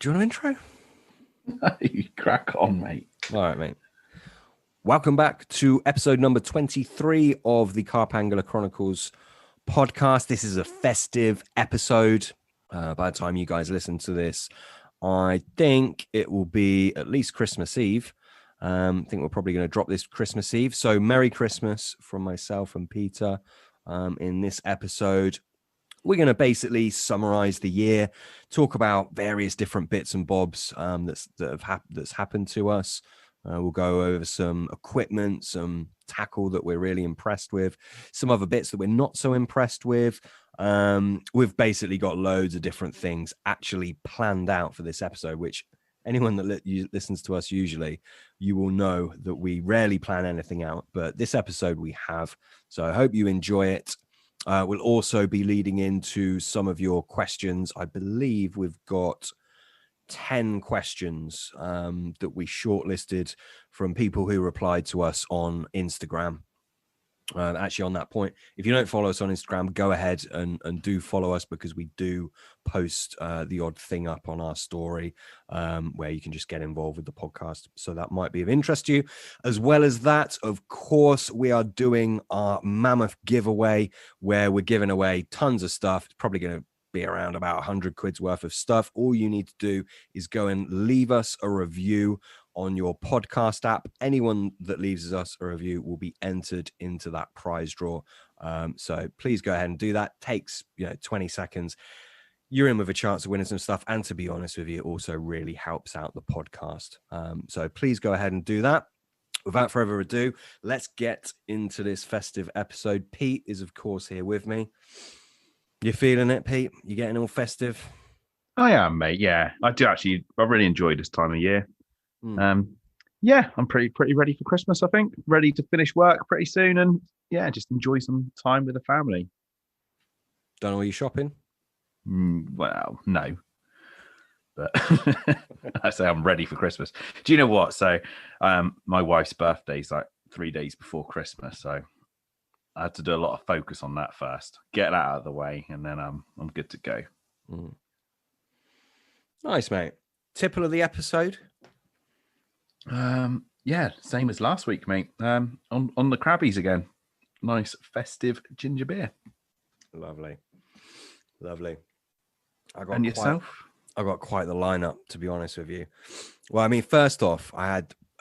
Do you want an intro? You crack on, mate. All right, mate. Welcome back to episode number 23 of the Carp Chronicles podcast. This is a festive episode. By the time you guys listen to this, I think it will be at least Christmas Eve. I think we're probably going to drop this Christmas Eve. So Merry Christmas from myself and Peter. In this episode, we're going to basically summarize the year, talk about various different bits and bobs that's happened to us. We'll go over some equipment, some tackle that we're really impressed with, some other bits that we're not so impressed with. We've basically got loads of different things actually planned out for this episode, which anyone that listens to us usually, you will know that we rarely plan anything out. But this episode we have. So I hope you enjoy it. We'll also be leading into some of your questions. I believe we've got 10 questions that we shortlisted from people who replied to us on Instagram. Actually, on that point, if you don't follow us on Instagram, go ahead and do follow us, because we do post the odd thing up on our story where you can just get involved with the podcast. So that might be of interest to you. As well as that, of course, we are doing our mammoth giveaway where we're giving away tons of stuff. It's probably going to be around about 100 quid's worth of stuff. All you need to do is go and leave us a review on your podcast app. Anyone that leaves us a review will be entered into that prize draw. So please go ahead and do that. Takes 20 seconds. You're in with a chance of winning some stuff. And to be honest with you, it also really helps out the podcast. So please go ahead and do that. Without further ado, let's get into this festive episode. Pete is, of course, here with me. You feeling it, Pete? You getting all festive? I am, mate. Yeah, I do actually. I really enjoy this time of year. Yeah, I'm pretty ready for Christmas. I think ready to finish work pretty soon, and yeah, just enjoy some time with the family. Done all your shopping? Well, no, but I say I'm ready for Christmas. Do you know what? So, my wife's birthday's like 3 days before Christmas, so I had to do a lot of focus on that first, get that out of the way, and then I'm good to go. Nice, mate. Tipple of the episode? Yeah, same as last week, mate. On the Crabbies again. Nice festive ginger beer. Lovely. And yourself? I got quite the lineup, to be honest with you. Well, I mean, first off,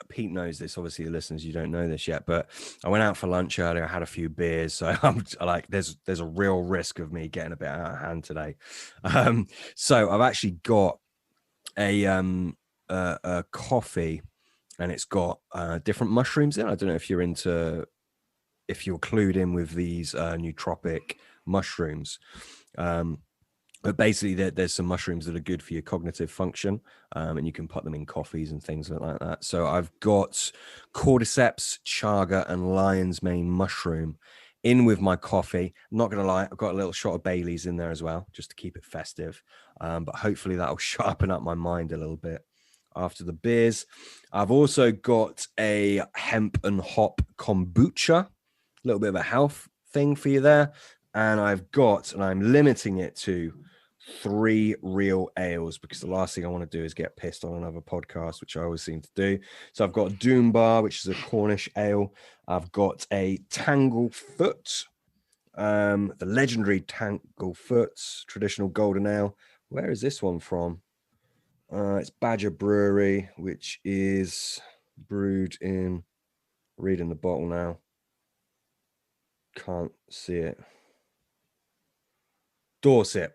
Pete knows this. Obviously, the listeners, you don't know this yet, but I went out for lunch earlier. I had a few beers, so I'm like, there's a real risk of me getting a bit out of hand today. So I've actually got a coffee, and it's got different mushrooms in. I don't know if you're clued in with these nootropic mushrooms. But basically, there's some mushrooms that are good for your cognitive function, and you can put them in coffees and things like that. So I've got cordyceps, chaga, and lion's mane mushroom in with my coffee. I'm not going to lie, I've got a little shot of Bailey's in there as well, just to keep it festive. But hopefully that'll sharpen up my mind a little bit after the beers. I've also got a hemp and hop kombucha, a little bit of a health thing for you there. And I'm limiting it to 3 real ales, because the last thing I want to do is get pissed on another podcast, which I always seem to do. So I've got Doom Bar, which is a Cornish ale. I've got a Tanglefoot, the legendary Tanglefoot traditional golden ale. Where is this one from? It's Badger Brewery, which is brewed in, reading the bottle now, can't see it, Dorset.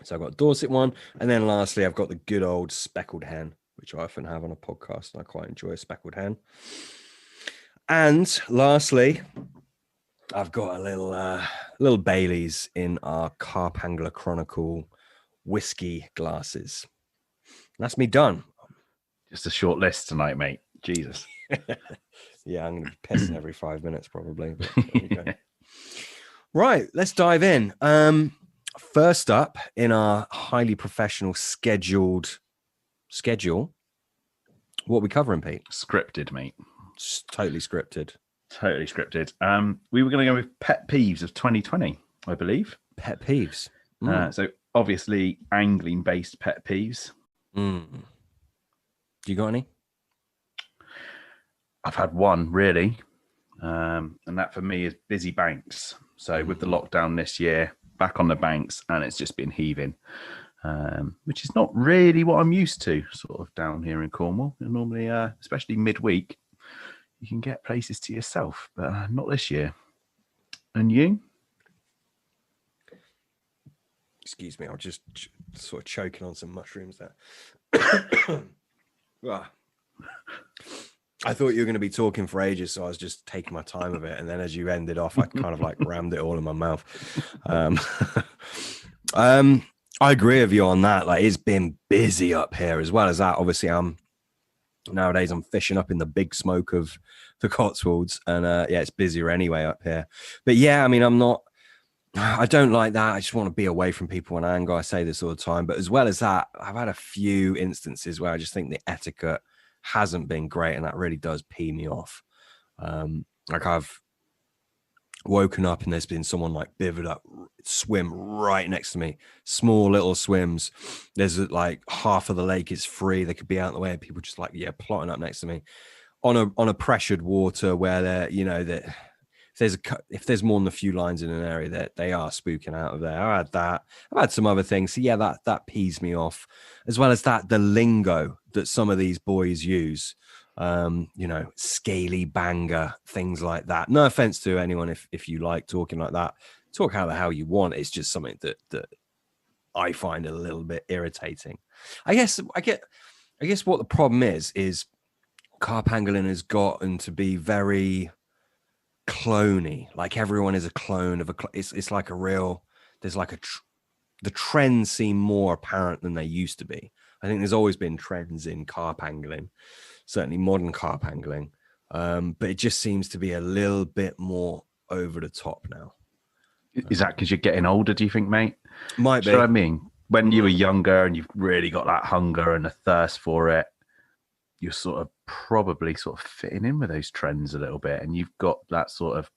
So I've got Dorset one, and then lastly I've got the good old speckled hen, which I often have on a podcast, and I quite enjoy a speckled hen. And lastly, I've got a little Bailey's in our Carp Chronicle whiskey glasses. That's me done. Just a short list tonight, mate. Jesus. Yeah, I'm going to be pissing every 5 minutes probably. But there we go. Right, let's dive in. First up in our highly professional schedule, what are we covering, Pete? Scripted, mate. Totally scripted. We were going to go with pet peeves of 2020, I believe. Pet peeves. So obviously angling-based pet peeves. Mm. You got any? I've had one really, and that for me is busy banks. So with the lockdown this year, back on the banks, and it's just been heaving, which is not really what I'm used to, sort of down here in Cornwall. And normally, especially midweek, you can get places to yourself, but not this year. And you? Excuse me, I'm just sort of choking on some mushrooms there. Ah. I thought you were going to be talking for ages, so I was just taking my time with it. And then as you ended off, I kind of like rammed it all in my mouth. I agree with you on that. Like, it's been busy up here. As well as that, obviously, nowadays I'm fishing up in the big smoke of the Cotswolds, and yeah, it's busier anyway up here. But yeah, I mean, I don't like that. I just want to be away from people when I angle. I say this all the time. But as well as that, I've had a few instances where I just think the etiquette hasn't been great, and that really does pee me off. Like, I've woken up and there's been someone like bivered up, swim right next to me, small little swims. There's like half of the lake is free. They could be out of the way, and people just like, yeah, plotting up next to me on a pressured water where they're, you know, that if there's more than a few lines in an area, that they are spooking out of there. I had that. I've had some other things. So yeah, that pees me off. As well as that, the lingo that some of these boys use, you know, scaly banger, things like that. No offense to anyone if you like talking like that. Talk how the hell you want. It's just something that I find a little bit irritating. I guess what the problem is carp angling has gotten to be very cloney. Like, everyone is a clone of it's like a real, there's like the trends seem more apparent than they used to be. I think there's always been trends in carp angling, certainly modern carp angling, but it just seems to be a little bit more over the top now. Is that because you're getting older, do you think, mate? Might be. So I mean, when you were younger and you've really got that hunger and a thirst for it, you're sort of probably sort of fitting in with those trends a little bit, and you've got that sort of,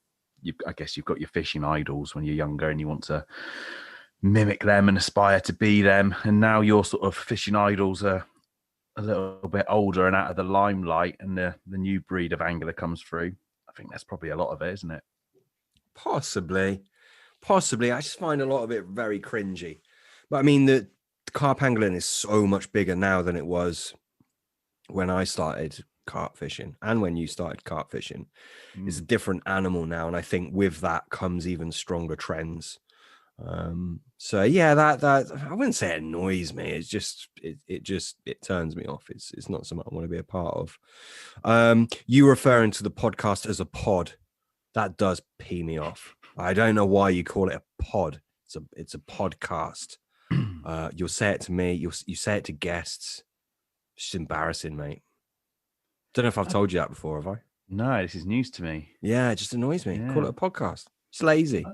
I guess you've got your fishing idols when you're younger and you want to mimic them and aspire to be them, and now your sort of fishing idols are a little bit older and out of the limelight, and the new breed of angler comes through. I think that's probably a lot of it, isn't it? Possibly. I just find a lot of it very cringy. But I mean, the carp angling is so much bigger now than it was when I started carp fishing, and when you started carp fishing. It's a different animal now, and I think with that comes even stronger trends. So yeah, that I wouldn't say it annoys me. It's just it turns me off. It's not something I want to be a part of. You referring to the podcast as a pod, that does pee me off. I don't know why you call it a pod. It's a podcast. You'll say it to me. You say it to guests. It's just embarrassing, mate. Don't know if I've told you that before, have I? No, this is news to me. Yeah, it just annoys me. Yeah. Call it a podcast. It's lazy.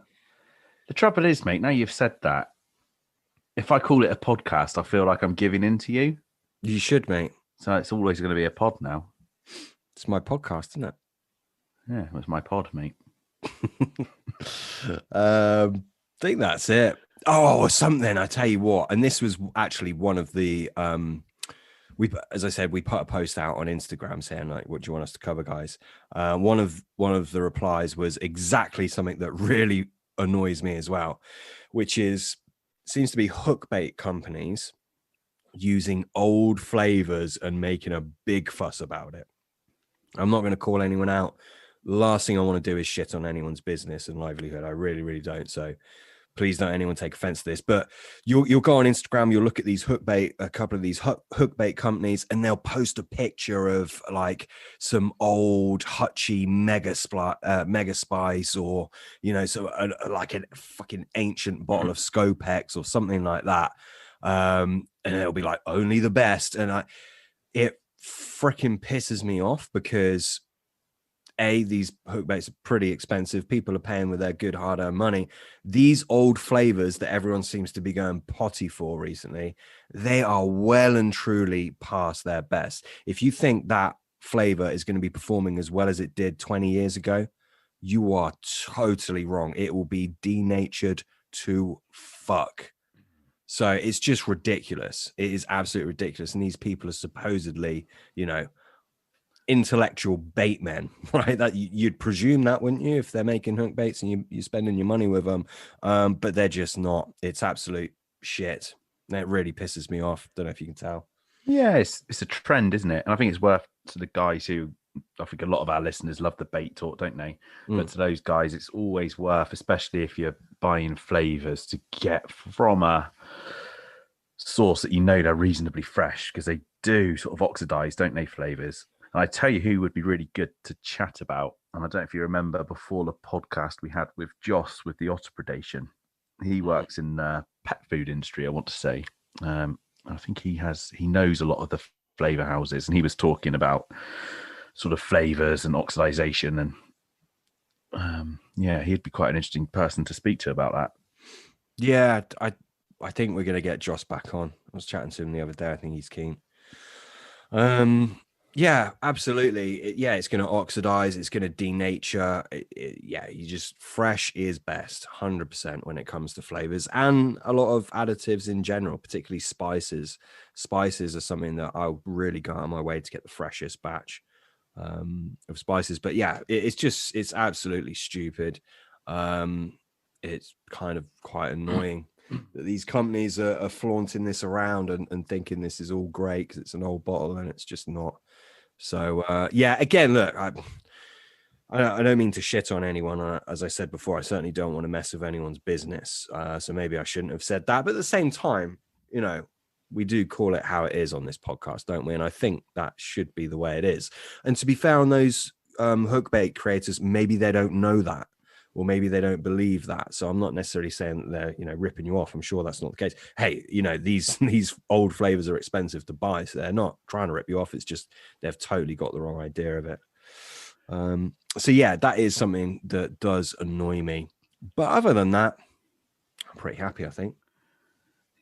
The trouble is, mate, now you've said that, if I call it a podcast, I feel like I'm giving in to you. You should, mate. So it's always going to be a pod now. It's my podcast, isn't it? Yeah, it was my pod, mate. I think that's it. Oh, something, I tell you what. And this was actually one of the as I said, we put a post out on Instagram saying, like, what do you want us to cover, guys? One of the replies was exactly something that really annoys me as well, which seems to be hook bait companies using old flavors and making a big fuss about it. I'm not going to call anyone out. Last thing I want to do is shit on anyone's business and livelihood. I really, really don't. So please don't anyone take offense to this, but you'll go on Instagram, you'll look at these hook bait, a couple of these hook bait companies, and they'll post a picture of like some old Hutchie mega spice, or, you know, so like a fucking ancient bottle of Scopex or something like that. And it'll be like only the best. And it freaking pisses me off, because these hook baits are pretty expensive. People are paying with their good hard-earned money. These old flavors that everyone seems to be going potty for recently, they are well and truly past their best. If you think that flavor is going to be performing as well as it did 20 years ago, you are totally wrong. It will be denatured to fuck. So it's just ridiculous. It is absolutely ridiculous. And these people are supposedly, intellectual bait men, right? That you'd presume that, wouldn't you, if they're making hook baits and you're spending your money with them. But they're just not. It's absolute shit. And it really pisses me off. Don't know if you can tell. Yeah, it's a trend, isn't it? And I think it's worth to the guys who, I think a lot of our listeners love the bait talk, don't they? But to those guys, it's always worth, especially if you're buying flavors, to get from a source that they're reasonably fresh, because they do sort of oxidize, don't they, flavors? And I tell you who would be really good to chat about. And I don't know if you remember before the podcast we had with Joss with the otter predation. He works in the pet food industry, I want to say. I think he knows a lot of the flavor houses, and he was talking about sort of flavors and oxidization, and he'd be quite an interesting person to speak to about that. Yeah, I think we're gonna get Joss back on. I was chatting to him the other day. I think he's keen. Yeah, absolutely. It's going to oxidize. It's going to denature. You just fresh is best, 100% when it comes to flavors and a lot of additives in general, particularly spices. Spices are something that I'll really go out of my way to get the freshest batch of spices. But yeah, it's absolutely stupid. It's kind of quite annoying that these companies are flaunting this around and thinking this is all great because it's an old bottle, and it's just not. So again, look, I don't mean to shit on anyone. As I said before, I certainly don't want to mess with anyone's business. So maybe I shouldn't have said that. But at the same time, we do call it how it is on this podcast, don't we? And I think that should be the way it is. And to be fair on those hook bait creators, maybe they don't know that, or maybe they don't believe that. So I'm not necessarily saying that they're, ripping you off. I'm sure that's not the case. Hey, these old flavors are expensive to buy, so they're not trying to rip you off. It's just they've totally got the wrong idea of it. So yeah, that is something that does annoy me. But other than that, I'm pretty happy, I think.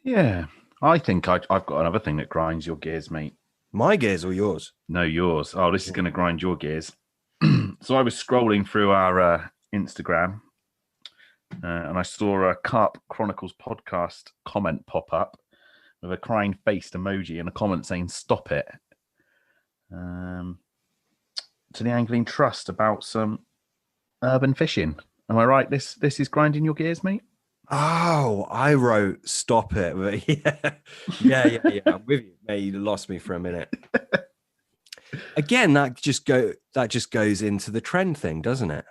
Yeah, I think I've got another thing that grinds your gears, mate. My gears or yours? No, yours. Oh, this is going to grind your gears. So I was scrolling through our Instagram, and I saw a Carp Chronicles podcast comment pop up with a crying faced emoji and a comment saying "Stop it" to the Angling Trust about some urban fishing. Am I right? This is grinding your gears, mate. Oh, I wrote "Stop it," but yeah. I'm with you, mate. You lost me for a minute. Again, that just goes into the trend thing, doesn't it?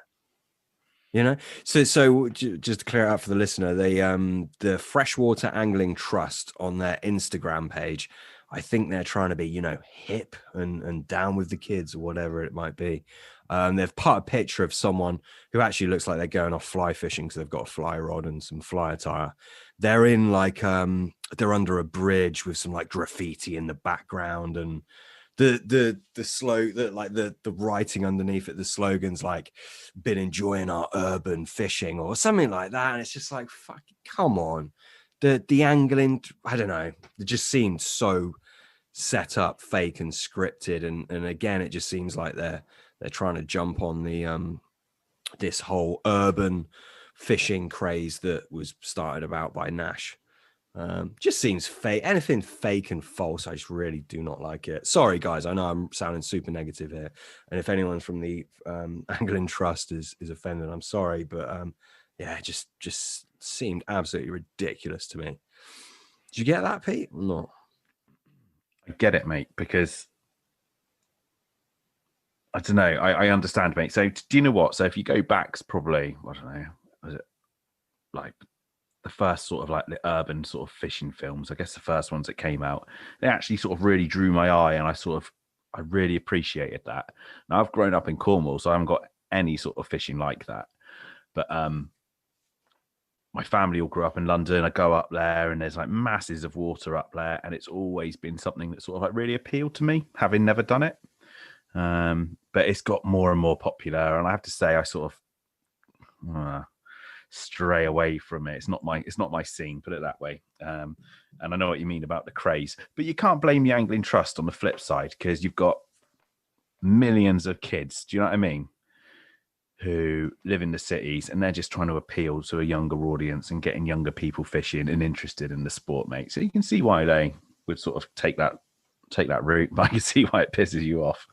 So just to clear it out for the listener, the Freshwater Angling Trust on their Instagram page, I think they're trying to be, hip and down with the kids or whatever it might be. They've put a picture of someone who actually looks like they're going off fly fishing because they've got a fly rod and some fly attire. They're in they're under a bridge with some like graffiti in the background, and the writing underneath it, the slogan's like, "Been enjoying our urban fishing" or something like that. And it's just like, fuck, come on. The angling, I don't know, it just seemed so set up, fake and scripted. And again, it just seems like they're trying to jump on the this whole urban fishing craze that was started about by Nash. Just seems fake. Anything fake and false, I just really do not like it. Sorry, guys. I know I'm sounding super negative here, and if anyone from the Angling Trust is offended, I'm sorry. But it just seemed absolutely ridiculous to me. Did you get that, Pete? Or not? I get it, mate, because I don't know. I understand, mate. So do you know what? So if you go back, probably, I don't know, was it like the first sort of like the urban sort of fishing films? I guess the first ones that came out, they actually sort of really drew my eye, and I really appreciated that. Now I've grown up in Cornwall, so I haven't got any sort of fishing like that. But my family all grew up in London. I go up there and there's like masses of water up there, and it's always been something that sort of like really appealed to me, having never done it. But it's got more and more popular, and I have to say I sort of stray away from it. It's not my scene, put it that way. And I know what you mean about the craze, but you can't blame the Angling Trust on the flip side, because you've got millions of kids, do you know what I mean, who live in the cities, and they're just trying to appeal to a younger audience and getting younger people fishing and interested in the sport, mate. So you can see why they would sort of take that route, but I can see why it pisses you off.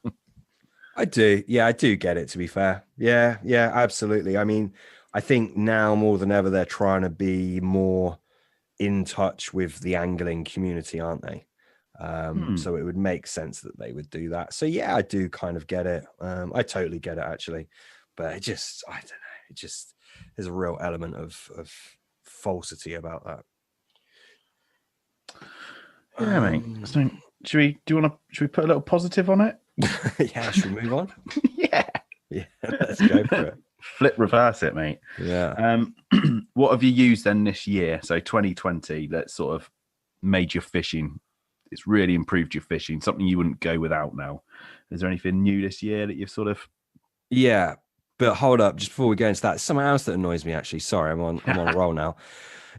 I do. Yeah, I do get it, to be fair. Yeah, absolutely. I mean, I think now more than ever, they're trying to be more in touch with the angling community, aren't they? So it would make sense that they would do that. So yeah, I do kind of get it. I totally get it, actually. But I don't know. There's a real element of falsity about that. Yeah, mate. So should we put a little positive on it? Yeah, should we move on? Yeah, let's go for it. Flip reverse it, mate. Yeah. What have you used then this year? So 2020, that sort of made your fishing. It's really improved your fishing. Something you wouldn't go without now. Is there anything new this year that you've sort of? Yeah, but hold up, just before we go into that, something else that annoys me, actually. Sorry, I'm on a roll now.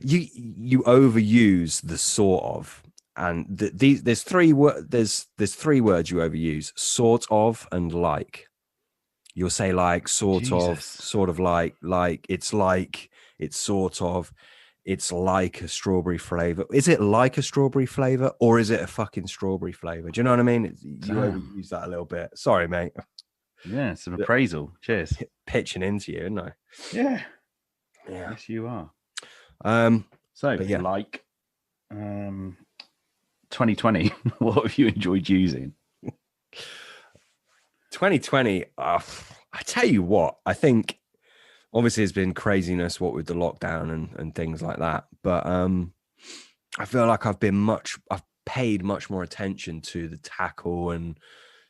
You overuse the sort of, and there's three words you overuse: sort of and like. You'll say like, sort of like, it's sort of, it's like a strawberry flavor. Is it like a strawberry flavor, or is it a fucking strawberry flavor? Do you know what I mean? You overuse that a little bit. Sorry, mate. Yeah, some appraisal. Cheers. Pitching into you, isn't I? Yeah. Yes, you are. So yeah, like 2020, what have you enjoyed using? 2020, I tell you what, I think obviously it's been craziness, what with the lockdown and things like that. But I feel like I've paid much more attention to the tackle and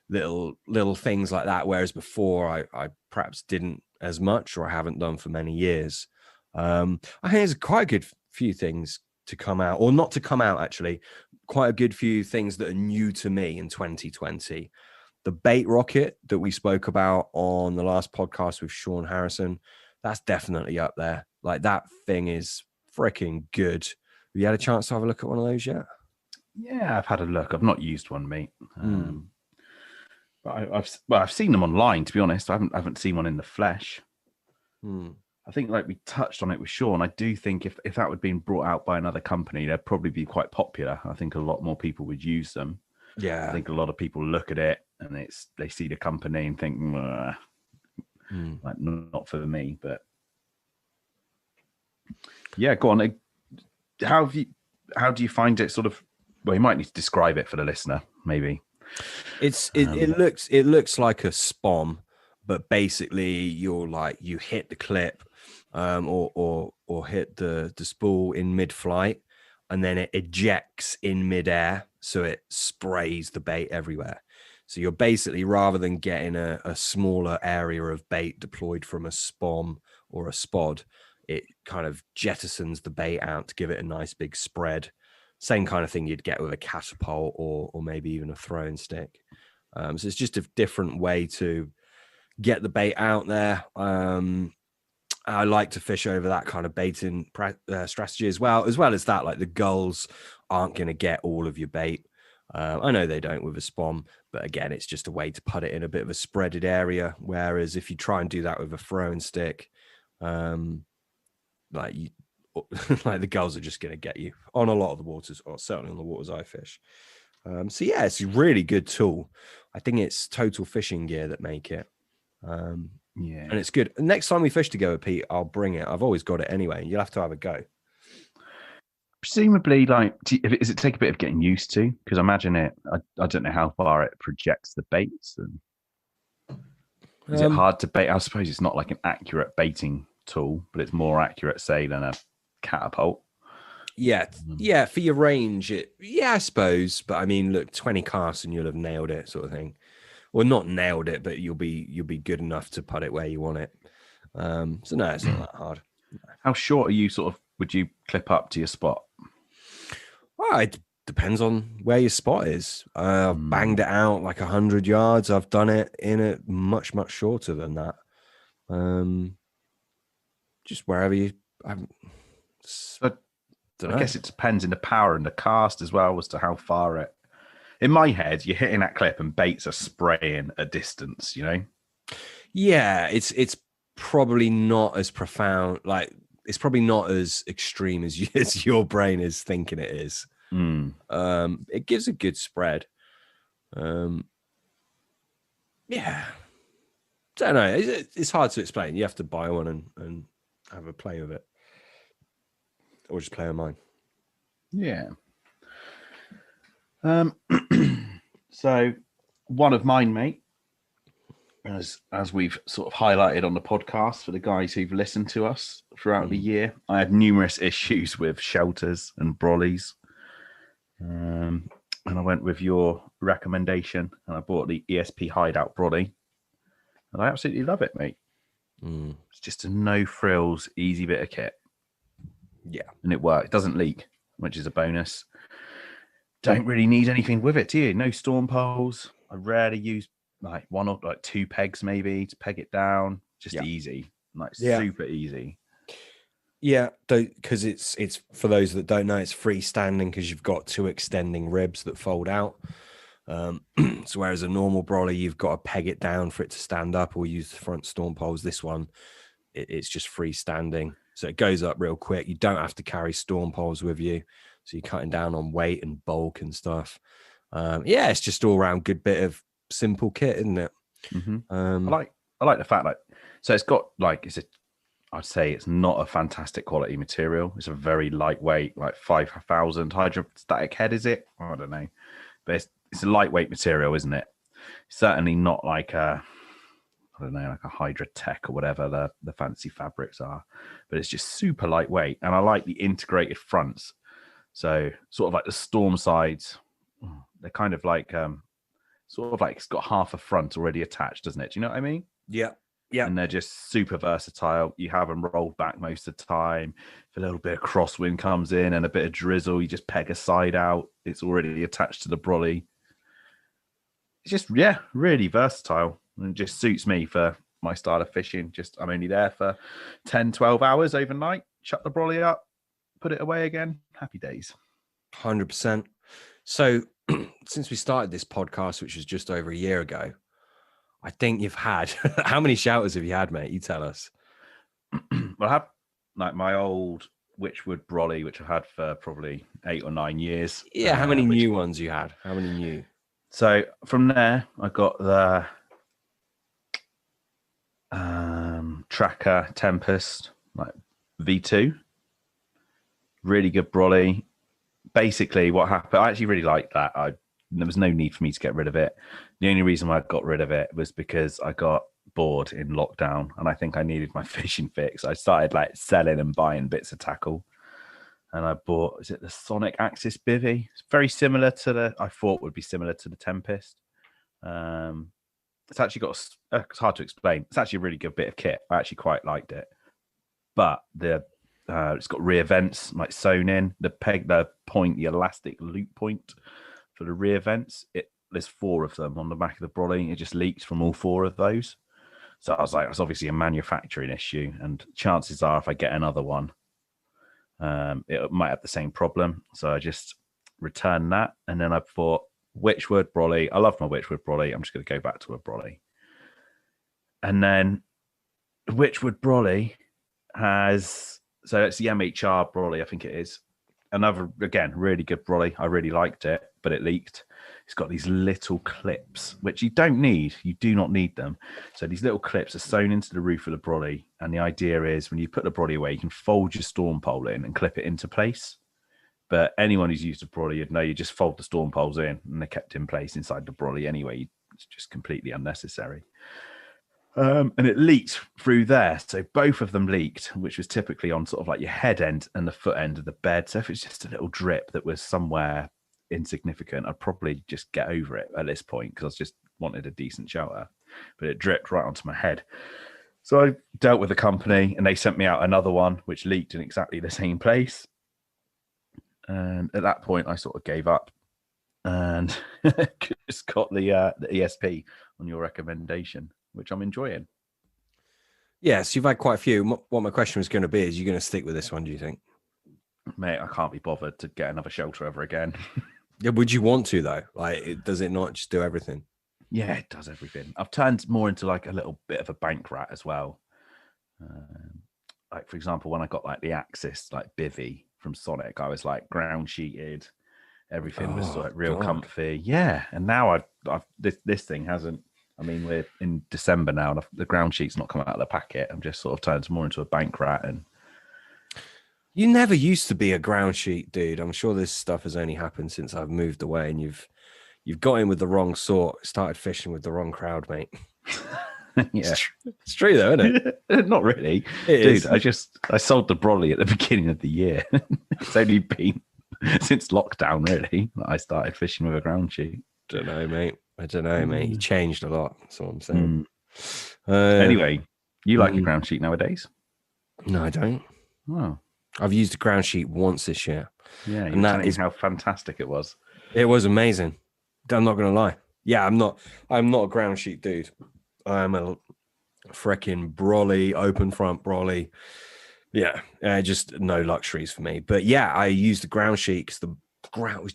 little things like that. Whereas before I perhaps didn't as much, or I haven't done for many years. I think there's quite a good few things to come out, or not to come out, actually. Quite a good few things that are new to me in 2020. The bait rocket that we spoke about on the last podcast with Sean Harrison, that's definitely up there. Like, that thing is freaking good. Have you had a chance to have a look at one of those yet? Yeah, I've had a look. I've not used one, mate. But I've seen them online, to be honest. I haven't seen one in the flesh. I think, like we touched on it with Sean, I do think if that would been brought out by another company, they'd probably be quite popular. I think a lot more people would use them. Yeah. I think a lot of people look at it and they see the company and think, like, not for me. But yeah, go on. How do you find it? Sort of. Well, you might need to describe it for the listener, maybe. It looks like a spom, but basically you hit the clip, or hit the spool in mid-flight, and then it ejects in mid-air, so it sprays the bait everywhere. So you're basically, rather than getting a smaller area of bait deployed from a spom or a spod, it kind of jettisons the bait out to give it a nice big spread. Same kind of thing you'd get with a catapult or maybe even a throwing stick. So it's just a different way to get the bait out there. I like to fish over that kind of baiting strategy as well as that. Like, the gulls aren't going to get all of your bait. I know they don't with a spom, but again, it's just a way to put it in a bit of a spreaded area. Whereas if you try and do that with a throwing stick, like the gulls are just going to get you on a lot of the waters, or certainly on the waters I fish. So yeah, it's a really good tool. I think it's Total Fishing Gear that make it. Yeah, and it's good. Next time we fish together, Pete, I'll bring it. I've always got it anyway. You'll have to have a go. Presumably, like, does it take a bit of getting used to? Because I imagine I don't know how far it projects the baits. And is it hard to bait? I suppose it's not like an accurate baiting tool, but it's more accurate, say, than a catapult. Yeah, for your range, I suppose. But I mean, look, 20 casts and you'll have nailed it, sort of thing. Well, not nailed it, but you'll be good enough to put it where you want it. So no, it's not that hard. How short are you? Sort of, would you clip up to your spot? Well, it depends on where your spot is. I've banged it out like 100 yards. I've done it in a much shorter than that. Just wherever you. I guess it depends in the power and the cast as well as to how far it. In my head, you're hitting that clip and baits are spraying a distance, you know? Yeah, it's probably not as profound. Like it's probably not as extreme as, as your brain is thinking it is. It gives a good spread. Yeah, don't know. It's hard to explain. You have to buy one and have a play with it, or just play on mine. Yeah. So one of mine, mate, as we've sort of highlighted on the podcast for the guys who've listened to us throughout the year, I had numerous issues with shelters and brollies. And I went with your recommendation and I bought the ESP Hideout brolly. And I absolutely love it, mate. It's just a no frills, easy bit of kit. Yeah. And it works. It doesn't leak, which is a bonus. Don't really need anything with it, do you? No storm poles. I rarely use like one or like two pegs maybe to peg it down. Just easy. Like super easy. Yeah, because it's for those that don't know, it's freestanding because you've got two extending ribs that fold out. So whereas a normal brolly, you've got to peg it down for it to stand up or use the front storm poles. This one, it's just freestanding. So it goes up real quick. You don't have to carry storm poles with you. So you're cutting down on weight and bulk and stuff. It's just all around good bit of simple kit, isn't it? I like the fact that so it's got like I'd say it's not a fantastic quality material. It's a very lightweight, like 5,000 hydrostatic head, is it? I don't know, but it's a lightweight material, isn't it? Certainly not like a Hydra Tech or whatever the fancy fabrics are, but it's just super lightweight. And I like the integrated fronts. So sort of like the storm sides, they're kind of like, sort of like it's got half a front already attached, doesn't it? Do you know what I mean? Yeah. Yeah. And they're just super versatile. You have them rolled back most of the time. If a little bit of crosswind comes in and a bit of drizzle, you just peg a side out. It's already attached to the brolly. It's just, really versatile. And it just suits me for my style of fishing. Just I'm only there for 10, 12 hours overnight. Shut the brolly up, put it away again. Happy days. 100%. So since we started this podcast, which was just over a year ago, I think you've had how many shouters have you had, mate? You tell us. Well, I have like my old Witchwood brolly, which I've had for probably 8 or 9 years. Yeah, how many new ones you had? How many new? So from there, I got the Tracker Tempest, like V2. Really good brolly. Basically, what happened, I actually really liked that. There was no need for me to get rid of it. The only reason why I got rid of it was because I got bored in lockdown and I think I needed my fishing fix. I started like selling and buying bits of tackle. And I bought, is it the Sonic Axis Bivy? It's very similar to I thought would be similar to the Tempest. It's actually got, it's hard to explain. It's actually a really good bit of kit. I actually quite liked it. But it's got rear vents like sewn in. The elastic loop point for the rear vents, there's 4 of them on the back of the brolly. It just leaked from all 4 of those. So I was like, it's obviously a manufacturing issue. And chances are if I get another one, it might have the same problem. So I just returned that. And then I thought, Witchwood brolly. I love my Witchwood brolly. I'm just going to go back to a brolly. And then Witchwood brolly has, so it's the MHR brolly, I think it is. Another, again, really good brolly. I really liked it, but it leaked. It's got these little clips, which you don't need. You do not need them. So these little clips are sewn into the roof of the brolly. And the idea is when you put the brolly away, you can fold your storm pole in and clip it into place. But anyone who's used a brolly, you'd know you just fold the storm poles in and they're kept in place inside the brolly anyway. It's just completely unnecessary. And it leaked through there. So both of them leaked, which was typically on sort of like your head end and the foot end of the bed. So if it's just a little drip that was somewhere insignificant, I'd probably just get over it at this point because I just wanted a decent shelter. But it dripped right onto my head. So I dealt with the company and they sent me out another one, which leaked in exactly the same place. And at that point, I sort of gave up and just got the ESP on your recommendation, which I'm enjoying. Yes, you've had quite a few. What my question was going to be is, you're going to stick with this one, do you think? Mate, I can't be bothered to get another shelter ever again. Yeah, would you want to, though? Like, does it not just do everything? Yeah, it does everything. I've turned more into like a little bit of a bank rat as well. Like, for example, when I got like the Axis, like Bivy from Sonic, I was like ground sheeted. Everything was Oh, like real God. comfy. Yeah. And now this thing hasn't. I mean, we're in December now, and the ground sheet's not come out of the packet. I'm just sort of turned more into a bank rat. And You never used to be a ground sheet dude. I'm sure this stuff has only happened since I've moved away, and you've got in with the wrong sort, started fishing with the wrong crowd, mate. yeah, It's true though, isn't it? not really, It dude. is. I sold the brolly at the beginning of the year. It's only been since lockdown, really, that I started fishing with a ground sheet. Don't know, mate. I don't know, mate. You changed a lot. That's what I'm saying. Anyway, you like a ground sheet nowadays? No, I don't. Oh, I've used a ground sheet once this year. yeah. And that is how fantastic it was. It was amazing. I'm not gonna lie. Yeah, I'm not a ground sheet dude. I'm a freaking brolly, open front brolly. Yeah, just no luxuries for me. But yeah, I used the ground sheet because the ground was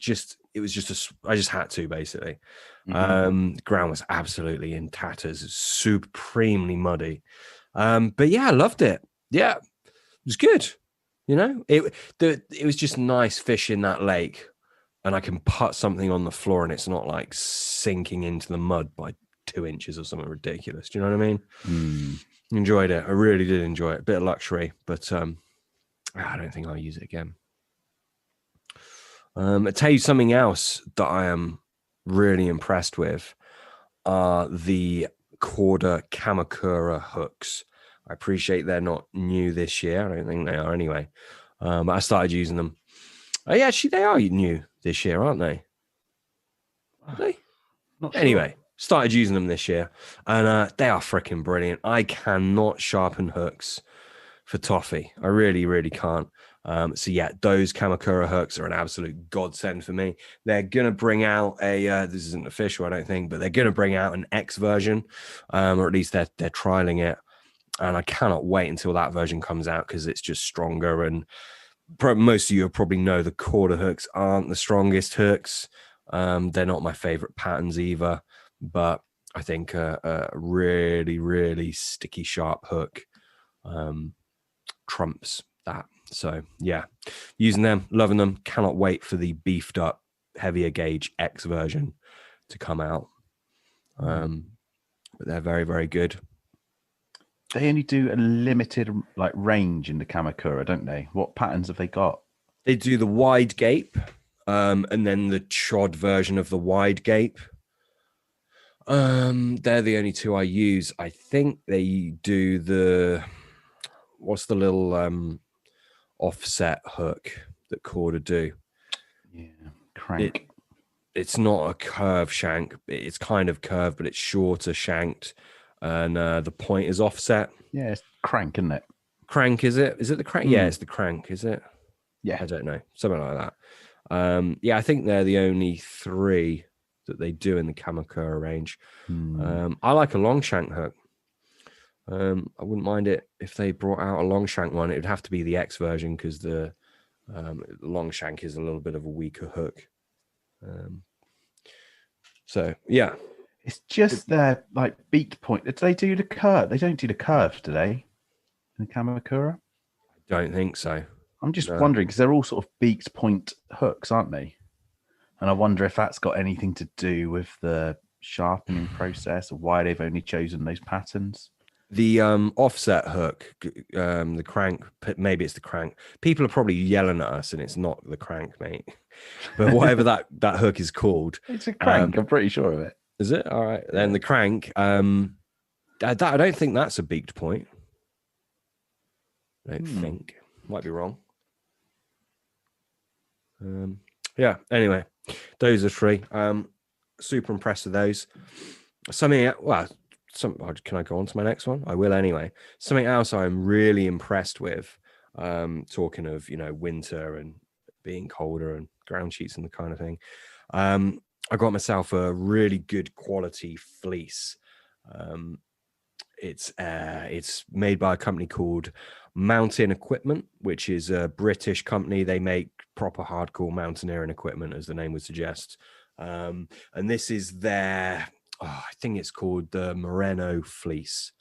I just had to basically. The ground was absolutely in tatters, supremely muddy. But yeah, I loved it. Yeah, it was good. You know, it was just nice fish in that lake, and I can put something on the floor, and it's not like sinking into the mud by 2 inches or something ridiculous. Do you know what I mean? Enjoyed it. I really did enjoy it. A bit of luxury, but I don't think I'll use it again. I'll tell you something else that I am really impressed with are the Korda Kamakura hooks. I appreciate they're not new this year. I don't think they are anyway. But I started using them. Yeah, actually, they are new this year, aren't they? Are they? Not sure. Anyway, started using them this year, and they are freaking brilliant. I cannot sharpen hooks for toffee. I really, really can't. So yeah, those Kamakura hooks are an absolute godsend for me. They're gonna bring out this isn't official, I don't think, but they're gonna bring out an X version, or at least they're trialing it, and I cannot wait until that version comes out because it's just stronger. And most of you probably know the Korda hooks aren't the strongest hooks. They're not my favorite patterns either, but I think a really, really sticky, sharp hook trumps that. So yeah, using them, loving them. Cannot wait for the beefed up, heavier gauge X version to come out. But they're very, very good. They only do a limited like range in the Kamakura, don't they? What patterns have they got? They do the wide gape, and then the chod version of the wide gape. They're the only two I use. I think they do what's the little offset hook that Korda do? Yeah, crank. It's not a curve shank. It's kind of curved, but it's shorter shanked, and the point is offset. Yeah, it's crank, isn't it? Crank, is it? Is it the crank? Yeah, it's the crank, is it? Yeah. I don't know. Something like that. Yeah, I think they're the only three that they do in the Kamakura range. I like a long shank hook. I wouldn't mind it if they brought out a long shank one. It would have to be the X version because the long shank is a little bit of a weaker hook. So yeah, it's just their like beak point. Do they do the curve? They don't do the curve, do they? In the Kamakura? I don't think so. I'm just wondering because they're all sort of beaked point hooks, aren't they? And I wonder if that's got anything to do with the sharpening process or why they've only chosen those patterns. The offset hook, the crank, maybe it's the crank. People are probably yelling at us and it's not the crank, mate. But whatever that hook is called. It's a crank, I'm pretty sure of it. Is it? All right. Then the crank, I don't think that's a beaked point. I don't think. Might be wrong. Yeah, anyway, those are three. Super impressed with those. Can I go on to my next one? I will anyway. Something else I'm really impressed with, talking of, winter and being colder and ground sheets and the kind of thing. I got myself a really good quality fleece. It's made by a company called Mountain Equipment, which is a British company. They make proper hardcore mountaineering equipment, as the name would suggest. And this is I think it's called the Merino fleece.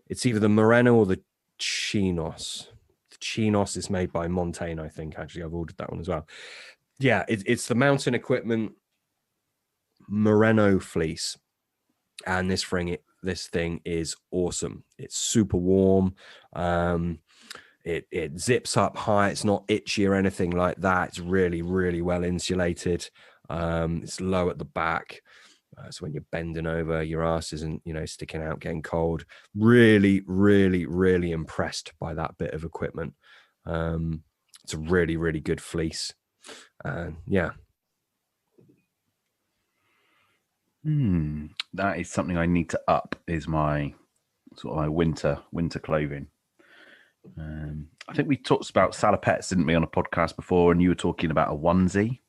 It's either the Merino or the Chinos. The Chinos is made by Montaigne, I think. Actually, I've ordered that one as well. Yeah, it's the Mountain Equipment Merino fleece, and this thing is awesome. It's super warm. It zips up high. It's not itchy or anything like that. It's really, really well insulated. It's low at the back. So when you're bending over, your ass isn't, sticking out, getting cold. Really, really, really impressed by that bit of equipment. It's a really, really good fleece. Yeah. That is something I need to up, is my sort of my winter clothing. I think we talked about salopettes, didn't we, on a podcast before, and you were talking about a onesie,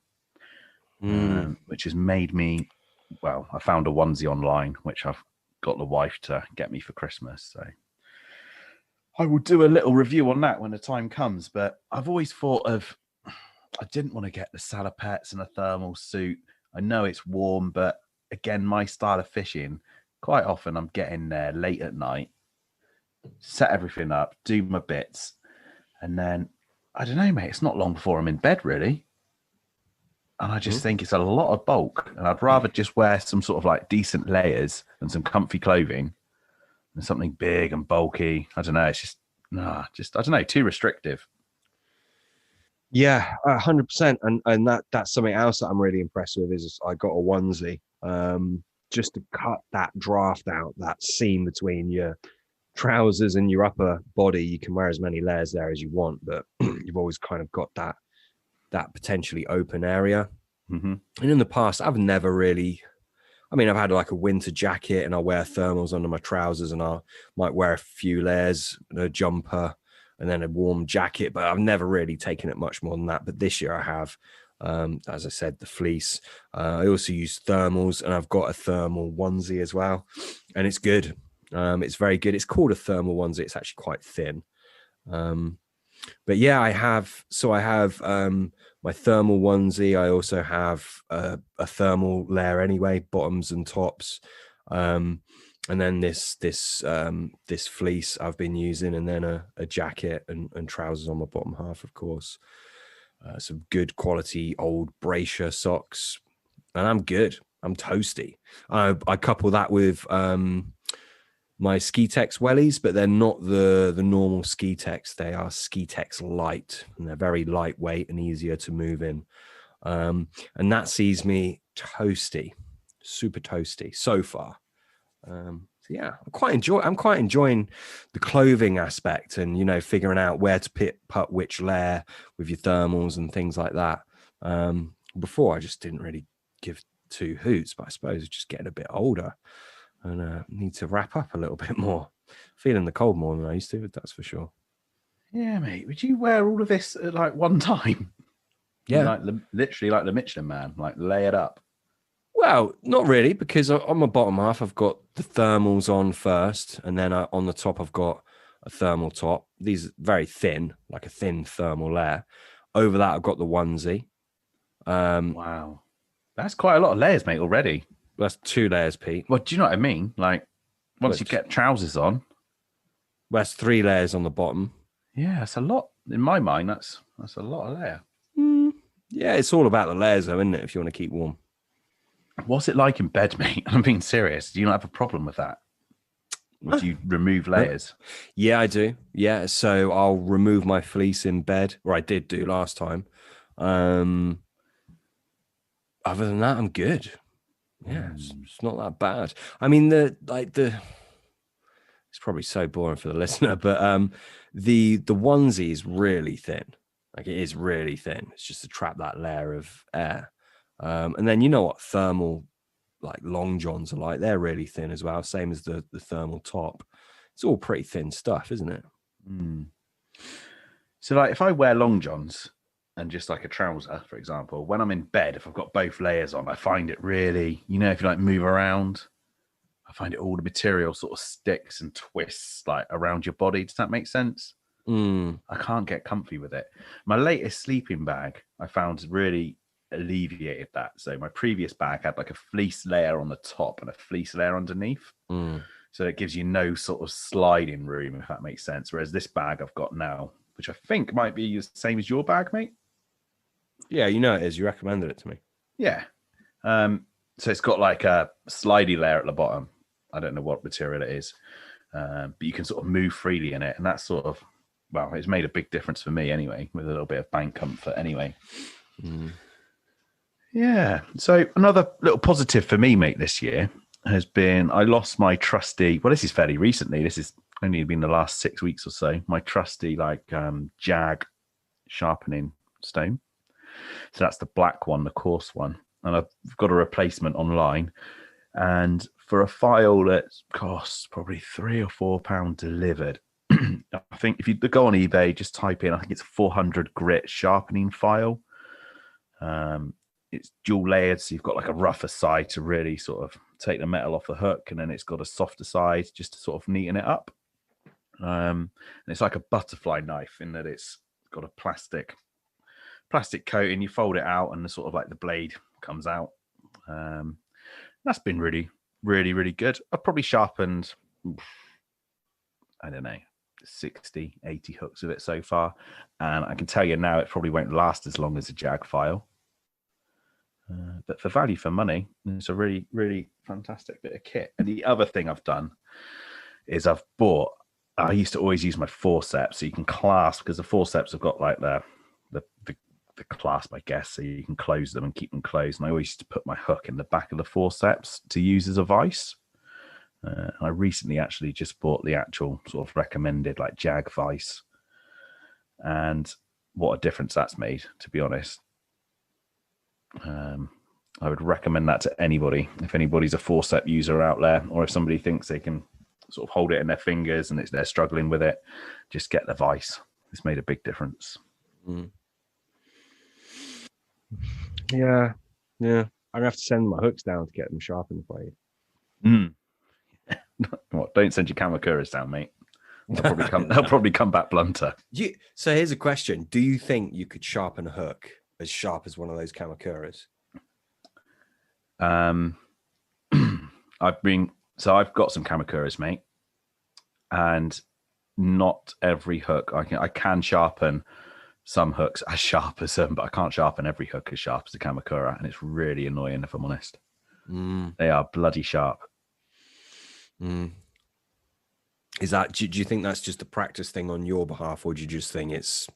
which has made me, well, I found a onesie online, which I've got the wife to get me for Christmas. So I will do a little review on that when the time comes. But I've always thought I didn't want to get the salopettes and a thermal suit. I know it's warm, but again, my style of fishing, quite often I'm getting there late at night, set everything up, do my bits, and then, I don't know, mate, it's not long before I'm in bed, really. And I just think it's a lot of bulk, and I'd rather just wear some sort of like decent layers and some comfy clothing than something big and bulky. I don't know, it's just, I don't know, too restrictive. Yeah, 100%. And that's something else that I'm really impressed with is I got a onesie just to cut that draft out, that seam between your trousers and your upper body. You can wear as many layers there as you want, but you've always kind of got that potentially open area. And in the past, I've never really, I've had like a winter jacket and I'll wear thermals under my trousers and I might wear a few layers, a jumper, and then a warm jacket, but I've never really taken it much more than that. But this year I have, as I said, the fleece. I also use thermals, and I've got a thermal onesie as well, and it's good. It's very good. It's called a thermal onesie. It's actually quite thin. But yeah, I have my thermal onesie. I also have a thermal layer anyway, bottoms and tops. And then this fleece I've been using, and then a jacket and trousers on my bottom half, of course. Some good quality old Bracer socks, and I'm good. I'm toasty. I couple that with my Ski-Tex wellies, but they're not the normal Ski-Tex. They are Ski-Tex Light, and they're very lightweight and easier to move in. And that sees me toasty, super toasty so far. So yeah, I'm quite enjoying the clothing aspect, and figuring out where to put which layer with your thermals and things like that. Before I just didn't really give two hoots, but I suppose it's just getting a bit older and need to wrap up a little bit more. Feeling the cold more than I used to, that's for sure. Yeah, mate. Would you wear all of this at like one time? Yeah, literally like the Michelin Man, like lay it up. Well, not really, because on my bottom half, I've got the thermals on first, and then on the top, I've got a thermal top. These are very thin, like a thin thermal layer. Over that, I've got the onesie. Wow. That's quite a lot of layers, mate, already. That's 2 layers, Pete. Well, do you know what I mean? Like, once you get trousers on. That's 3 layers on the bottom. Yeah, that's a lot. In my mind, that's a lot of layer. Yeah, it's all about the layers, though, isn't it, if you want to keep warm? What's it like in bed, mate? I'm being serious. Do you not have a problem with that? Would you remove layers? Yeah, I do. Yeah, so I'll remove my fleece in bed, or I did do last time. Other than that, I'm good. Yeah, it's not that bad. It's probably so boring for the listener, but the onesie is really thin. Like, it is really thin. It's just to trap that layer of air. And then you know what thermal, like, long johns are like. They're really thin as well, same as the thermal top. It's all pretty thin stuff, isn't it? So, like, if I wear long johns and just like a trouser, for example, when I'm in bed, if I've got both layers on, I find it really, if you like move around, I find it all the material sort of sticks and twists like around your body. Does that make sense? I can't get comfy with it. My latest sleeping bag I found really alleviated that. So my previous bag had like a fleece layer on the top and a fleece layer underneath. So it gives you no sort of sliding room, if that makes sense. Whereas this bag I've got now, which I think might be the same as your bag, mate. Yeah, you know it is. You recommended it to me. Yeah. So it's got like a slidey layer at the bottom. I don't know what material it is, but you can sort of move freely in it. And that's sort of, well, it's made a big difference for me anyway, with a little bit of bank comfort anyway. Yeah. So another little positive for me, mate, this year has been I lost my trusty, well, this is fairly recently. This is only been the last 6 weeks or so. My trusty Jag sharpening stone. So that's the black one, the coarse one. And I've got a replacement online. And for a file that costs probably £3 or £4 delivered, I think if you go on eBay, just type in, I think it's a 400 grit sharpening file. It's dual layered, so you've got like a rougher side to really sort of take the metal off the hook, and then it's got a softer side just to sort of neaten it up. And it's like a butterfly knife in that it's got a plastic coating. You fold it out, and the sort of like the blade comes out. That's been really, really, really good. I've probably sharpened, I don't know, 60, 80 hooks of it so far. And I can tell you now it probably won't last as long as a Jag file. But for value for money, it's a really, really fantastic bit of kit. And the other thing I've done is I used to always use my forceps, so you can clasp, because the forceps have got like the clasp, I guess, so you can close them and keep them closed. And I always used to put my hook in the back of the forceps to use as a vice. I recently actually just bought the actual sort of recommended like Jag vice, and what a difference that's made, to be honest. I would recommend that to anybody. If anybody's a forcep user out there, or if somebody thinks they can sort of hold it in their fingers and they're struggling with it, just get the vice. It's made a big difference. Yeah. I'm gonna have to send my hooks down to get them sharpened for you. What? Don't send your Kamakuras down, mate. They'll probably come back blunter. So here's a question: do you think you could sharpen a hook as sharp as one of those Kamakuras? I've got some Kamakuras, mate, and not every hook I can sharpen. Some hooks as sharp as them, but I can't sharpen every hook as sharp as a Kamakura, and it's really annoying, if I'm honest. They are bloody sharp. Is that? Do you think that's just a practice thing on your behalf, or do you just think it's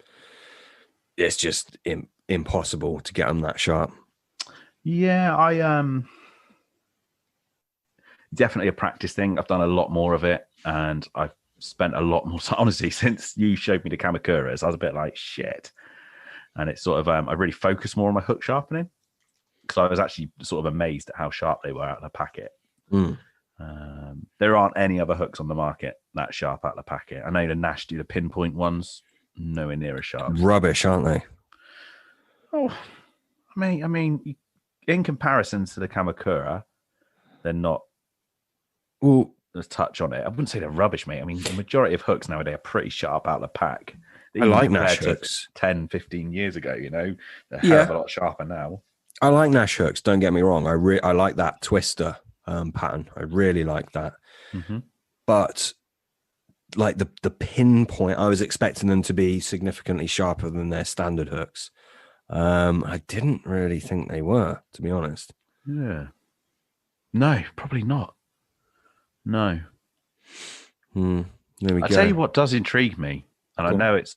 just impossible to get them that sharp? Yeah, I definitely a practice thing. I've done a lot more of it, and I've spent a lot more time, honestly, since you showed me the Kamakuras. I was a bit like, shit. And it's sort of, I really focused more on my hook sharpening, because I was actually sort of amazed at how sharp they were out of the packet. There aren't any other hooks on the market that sharp out of the packet. I know the Nash do the pinpoint ones, nowhere near as sharp. Rubbish, aren't they? Oh, I mean, in comparison to the Kamakura, they're not. Well, let's touch on it. I wouldn't say they're rubbish, mate. I mean, the majority of hooks nowadays are pretty sharp out of the pack. I like Nash hooks. 10, 15 years ago, they're a hell of a lot sharper now. I like Nash hooks, don't get me wrong. I like that twister pattern. I really like that. But like the pinpoint, I was expecting them to be significantly sharper than their standard hooks. I didn't really think they were, to be honest. Yeah. No, probably not. No. There we go. Tell you what does intrigue me, and I know it's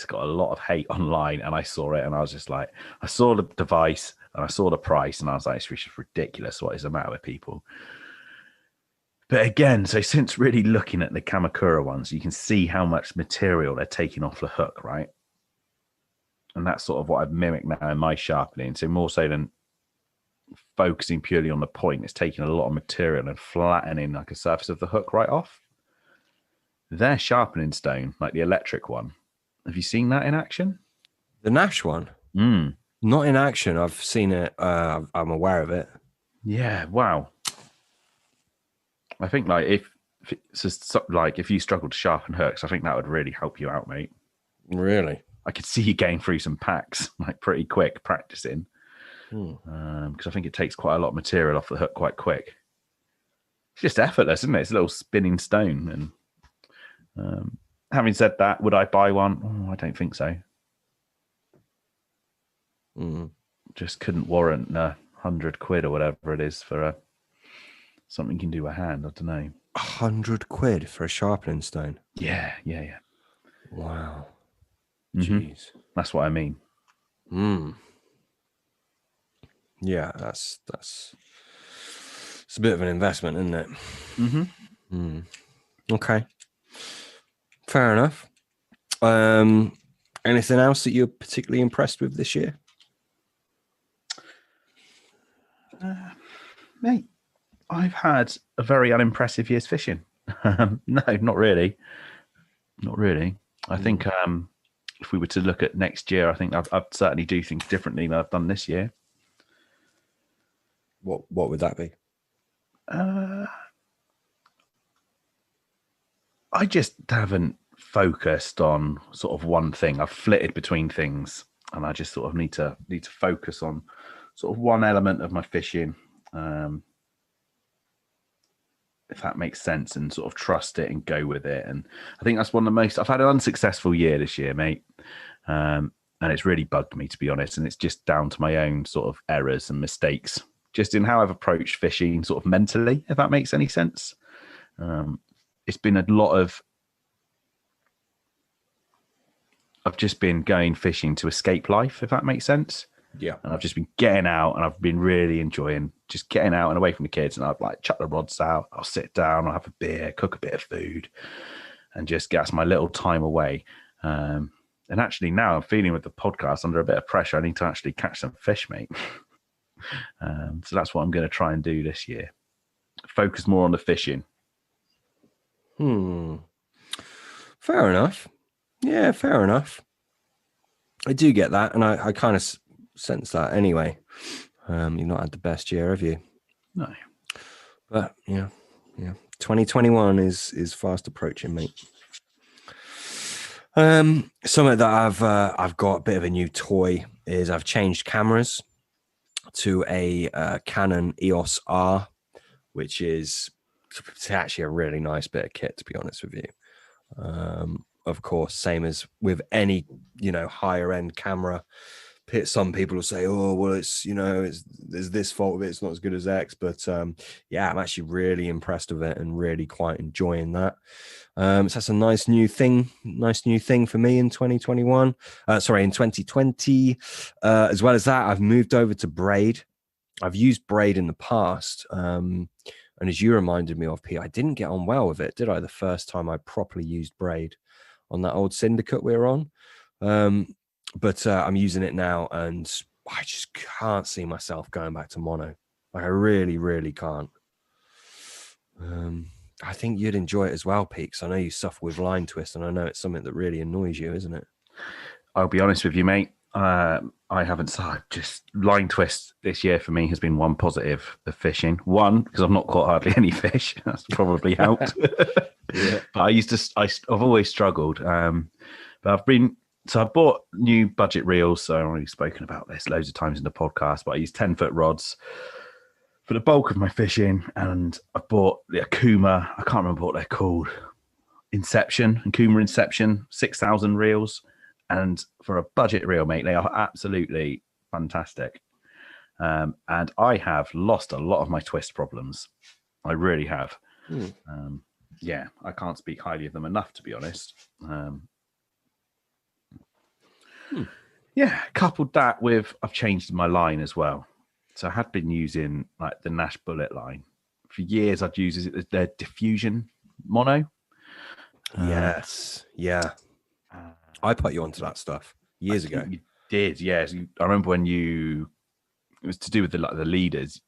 got a lot of hate online, and I saw it, and I was just like, I saw the device and I saw the price, and I was like, it's just ridiculous. What is the matter with people? But again, so since really looking at the Kamakura ones, you can see how much material they're taking off the hook, right? And that's sort of what I've mimicked now in my sharpening. So more so than focusing purely on the point, it's taking a lot of material and flattening like a surface of the hook right off. Their sharpening stone, like the electric one, have you seen that in action? The Nash one? Not in action. I've seen it. I'm aware of it. Yeah. Wow. I think if you struggle to sharpen hooks, I think that would really help you out, mate. Really? I could see you getting through some packs like pretty quick practicing, because I think it takes quite a lot of material off the hook quite quick. It's just effortless, isn't it? It's a little spinning stone. And having said that, would I buy one? Oh, I don't think so. Just couldn't warrant £100 or whatever it is for something you can do a hand. I don't know. £100 for a sharpening stone. Yeah. Wow. Jeez, that's what I mean. Yeah, that's it's a bit of an investment, isn't it? Okay, fair enough. Anything else that you're particularly impressed with this year? Mate, I've had a very unimpressive year's fishing. No, not really. I think if we were to look at next year, I think I'd certainly do things differently than I've done this year. What would that be? I just haven't focused on sort of one thing. I've flitted between things, and I just sort of need to focus on sort of one element of my fishing, if that makes sense, and sort of trust it and go with it. And I think that's one of the most. I've had an unsuccessful year this year, mate, and it's really bugged me, to be honest. And it's just down to my own sort of errors and mistakes, just in how I've approached fishing, sort of mentally, if that makes any sense. It's been a lot of. I've just been going fishing to escape life, if that makes sense. Yeah. And I've just been getting out, and I've been really enjoying just getting out and away from the kids. And I'd like chuck the rods out. I'll sit down, I'll have a beer, cook a bit of food, and just get my little time away. And actually now I'm feeling with the podcast under a bit of pressure. I need to actually catch some fish, mate. So that's what I'm going to try and do this year. Focus more on the fishing. Fair enough. Yeah, fair enough. I do get that, and I kind of sense that anyway. You've not had the best year, have you? No. But yeah. 2021 is fast approaching, mate. Something that I've got a bit of a new toy is I've changed cameras to a Canon EOS R, which is actually a really nice bit of kit, to be honest with you. Of course, same as with any, higher end camera. Some people will say, oh, well, there's this fault with it. It's not as good as X. But yeah, I'm actually really impressed with it and really quite enjoying that. So that's a nice new thing for me in 2021. In 2020. As well as that, I've moved over to braid. I've used braid in the past. And as you reminded me of, Pete, I didn't get on well with it, did I? The first time I properly used braid on that old syndicate we were on. But I'm using it now, and I just can't see myself going back to mono. Like, I really, really can't. I think you'd enjoy it as well, Pete, because I know you suffer with line twist, and I know it's something that really annoys you, isn't it? I'll be honest with you, mate. I haven't. Just line twist this year for me has been one positive of fishing. One, because I've not caught hardly any fish. That's probably helped. Yeah. But I've always struggled. But I bought new budget reels. So I've already spoken about this loads of times in the podcast, but I use 10-foot rods for the bulk of my fishing. And I bought the Akuma. I can't remember what they're called. Akuma Inception, 6,000 reels. And for a budget reel, mate, they are absolutely fantastic. And I have lost a lot of my twist problems. I really have. Yeah, I can't speak highly of them enough, to be honest. Yeah, coupled that with I've changed my line as well. So I had been using like the Nash Bullet line. For years, I'd use it as their diffusion mono. Yes. Yeah. I put you onto that stuff years ago. You did, yes. I remember when it was to do with the leaders.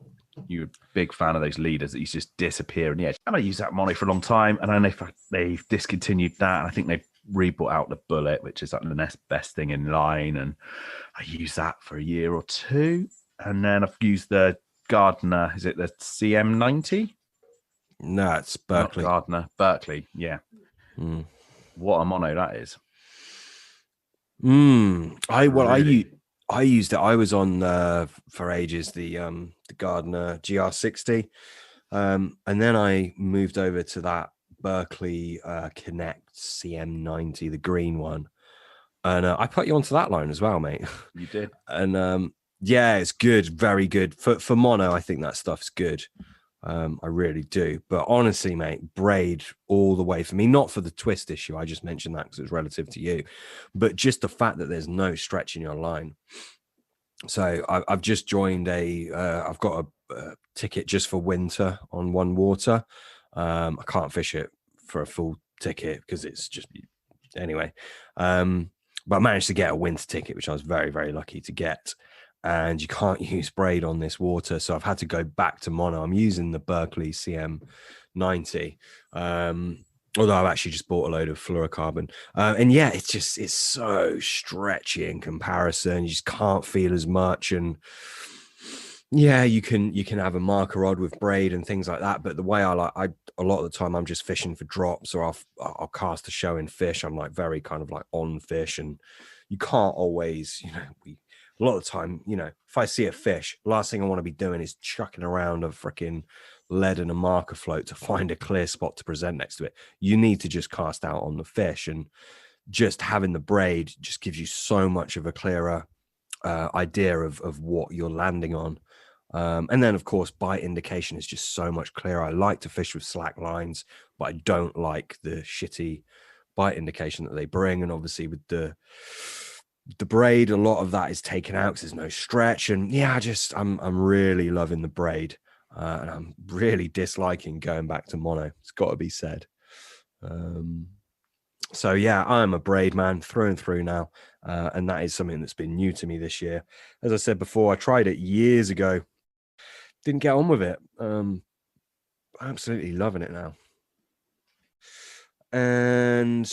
You were a big fan of those leaders that used to just disappear in the edge. And I used that mono for a long time. And then they've discontinued that. And I think they've rebought out the Bullet, which is like the next best thing in line. And I used that for a year or two. And then I've used the Gardner. Is it the CM90? No, it's Berkeley. Not Gardner, Berkeley, yeah. What a mono that is. I used it. I was on for ages the Gardner GR60. And then I moved over to that Berkeley Connect CM90, the green one. And I put you onto that line as well, mate. You did. And yeah, it's good, very good. For mono, I think that stuff's good. I really do. But honestly, mate, braid all the way for me. Not for the twist issue. I just mentioned that because it's relative to you. But just the fact that there's no stretch in your line. So I've just joined I've got a ticket just for winter on One Water. I can't fish it for a full ticket because it's just, anyway. But I managed to get a winter ticket, which I was very, very lucky to get. And you can't use braid on this water. So I've had to go back to mono. I'm using the Berkeley CM90. Although I've actually just bought a load of fluorocarbon. And yeah, it's so stretchy in comparison. You just can't feel as much. And yeah, you can have a marker rod with braid and things like that. But the way a lot of the time I'm just fishing for drops, or I'll cast a showing fish. I'm like very kind of like on fish, and you can't always, a lot of the time, if I see a fish, last thing I want to be doing is chucking around a freaking lead and a marker float to find a clear spot to present next to it. You need to just cast out on the fish, and just having the braid just gives you so much of a clearer idea of what you're landing on. And then, of course, bite indication is just so much clearer. I like to fish with slack lines, but I don't like the shitty bite indication that they bring. And obviously with the braid, a lot of that is taken out because there's no stretch. And yeah, I'm really loving the braid, and I'm really disliking going back to mono. It's got to be said. So yeah, I'm a braid man through and through now, and that is something that's been new to me this year. As I said before, I tried it years ago, didn't get on with it. Absolutely loving it now. And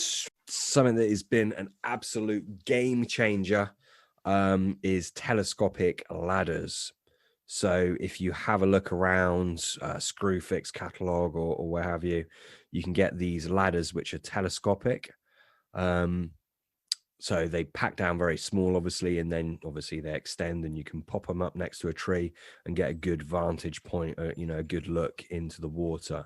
something that has been an absolute game changer is telescopic ladders. So if you have a look around Screwfix catalog or where have you, you can get these ladders which are telescopic. So they pack down very small, obviously, and then obviously they extend, and you can pop them up next to a tree and get a good vantage point, a good look into the water.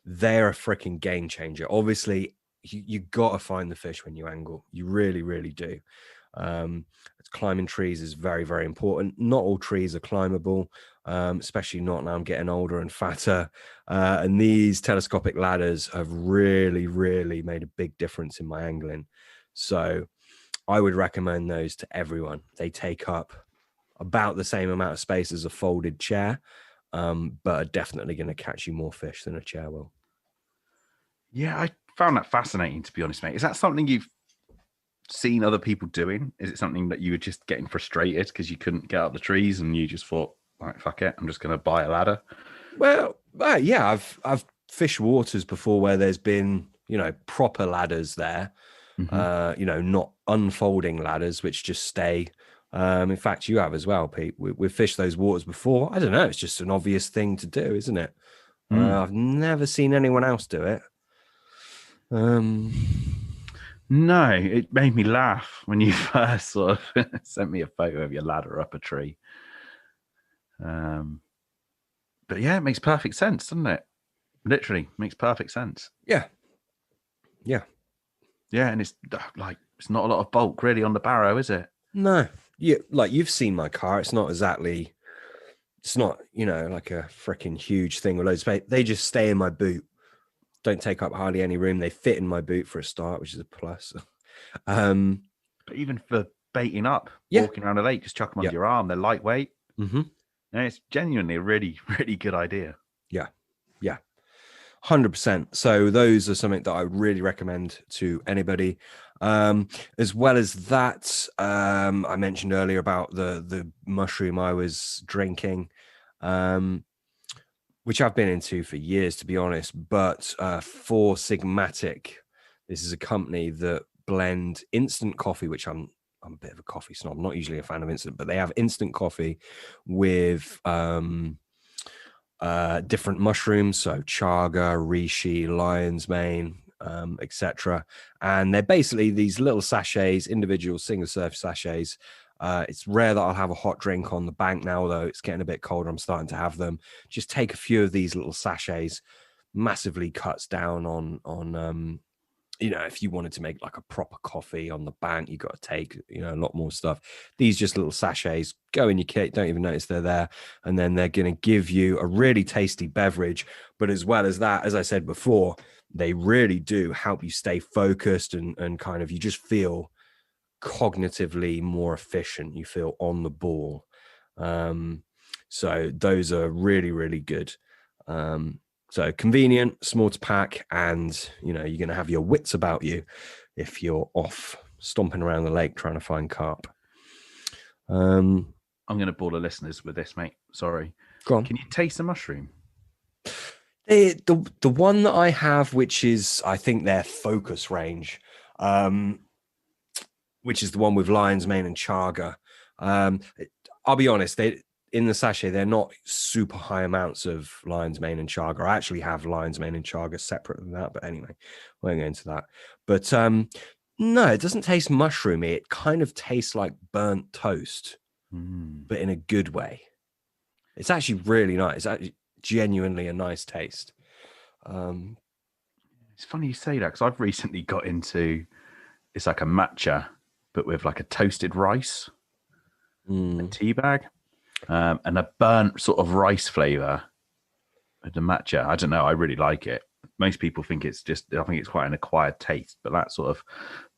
They're a freaking game changer. Obviously, you got to find the fish when you angle. You really, really do. Climbing trees is very, very important. Not all trees are climbable, especially not now I'm getting older and fatter. And these telescopic ladders have really, really made a big difference in my angling. So I would recommend those to everyone. They take up about the same amount of space as a folded chair, but are definitely going to catch you more fish than a chair will. Yeah, I found that fascinating, to be honest, mate. Is that something you've seen other people doing? Is it something that you were just getting frustrated because you couldn't get up the trees and you just thought, like, fuck it, I'm just going to buy a ladder? Well, yeah, I've fished waters before where there's been, proper ladders there, not unfolding ladders, which just stay. In fact, you have as well, Pete. We've fished those waters before. I don't know. It's just an obvious thing to do, isn't it? I've never seen anyone else do it. No, it made me laugh when you first sort of sent me a photo of your ladder up a tree. But yeah, it makes perfect sense, doesn't it? Literally makes perfect sense. Yeah. And it's like, it's not a lot of bulk really on the barrow, is it? No. Yeah, like you've seen my car. It's not exactly, it's not, like a freaking huge thing with loads of space. They just stay in my boot. Don't take up hardly any room. They fit in my boot for a start, which is a plus. But even for baiting up, walking around a lake, just chuck them under your arm. They're lightweight. Mm-hmm. And it's genuinely a really, really good idea. Yeah. 100%. So those are something that I would really recommend to anybody. As well as that, I mentioned earlier about the mushroom I was drinking, which I've been into for years, to be honest. But Four Sigmatic, this is a company that blend instant coffee, which I'm a bit of a coffee snob. I'm not usually a fan of instant, but they have instant coffee with different mushrooms, so chaga, reishi, lion's mane, etc. And they're basically these little sachets, individual single serve sachets, It's rare that I'll have a hot drink on the bank now, though it's getting a bit colder. I'm starting to have them. Just take a few of these little sachets, massively cuts down on if you wanted to make like a proper coffee on the bank, you got to take, a lot more stuff. These just little sachets go in your kit, don't even notice they're there. And then they're going to give you a really tasty beverage. But as well as that, as I said before, they really do help you stay focused and kind of, you just feel cognitively more efficient. You feel on the ball. So those are really, really good. So convenient, small to pack, and you're going to have your wits about you if you're off stomping around the lake trying to find carp. I'm going to bore the listeners with this, mate. Sorry. Go on. Can you taste the mushroom? The one that I have, which is I think their focus range, which is the one with lion's mane and chaga. I'll be honest, in the sachet, they're not super high amounts of lion's mane and chaga. I actually have lion's mane and chaga separate than that. But anyway, we won't go into that. But no, it doesn't taste mushroomy. It kind of tastes like burnt toast, but in a good way. It's actually really nice. It's actually genuinely a nice taste. It's funny you say that because I've recently got into, it's like a matcha, but with like a toasted rice, a tea bag. And a burnt sort of rice flavor of the matcha. I don't know. I really like it. Most people think I think it's quite an acquired taste, but that sort of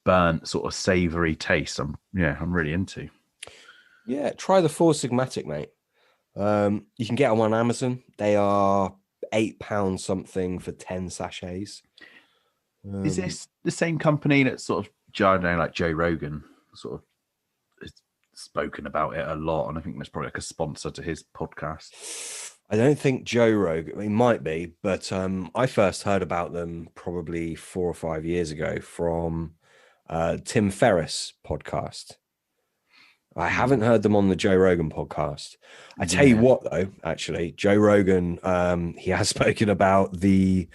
burnt, sort of savory taste, I'm really into. Yeah, try the Four Sigmatic, mate. You can get them on Amazon. They are £8 something for 10 sachets. Is this the same company that sort of, like Joe Rogan, sort of spoken about it a lot, and I think there's probably like a sponsor to his podcast? I don't think Joe Rogan, it might be, but I first heard about them probably 4 or 5 years ago from Tim Ferriss podcast. I haven't heard them on the Joe Rogan podcast. I tell you what, though, actually, Joe Rogan, he has spoken about the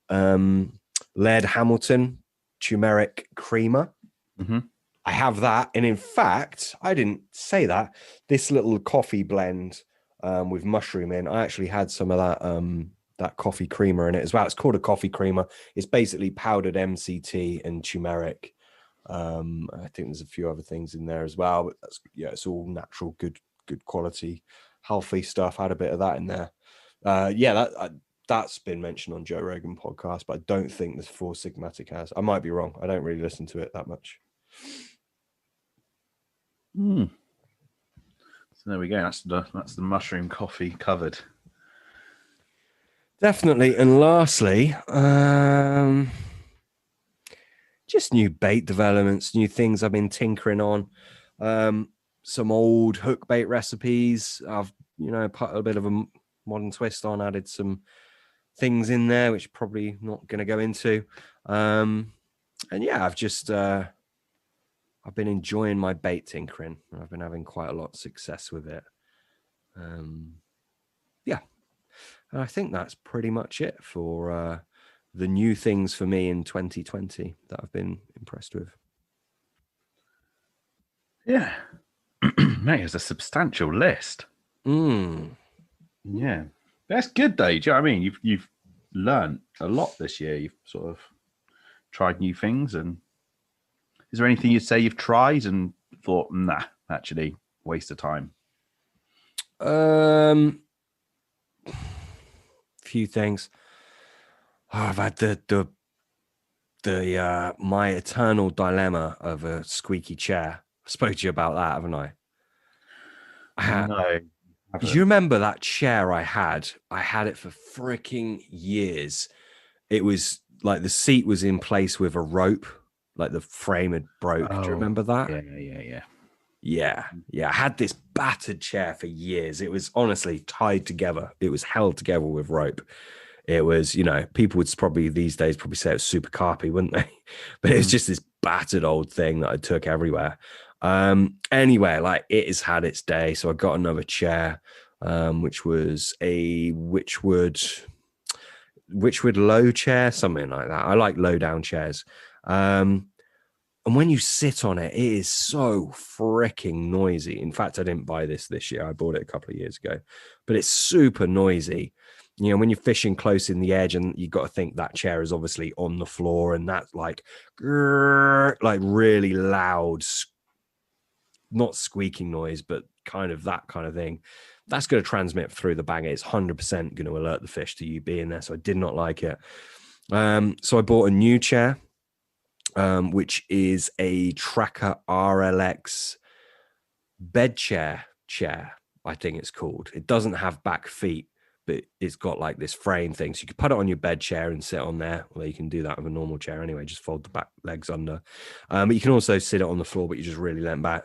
Laird Hamilton turmeric creamer. Mm-hmm. I have that. And in fact, I didn't say that. This little coffee blend with mushroom in, I actually had some of that coffee creamer in it as well. It's called a coffee creamer. It's basically powdered MCT and turmeric. I think there's a few other things in there as well, but it's all natural, good quality, healthy stuff. I had a bit of that in there. That's been mentioned on Joe Rogan podcast, but I don't think the Four Sigmatic has. I might be wrong. I don't really listen to it that much. So there we go. That's the mushroom coffee covered. Definitely. And lastly, just new bait developments, new things I've been tinkering on. Some old hook bait recipes. I've put a bit of a modern twist on. Added some things in there, which probably not going to go into. And yeah, I've been enjoying my bait tinkering. I've been having quite a lot of success with it. And I think that's pretty much it for the new things for me in 2020 that I've been impressed with. Yeah. Mate, it's a substantial list. Yeah. That's good though. Do you know what I mean? You've learned a lot this year. You've sort of tried new things. And is there anything you'd say you've tried and thought, nah, actually, waste of time? Few things. I've had the my eternal dilemma of a squeaky chair. I spoke to you about that, haven't I? No. Do you remember that chair I had? I had it for freaking years. It was like the seat was in place with a rope, like the frame had broke. Do you remember that? Yeah. I had this battered chair for years. It was honestly tied together. It was held together with rope. It was, people would probably these days probably say it was super carpy, wouldn't they? But it was just this battered old thing that I took everywhere. Anyway, like it has had its day. So I got another chair, which was a Witchwood low chair, something like that. I like low down chairs. And when you sit on it, it is so freaking noisy. In fact, I didn't buy this year. I bought it a couple of years ago, but it's super noisy. You know, when you're fishing close in the edge, and you've got to think that chair is obviously on the floor, and that's like really loud, not squeaking noise, but kind of that kind of thing. That's going to transmit through the bag. It's 100% going to alert the fish to you being there. So I did not like it. So I bought a new chair, which is a Tracker RLX bed chair, I think it's called. It doesn't have back feet, but it's got like this frame thing. So you can put it on your bed chair and sit on there. Well, you can do that with a normal chair anyway, just fold the back legs under. But you can also sit it on the floor, but you just really lean back.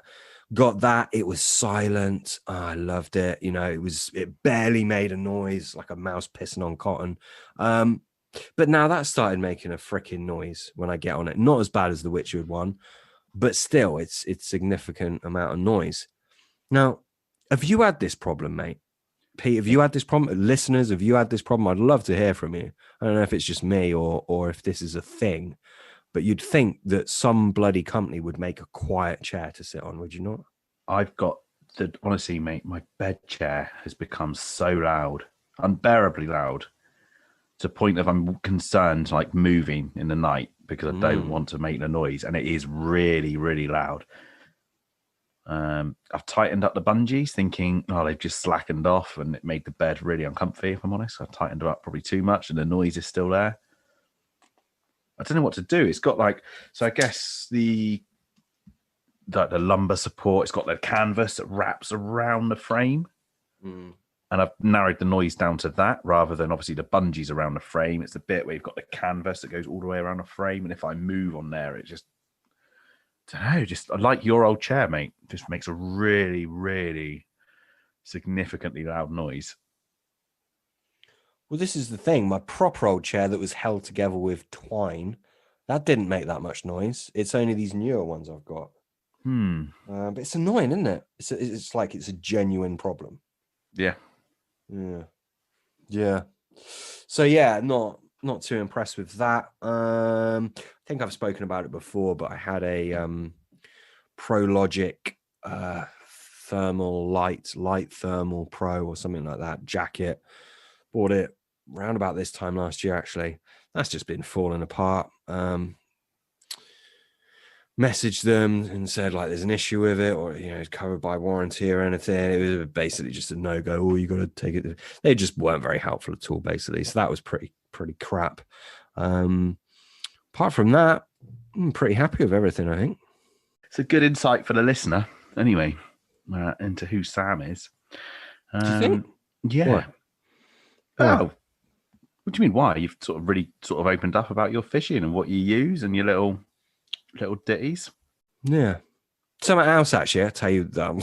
Got that. It was silent. Oh, I loved it. You know, it barely made a noise, like a mouse pissing on cotton. But now that started making a freaking noise when I get on it. Not as bad as the Witchwood one, but still, it's significant amount of noise. Now, have you had this problem, mate? Pete, have you had this problem? Listeners, have you had this problem? I'd love to hear from you. I don't know if it's just me or if this is a thing, but you'd think that some bloody company would make a quiet chair to sit on, would you not? Honestly, mate, my bed chair has become so loud, unbearably loud, to the point of I'm concerned, like moving in the night because I don't want to make the noise, and it is really, really loud. I've tightened up the bungees, thinking, they've just slackened off, and it made the bed really uncomfy. If I'm honest, I tightened it up probably too much, and the noise is still there. I don't know what to do. It's got I guess the lumbar support. It's got the canvas that wraps around the frame. And I've narrowed the noise down to that rather than obviously the bungees around the frame. It's the bit where you've got the canvas that goes all the way around the frame. And if I move on there, it just, I like your old chair, mate. It just makes a really, really significantly loud noise. Well, this is the thing. My proper old chair that was held together with twine, that didn't make that much noise. It's only these newer ones I've got. But it's annoying, isn't it? It's like it's a genuine problem. Yeah. So yeah, not too impressed with that. I think I've spoken about it before, but I had a ProLogic thermal light thermal pro or something like that jacket. Bought it around about this time last year, actually. That's just been falling apart. Messaged them and said like there's an issue with it, or it's covered by warranty or anything. It was basically just a no-go. Oh, you got to take it. They just weren't very helpful at all, basically. So that was pretty crap. Apart from that, I'm pretty happy with everything, I think. It's a good insight for the listener anyway, into who Sam is. Do you think? Yeah. What? Oh, what do you mean? Why? You've really opened up about your fishing and what you use and your little ditties. Yeah. Something else, actually, I'll tell you. Now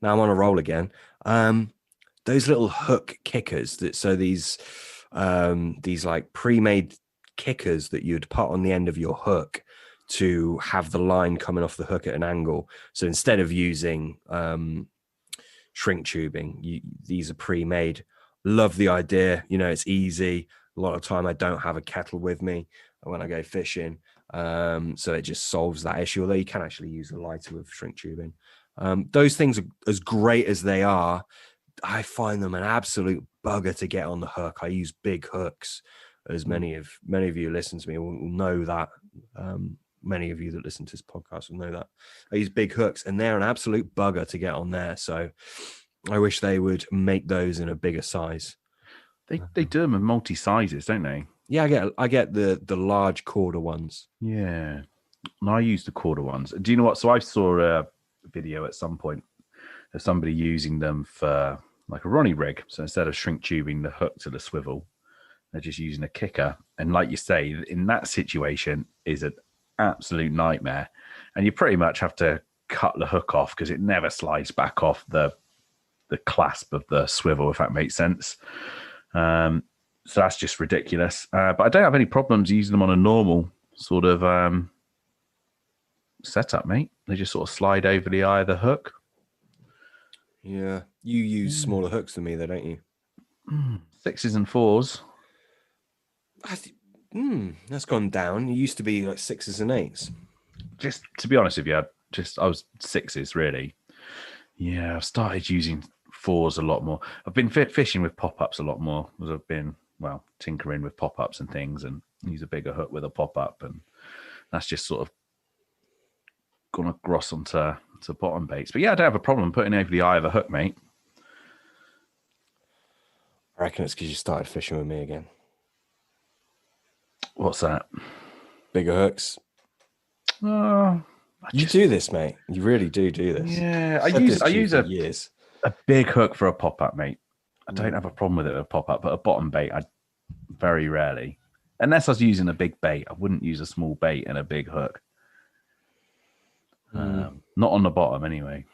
I'm on a roll again. Those little hook kickers these like pre-made kickers that you'd put on the end of your hook to have the line coming off the hook at an angle. So instead of using shrink tubing, these are pre-made. Love the idea. It's easy. A lot of time I don't have a kettle with me when I go fishing. So it just solves that issue, although you can actually use a lighter with shrink tubing. Those things are as great as they are. I find them an absolute bugger to get on the hook. I use big hooks, as many of you listen to me will know that. Many of you that listen to this podcast will know that I use big hooks, and they're an absolute bugger to get on there. So I wish they would make those in a bigger size. They do them in multi sizes, don't they? Yeah, I get the large quarter ones. Yeah, and I use the quarter ones. Do you know what? So I saw a video at some point of somebody using them for like a Ronnie rig. So instead of shrink tubing the hook to the swivel, they're just using a kicker. And like you say, in that situation, is an absolute nightmare. And you pretty much have to cut the hook off because it never slides back off the clasp of the swivel, if that makes sense. So that's just ridiculous. But I don't have any problems using them on a normal sort of setup, mate. They just sort of slide over the eye of the hook. Yeah. You use smaller hooks than me, though, don't you? 6s and 4s. That's gone down. It used to be like 6s and 8s. just to be honest with you, I was sixes really. Yeah, I've started using fours a lot more. I've been fishing with pop-ups a lot more as I've been, well, tinkering with pop-ups and things, and use a bigger hook with a pop-up, and that's just sort of gone across onto bottom baits. But yeah, I don't have a problem putting over the eye of a hook, mate. I reckon it's because you started fishing with me again. What's that? Bigger hooks. You Just do this, mate. You really do this. Yeah, I I've use years. a big hook for a pop-up, mate. I don't have a problem with it with a pop-up, but a bottom bait, I very rarely. Unless I was using a big bait, I wouldn't use a small bait and a big hook. Not on the bottom, anyway.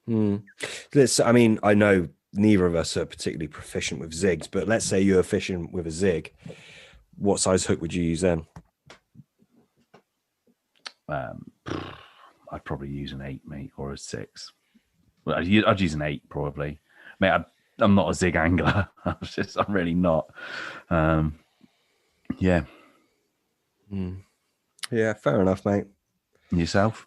I mean, I know neither of us are particularly proficient with zigs, but let's say you're fishing with a zig. What size hook would you use then? I'd probably use an 8, mate, or a 6. Well, I'd use an 8 probably, mate. I'm not a zig angler. I'm really not. Yeah. Yeah, fair enough, mate. And yourself?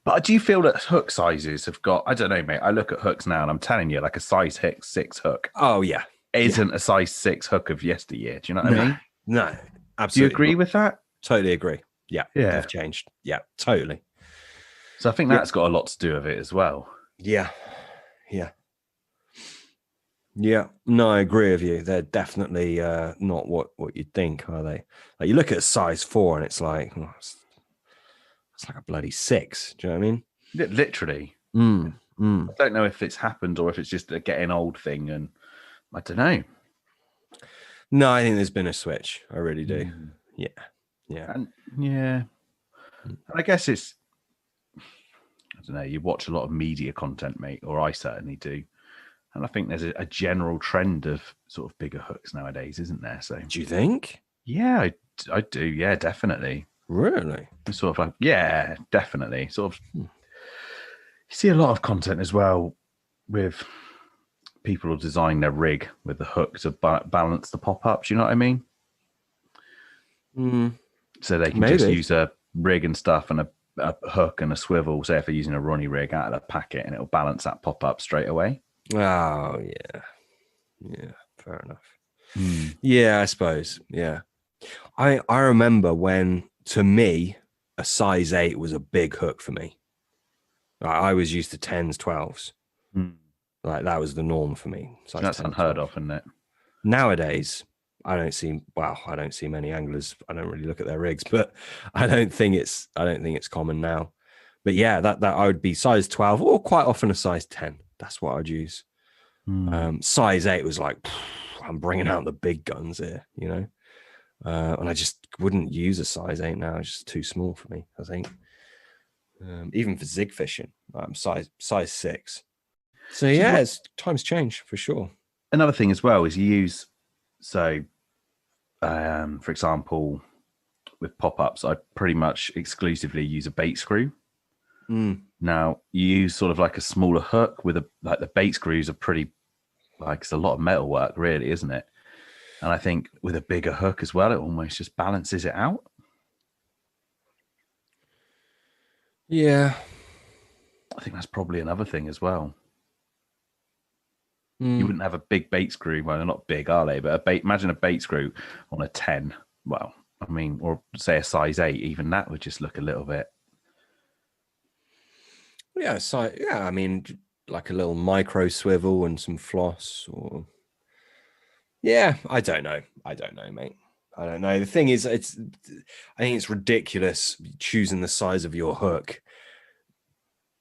But do you feel that hook sizes have got? I don't know, mate. I look at hooks now, and I'm telling you, like a size 6 hook. Oh yeah, isn't a size 6 hook of yesteryear. Do you know what I mean? No, absolutely. Do you agree with that? Totally agree. Yeah, They've changed. Yeah, totally. So I think that's got a lot to do with it as well. Yeah. No, I agree with you. They're definitely not what you'd think, are they? Like you look at a size 4 and it's like it's like a bloody 6. Do you know what I mean? Literally. I don't know if it's happened or if it's just a getting old thing, and I don't know. No, I think there's been a switch. I really do. Yeah. And I guess it's, I don't know, you watch a lot of media content, mate, or I certainly do. And I think there's a general trend of sort of bigger hooks nowadays, isn't there? So do you think? Yeah, I do. Yeah, definitely. Really? Sort of like, yeah, definitely. Sort of, you see a lot of content as well with people who design their rig with the hook to balance the pop-ups. You know what I mean? So they can just use a rig and stuff and a hook and a swivel. Say if they're using a Ronnie rig out of the packet, and it'll balance that pop-up straight away. Oh yeah, fair enough. Yeah, I suppose. Yeah, I remember when, to me, a size 8 was a big hook for me. I was used to 10s, 12s. Like that was the norm for me. That's unheard of, isn't it? Nowadays, I don't see many anglers. I don't really look at their rigs, but I don't think it's common now. But yeah, that I would be size 12 or quite often a size 10. That's what I'd use. Size 8 was like, I'm bringing out the big guns here, you know? And I just wouldn't use a size 8 now. It's just too small for me, I think. Even for zig fishing, I'm size 6. So yeah, times change for sure. Another thing as well is you use, so for example, with pop-ups, I pretty much exclusively use a bait screw. Now you use sort of like a smaller hook with like the bait screws are pretty, like it's a lot of metal work really, isn't it? And I think with a bigger hook as well, it almost just balances it out. Yeah. I think that's probably another thing as well. You wouldn't have a big bait screw. Well, they're not big, are they? But imagine a bait screw on a 10. Well, I mean, or say a size 8, even that would just look a little bit. Yeah, I mean, like a little micro swivel and some floss, or yeah, I don't know, mate. I don't know. The thing is, I think it's ridiculous choosing the size of your hook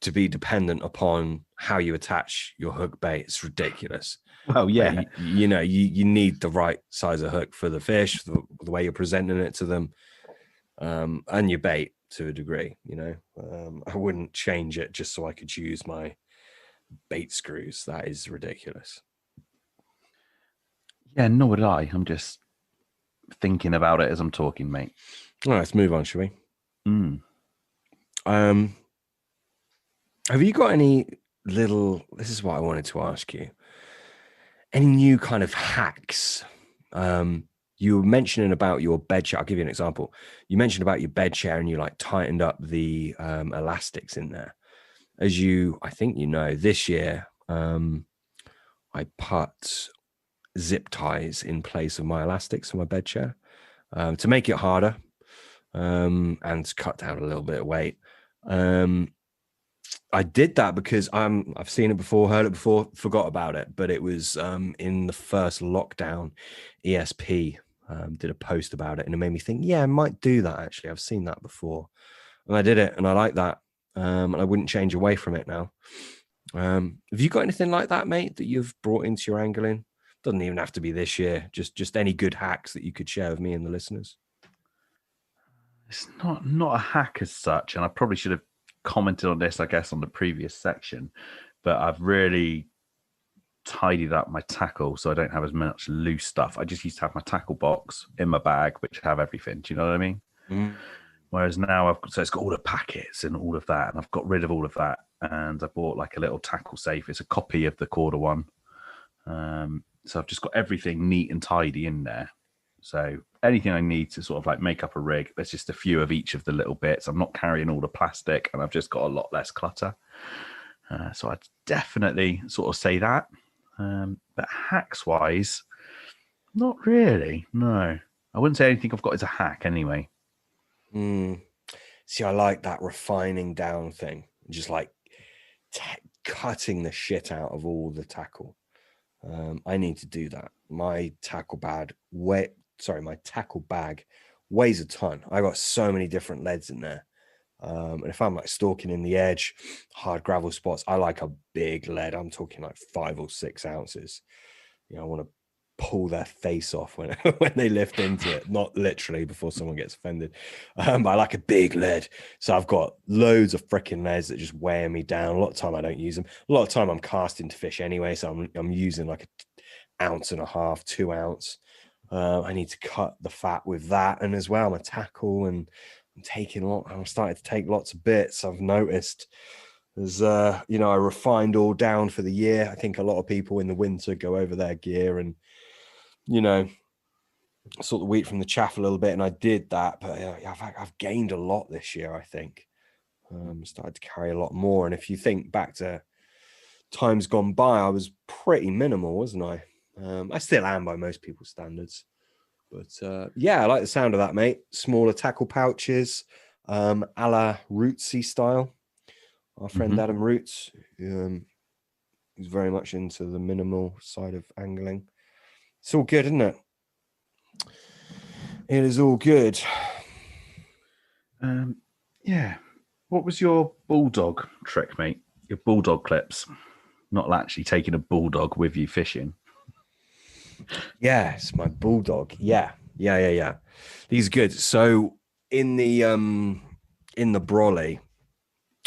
to be dependent upon how you attach your hook bait. It's ridiculous. Well, yeah, you know, you need the right size of hook for the fish, the way you're presenting it to them, and your bait to a degree. You know, I wouldn't change it just so I could use my bait screws. That is ridiculous. Yeah, nor would I. I'm just thinking about it as I'm talking, mate. All right, let's move on, shall we? Have you got any little, this is what I wanted to ask you, any new kind of hacks you were mentioning about your bed chair. I'll give you an example. You mentioned about your bed chair and you like tightened up the elastics in there. I think this year I put zip ties in place of my elastics for my bed chair to make it harder and to cut down a little bit of weight. I did that because I've seen it before, heard it before, forgot about it. But it was in the first lockdown, ESP did a post about it, and it made me think, yeah, I might do that actually. I've seen that before, and I did it, and I like that, and I wouldn't change away from it now. Have you got anything like that, mate, that you've brought into your angling? Doesn't even have to be this year. Just any good hacks that you could share with me and the listeners. It's not a hack as such, and I probably should have commented on this, I guess, on the previous section, but I've really tidied up my tackle so I don't have as much loose stuff. I just used to have my tackle box in my bag, which have everything. Do you know what I mean? Mm. Whereas now it's got all the packets and all of that, and I've got rid of all of that. And I bought like a little tackle safe. It's a copy of the Corda one. So I've just got everything neat and tidy in there. So anything I need to sort of like make up a rig, there's just a few of each of the little bits. I'm not carrying all the plastic, and I've just got a lot less clutter. So I'd definitely sort of say that. But hacks wise, not really. No, I wouldn't say anything I've got is a hack anyway. See, I like that refining down thing, just like cutting the shit out of all the tackle. I need to do that. My tackle bag weighs a ton. I got so many different leads in there. And if I'm like stalking in the edge, hard gravel spots, I like a big lead. I'm talking like 5 or 6 ounces. I want to pull their face off when they lift into it, not literally before someone gets offended. But I like a big lead. So I've got loads of freaking leads that just weigh me down. A lot of time I don't use them. A lot of time I'm casting to fish anyway. So I'm using like an 1.5 ounce, 2 ounce. I need to cut the fat with that. And as well, my tackle, and I'm starting to take lots of bits. I've noticed as I refined all down for the year. I think a lot of people in the winter go over their gear and sort the wheat from the chaff a little bit, and I did that. But I've gained a lot this year. I think started to carry a lot more. And if you think back to times gone by, I was pretty minimal, wasn't I? I still am by most people's standards. But yeah, I like the sound of that, mate. Smaller tackle pouches, a la Rootsy style. Our friend Adam Roots, who's very much into the minimal side of angling. It's all good, isn't it? It is all good. Yeah. What was your bulldog trick, mate? Your bulldog clips. Not actually taking a bulldog with you fishing. Yes, my bulldog. Yeah. These are good. So in the brolly,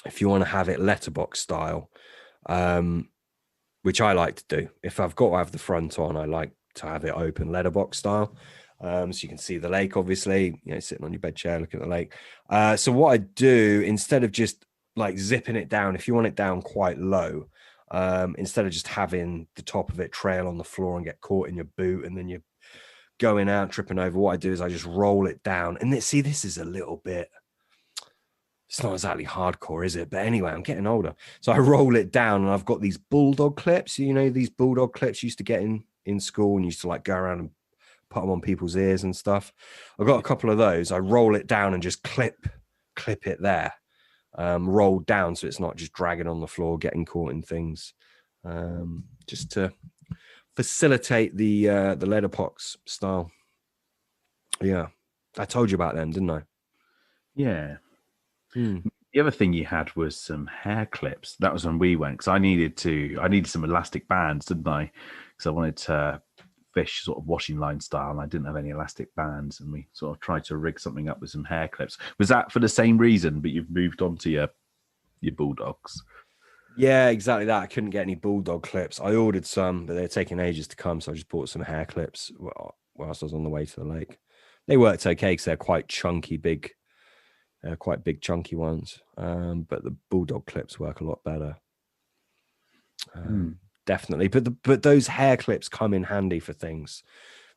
if you want to have it letterbox style, which I like to do, if I've got to have the front on, I like to have it open letterbox style. So you can see the lake, obviously, sitting on your bed chair, looking at the lake. So what I do, instead of just like zipping it down, if you want it down quite low, instead of just having the top of it trail on the floor and get caught in your boot and then you're going out, tripping over, what I do is I just roll it down. And this is a little bit, it's not exactly hardcore, is it? But anyway, I'm getting older. So I roll it down, and I've got these bulldog clips. These bulldog clips used to get in school and used to like go around and put them on people's ears and stuff. I've got a couple of those. I roll it down and just clip it there, rolled down so it's not just dragging on the floor, getting caught in things, just to facilitate the letterbox style. Yeah, I told you about them, didn't I? Yeah. The other thing you had was some hair clips. That was when we went, because I needed some elastic bands, didn't I? Because I wanted to fish sort of washing line style, and I didn't have any elastic bands, and we sort of tried to rig something up with some hair clips. Was that for the same reason, but you've moved on to your bulldogs? Yeah, exactly that. I couldn't get any bulldog clips. I ordered some, but they're taking ages to come, so I just bought some hair clips whilst I was on the way to the lake. They worked okay because they're quite chunky, big. Quite big, chunky ones, but the bulldog clips work a lot better. Definitely, but those hair clips come in handy for things.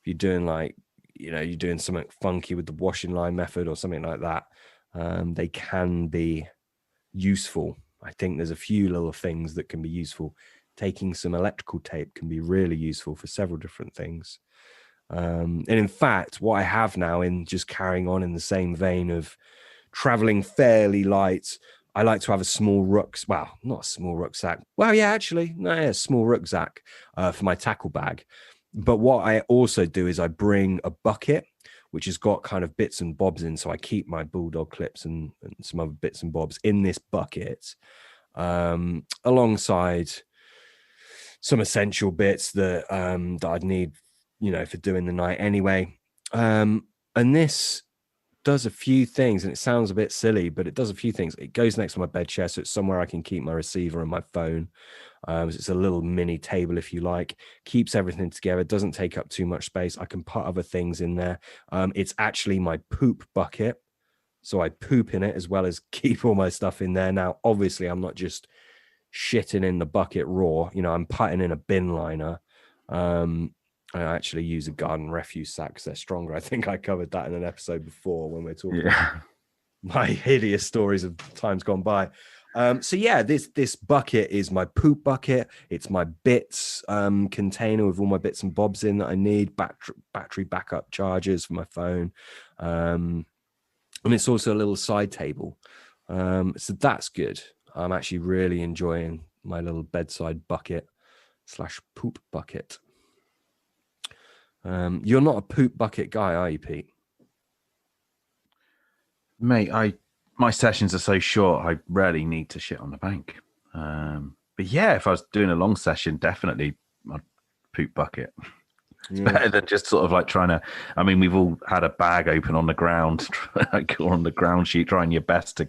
If you're doing like you're doing something funky with the washing line method or something like that, they can be useful. I think there's a few little things that can be useful. Taking some electrical tape can be really useful for several different things. And in fact, what I have now, in just carrying on in the same vein of traveling fairly light, I like to have a small rucksack. Well, not a small rucksack. Well, yeah, actually, no, yeah, a small rucksack for my tackle bag. But what I also do is I bring a bucket, which has got kind of bits and bobs in. So I keep my bulldog clips and some other bits and bobs in this bucket, alongside some essential bits that I'd need, for doing the night anyway. And this does a few things, and it sounds a bit silly, but it does a few things. It goes next to my bed chair, so it's somewhere I can keep my receiver and my phone. So it's a little mini table, if you like. Keeps everything together. Doesn't take up too much space. I can put other things in there. It's actually my poop bucket, so I poop in it as well as keep all my stuff in there. Now, obviously, I'm not just shitting in the bucket raw. I'm putting in a bin liner. I actually use a garden refuse sack because they're stronger. I think I covered that in an episode before when we're talking about my hideous stories of times gone by. So yeah, this bucket is my poop bucket. It's my bits container with all my bits and bobs in that I need, battery backup chargers for my phone. And it's also a little side table. So that's good. I'm actually really enjoying my little bedside bucket / poop bucket. You're not a poop bucket guy, are you, Pete? Mate, my sessions are so short, I rarely need to shit on the bank. But yeah, if I was doing a long session, definitely I'd poop bucket. It's better than just sort of like trying to, I mean, we've all had a bag open on the ground, or on the ground sheet, trying your best to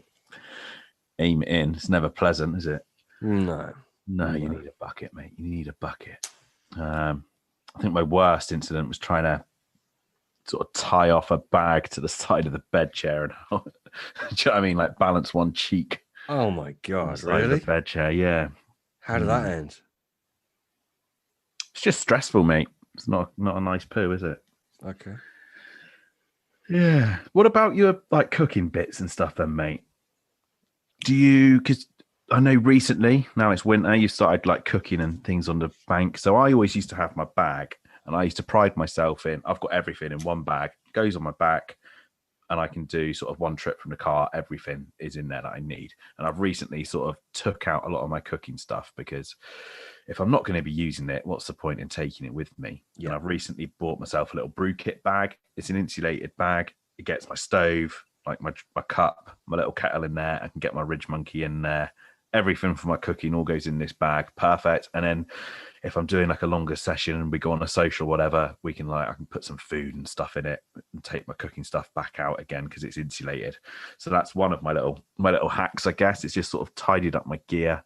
aim it in. It's never pleasant, is it? No. You need a bucket, mate. You need a bucket. I think my worst incident was trying to sort of tie off a bag to the side of the bed chair, and do you know what I mean? Like balance one cheek. Oh my God, really? The bed chair, yeah. How did that end? It's just stressful, mate. It's not a nice poo, is it? Okay. Yeah. What about your like cooking bits and stuff then, mate? Do you, because I know recently, now it's winter, you started like cooking and things on the bank. So I always used to have my bag, and I used to pride myself in, I've got everything in one bag, goes on my back, and I can do sort of one trip from the car. Everything is in there that I need. And I've recently sort of took out a lot of my cooking stuff, because if I'm not going to be using it, what's the point in taking it with me? Yeah. And I've recently bought myself a little brew kit bag. It's an insulated bag. It gets my stove, like my cup, my little kettle in there. I can get my Ridge Monkey in there. Everything for my cooking all goes in this bag. Perfect. And then if I'm doing like a longer session and we go on a social, whatever, I can put some food and stuff in it and take my cooking stuff back out again because it's insulated. So that's one of my little hacks, I guess. It's just sort of tidied up my gear.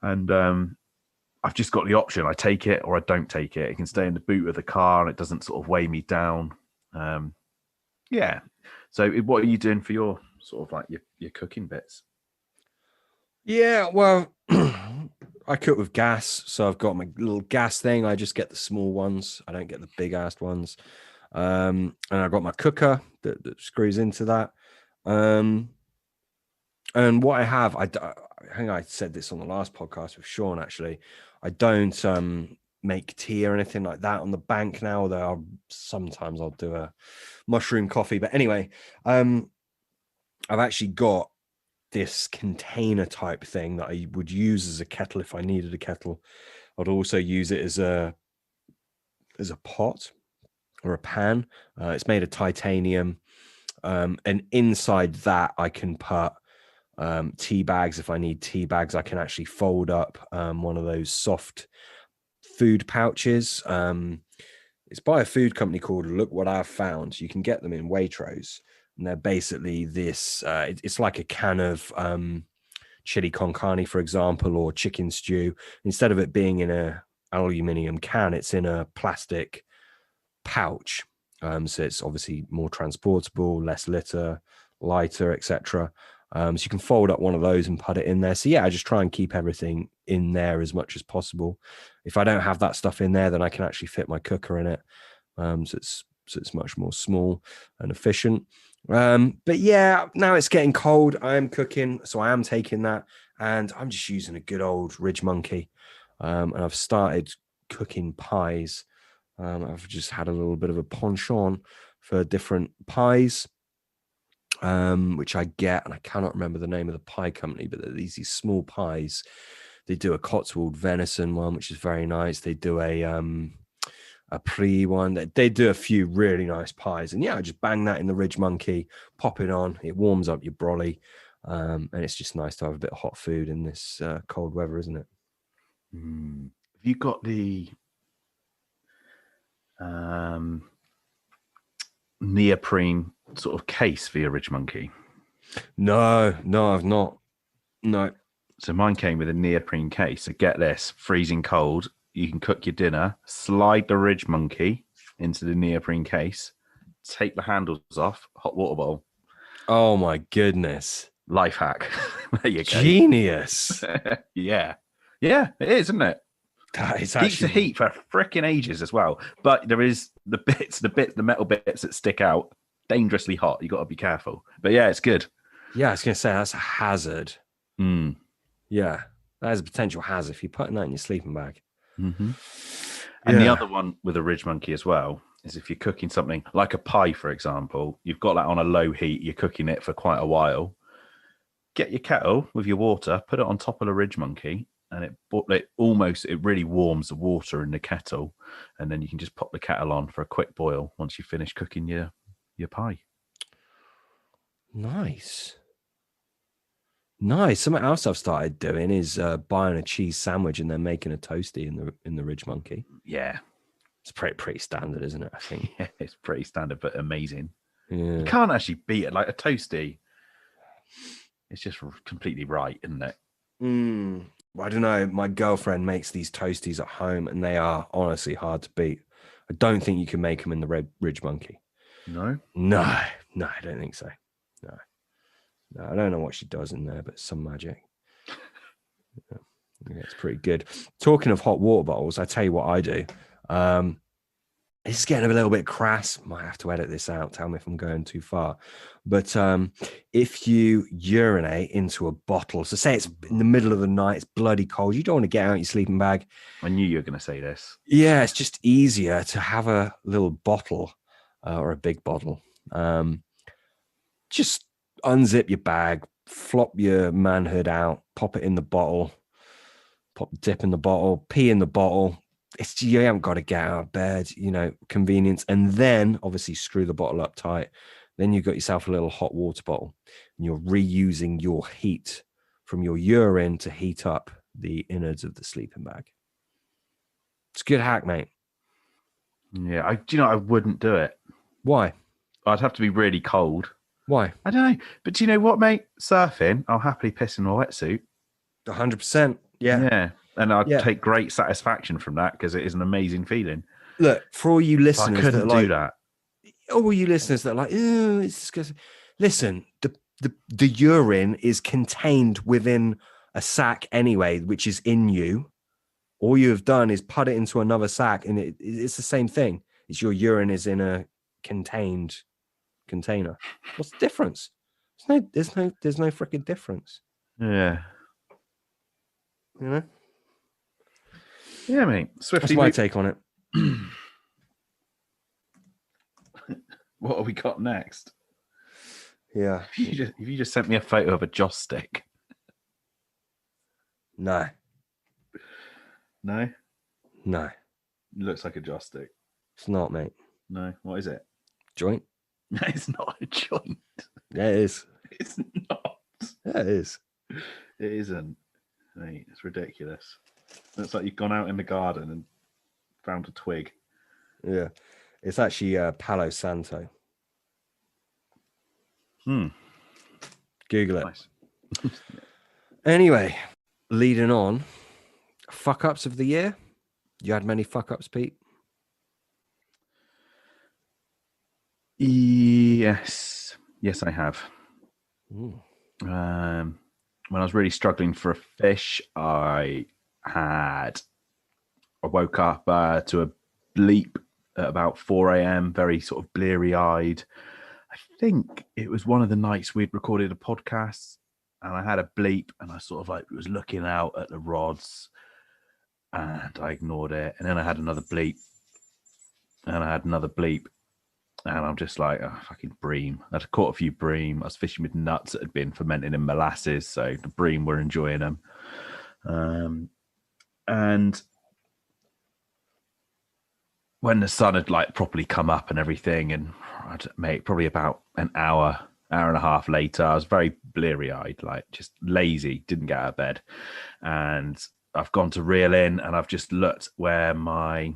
And I've just got the option. I take it or I don't take it. It can stay in the boot of the car and it doesn't sort of weigh me down. Yeah. So what are you doing for your sort of like your cooking bits? Yeah, well, I cook with gas, so I've got my little gas thing. I just get the small ones. I don't get the big ass ones. And I've got my cooker that screws into that. And what I have, I think I said this on the last podcast with Sean, actually. I don't make tea or anything like that on the bank now, although sometimes I'll do a mushroom coffee. But anyway, I've actually got this container type thing that I would use as a kettle if I needed a kettle. I'd also use it as a pot or a pan. It's made of titanium, and inside that I can put tea bags. If I need tea bags, I can actually fold up one of those soft food pouches. It's by a food company called Look What I've Found. You can get them in Waitrose. And they're basically this, it's like a can of chili con carne, for example, or chicken stew. Instead of it being in a aluminium can, it's in a plastic pouch. So it's obviously more transportable, less lighter, etc. So you can fold up one of those and put it in there. So yeah, I just try and keep everything in there as much as possible. If I don't have that stuff in there, then I can actually fit my cooker in it. So it's so it's much more small and efficient. But yeah, now it's getting cold. I am cooking, so I am taking that, and I'm just using a good old Ridge Monkey. And I've started cooking pies. I've just had a little bit of a penchant for different pies, which I get, and I cannot remember the name of the pie company, but they're these small pies. They do a Cotswold venison one, which is very nice. They do a pre one. They do a few really nice pies, and yeah, I just bang that in the Ridge Monkey, pop it on. It warms up your brolly, and it's just nice to have a bit of hot food in this cold weather, isn't it? Have you got the neoprene sort of case for your Ridge Monkey? No, I've not. No. So mine came with a neoprene case. So get this, freezing cold. You can cook your dinner, slide the Ridge Monkey into the neoprene case, take the handles off, hot water bottle. Oh my goodness. Life hack. There you go. Genius. Yeah, it is, isn't it? That is Keeps the heat for freaking ages as well. But there is the metal bits that stick out, dangerously hot. You got to be careful. But yeah, it's good. Yeah, I was going to say that's a hazard. Yeah, that is a potential hazard if you're putting that in your sleeping bag. Mm-hmm. And the other one with a Ridge Monkey as well is if you're cooking something like a pie, for example, you've got that on a low heat, you're cooking it for quite a while. Get your kettle with your water, put it on top of the Ridge Monkey, and it really warms the water in the kettle, and then you can just pop the kettle on for a quick boil once you finish cooking your pie. Nice. Something else I've started doing is buying a cheese sandwich and then making a toasty in the Ridge Monkey. Yeah, it's pretty standard, isn't it? I think. Yeah, it's pretty standard, but amazing. Yeah. You can't actually beat it like a toasty. It's just completely right, isn't it? Well, I don't know. My girlfriend makes these toasties at home, and they are honestly hard to beat. I don't think you can make them in the Ridge Monkey. No, I don't think so. No, I don't know what she does in there, but some magic. Yeah, it's pretty good. Talking of hot water bottles, I tell you what I do. It's getting a little bit crass. Might have to edit this out. Tell me if I'm going too far. But if you urinate into a bottle, so say it's in the middle of the night, it's bloody cold. You don't want to get out your sleeping bag. I knew you were going to say this. Yeah, it's just easier to have a little bottle or a big bottle. Just unzip your bag, flop your manhood out, pop it in the bottle, pop the dip in the bottle, pee in the bottle. You haven't got to get out of bed, convenience. And then obviously screw the bottle up tight. Then you've got yourself a little hot water bottle, and you're reusing your heat from your urine to heat up the innards of the sleeping bag. It's a good hack, mate. Yeah, I wouldn't do it. Why? I'd have to be really cold. Why? I don't know. But do you know what, mate? Surfing, I'll happily piss in a wetsuit. 100%. Yeah. Yeah. And I'd take great satisfaction from that because it is an amazing feeling. Look, for all you listeners I couldn't do that. All you listeners that are like, oh, it's disgusting. Listen, the urine is contained within a sack anyway, which is in you. All you have done is put it into another sack, and it's the same thing. It's your urine is in a contained container. What's the difference? There's no freaking difference. Yeah. You know? Yeah, mate. Swiftly. That's my take on it. What have we got next? Yeah. If you just sent me a photo of a joss stick. No. No? No. It looks like a joss stick. It's not, mate. No. What is it? Joint? No, it's not a joint. Yeah, it is. It's not. Yeah, it is. It isn't. Mate, it's ridiculous. Looks like you've gone out in the garden and found a twig. Yeah. It's actually Palo Santo. Google it. Nice. Anyway, leading on, fuck ups of the year. You had many fuck ups, Pete? Yes, I have. When I was really struggling for a fish, I woke up to a bleep at about 4 a.m., very sort of bleary eyed. I think it was one of the nights we'd recorded a podcast and I had a bleep and I sort of like was looking out at the rods and I ignored it. And then I had another bleep and I had another bleep. And I'm just like, oh, fucking bream. I'd caught a few bream. I was fishing with nuts that had been fermented in molasses. So the bream were enjoying them. And when the sun had like properly come up and everything, and mate, probably about an hour and a half later, I was very bleary eyed, like just lazy, didn't get out of bed. And I've gone to reel in and I've just looked where the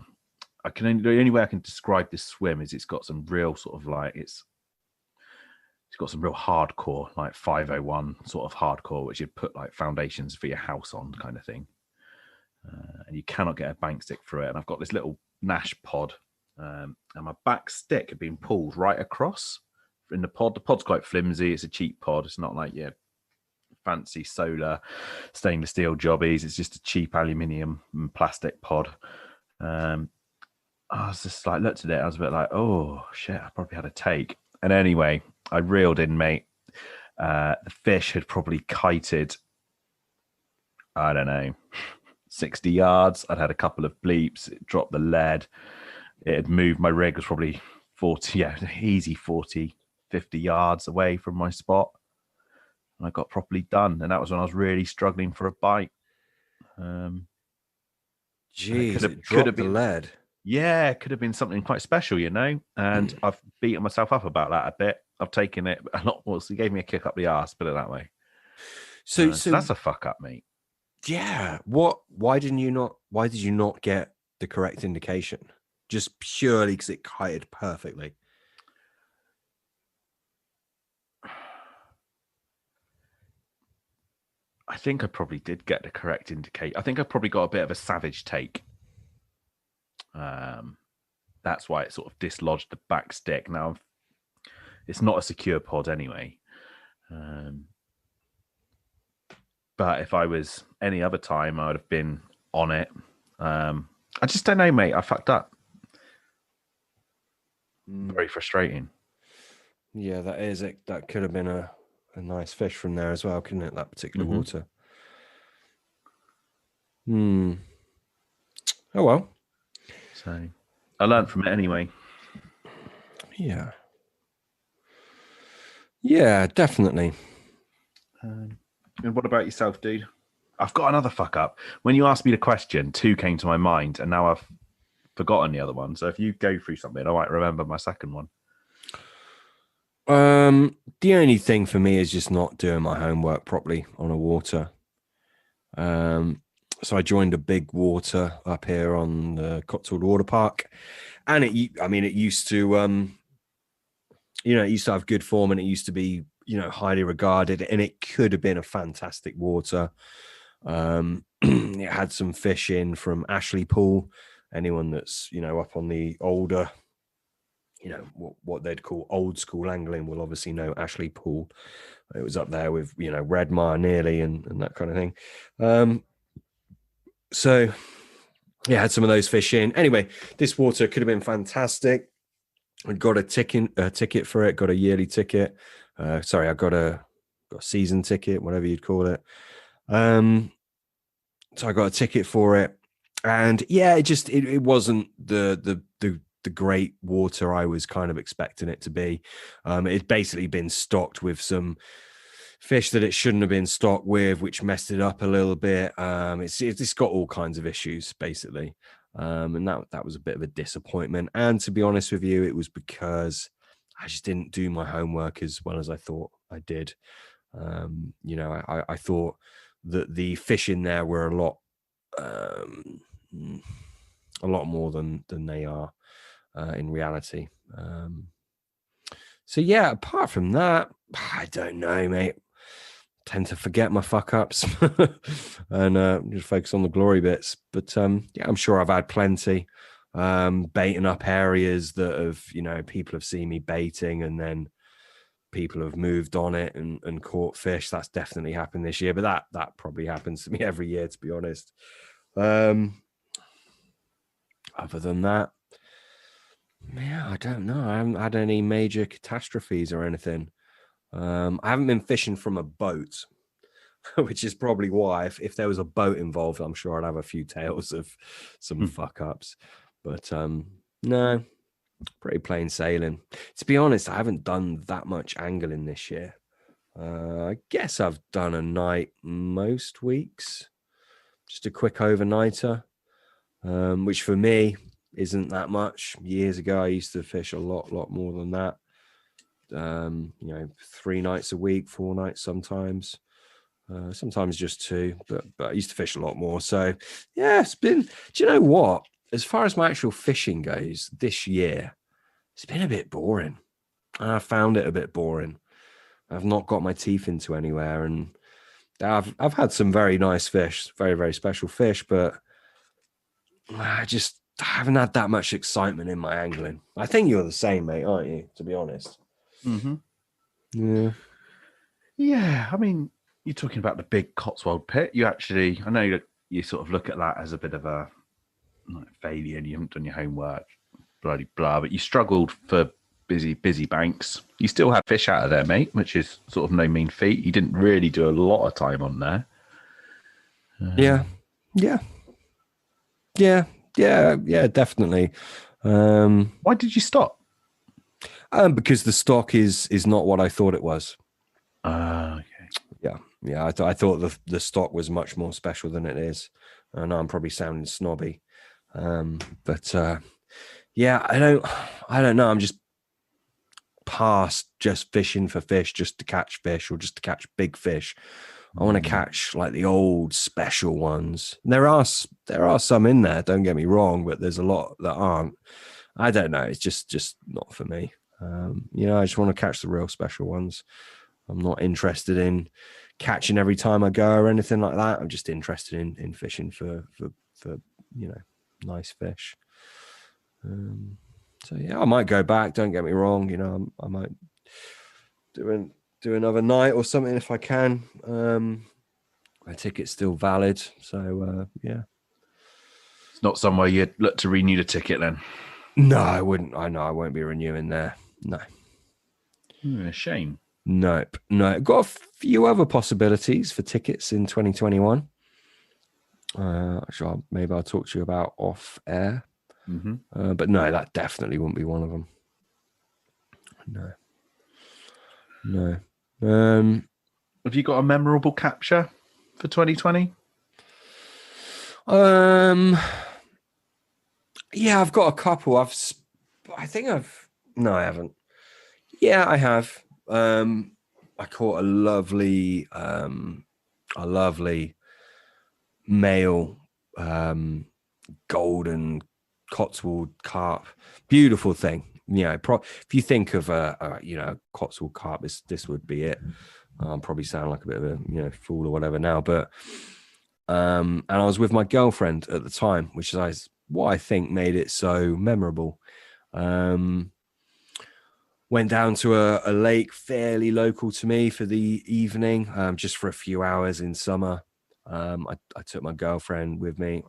only way I can describe this swim is it's got some real sort of like, it's got some real hardcore, like 501 sort of hardcore, which you'd put like foundations for your house on kind of thing. And you cannot get a bank stick through it. And I've got this little Nash pod, and my back stick had been pulled right across in the pod. The pod's quite flimsy. It's a cheap pod. It's not like fancy solar stainless steel jobbies. It's just a cheap aluminium and plastic pod. I was just like, looked at it. I was a bit like, oh shit, I probably had a take. And anyway, I reeled in, mate. The fish had probably kited, I don't know, 60 yards. I'd had a couple of bleeps. It dropped the lead. It had moved. My rig was probably 40, easy 40, 50 yards away from my spot. And I got properly done. And that was when I was really struggling for a bite. Jeez, it could have been the lead. Yeah, it could have been something quite special, And I've beaten myself up about that a bit. I've taken it a lot more. So he gave me a kick up the arse, put it that way. So that's a fuck up, mate. Yeah. Why did you not get the correct indication? Just purely because it kited perfectly. I think I probably did get the correct indicator. I think I probably got a bit of a savage take. That's why it sort of dislodged the back stick. Now, it's not a secure pod anyway. But if I was any other time, I would have been on it. I just don't know, mate. I fucked up. Very frustrating. Yeah, that is it. That could have been a nice fish from there as well, couldn't it? That particular water. Oh well. So I learned from it anyway. Yeah. Yeah, definitely. And what about yourself, dude? I've got another fuck up. When you asked me the question, two came to my mind, and now I've forgotten the other one. So if you go through something, I might remember my second one. The only thing for me is just not doing my homework properly on a water. So I joined a big water up here on the Cotswold Water Park, and it used to, it used to have good form, and it used to be, highly regarded, and it could have been a fantastic water. It had some fish in from Ashley Pool. Anyone that's, up on the older, what they'd call old school angling will obviously know Ashley Pool. It was up there with, Redmar nearly and that kind of thing. So yeah, had some of those fish in. Anyway, this water could have been fantastic. I got a ticket for it, got a yearly ticket. I got a season ticket, whatever you'd call it. So I got a ticket for it. And yeah, it wasn't the great water I was kind of expecting it to be. It'd basically been stocked with some fish that it shouldn't have been stocked with, which messed it up a little bit. It's got all kinds of issues basically. And that was a bit of a disappointment. And to be honest with you, it was because I just didn't do my homework as well as I thought I did. I thought that the fish in there were a lot more than they are in reality. So yeah, apart from that, I don't know, mate. Tend to forget my fuck ups and just focus on the glory bits. But yeah, I'm sure I've had plenty baiting up areas that have, people have seen me baiting and then people have moved on it and caught fish. That's definitely happened this year, but that probably happens to me every year, to be honest. Other than that, Yeah, I don't know. I haven't had any major catastrophes or anything. I haven't been fishing from a boat, which is probably why if there was a boat involved, I'm sure I'd have a few tales of some Hmm. fuck ups. But no, pretty plain sailing. To be honest, I haven't done that much angling this year. I guess I've done a night most weeks, just a quick overnighter, which for me isn't that much. Years ago, I used to fish a lot more than that. 3 nights a week, 4 nights sometimes. Sometimes just 2, but I used to fish a lot more. So yeah, it's been. Do you know what? As far as my actual fishing goes, this year it's been a bit boring. I found it a bit boring. I've not got my teeth into anywhere, and I've had some very nice fish, very special fish, but I just haven't had that much excitement in my angling. I think you're the same, mate, aren't you? To be honest. Mm-hmm. Yeah. Yeah, I mean, you're talking about the big Cotswold pit. You actually, I know that you sort of look at that as a bit of a like, failure and you haven't done your homework, bloody blah, but you struggled for busy banks. You still had fish out of there, mate, which is sort of no mean feat. You didn't really do a lot of time on there. Yeah. Yeah. Yeah. Yeah, definitely. Why did you stop? Because the stock is not what I thought it was. Okay. Yeah. I thought the stock was much more special than it is. I know I'm probably sounding snobby, but yeah, I don't know. I'm just past just fishing for fish, just to catch fish or just to catch big fish. I want to catch like the old special ones. There are some in there. Don't get me wrong, but there's a lot that aren't. I don't know. It's just not for me. I just want to catch the real special ones. I'm not interested in catching every time I go or anything like that. I'm just interested in fishing for nice fish. So yeah, I might go back. Don't get me wrong. I might do another night or something if I can. My ticket's still valid, so yeah. It's not somewhere you'd look to renew the ticket then. No, I wouldn't. I know I won't be renewing there. No. A shame. Nope. No. Got a few other possibilities for tickets in 2021. Maybe I'll talk to you about off air. Mm-hmm. But no, that definitely wouldn't be one of them. No. Have you got a memorable capture for 2020? Yeah, I've got a couple. No, I haven't. Yeah, I have. I caught a lovely male golden Cotswold carp. Beautiful thing. If you think of a Cotswold carp, this would be it. I'm probably sound like a bit of a fool or whatever now, but and I was with my girlfriend at the time, which is what I think made it so memorable. Went down to a lake fairly local to me for the evening, just for a few hours in summer. I took my girlfriend with me.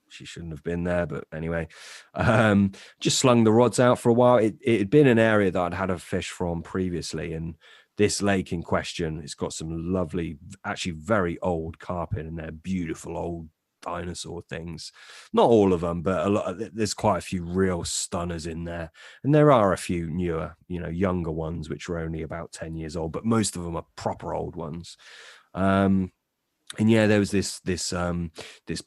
She shouldn't have been there, but anyway, just slung the rods out for a while. It had been an area that I'd had a fish from previously, and this lake in question, it's got some lovely, actually very old carp in there, beautiful old dinosaur things. Not all of them, but there's quite a few real stunners in there, and there are a few newer, younger ones which are only about 10 years old, but most of them are proper old ones. And yeah, there was this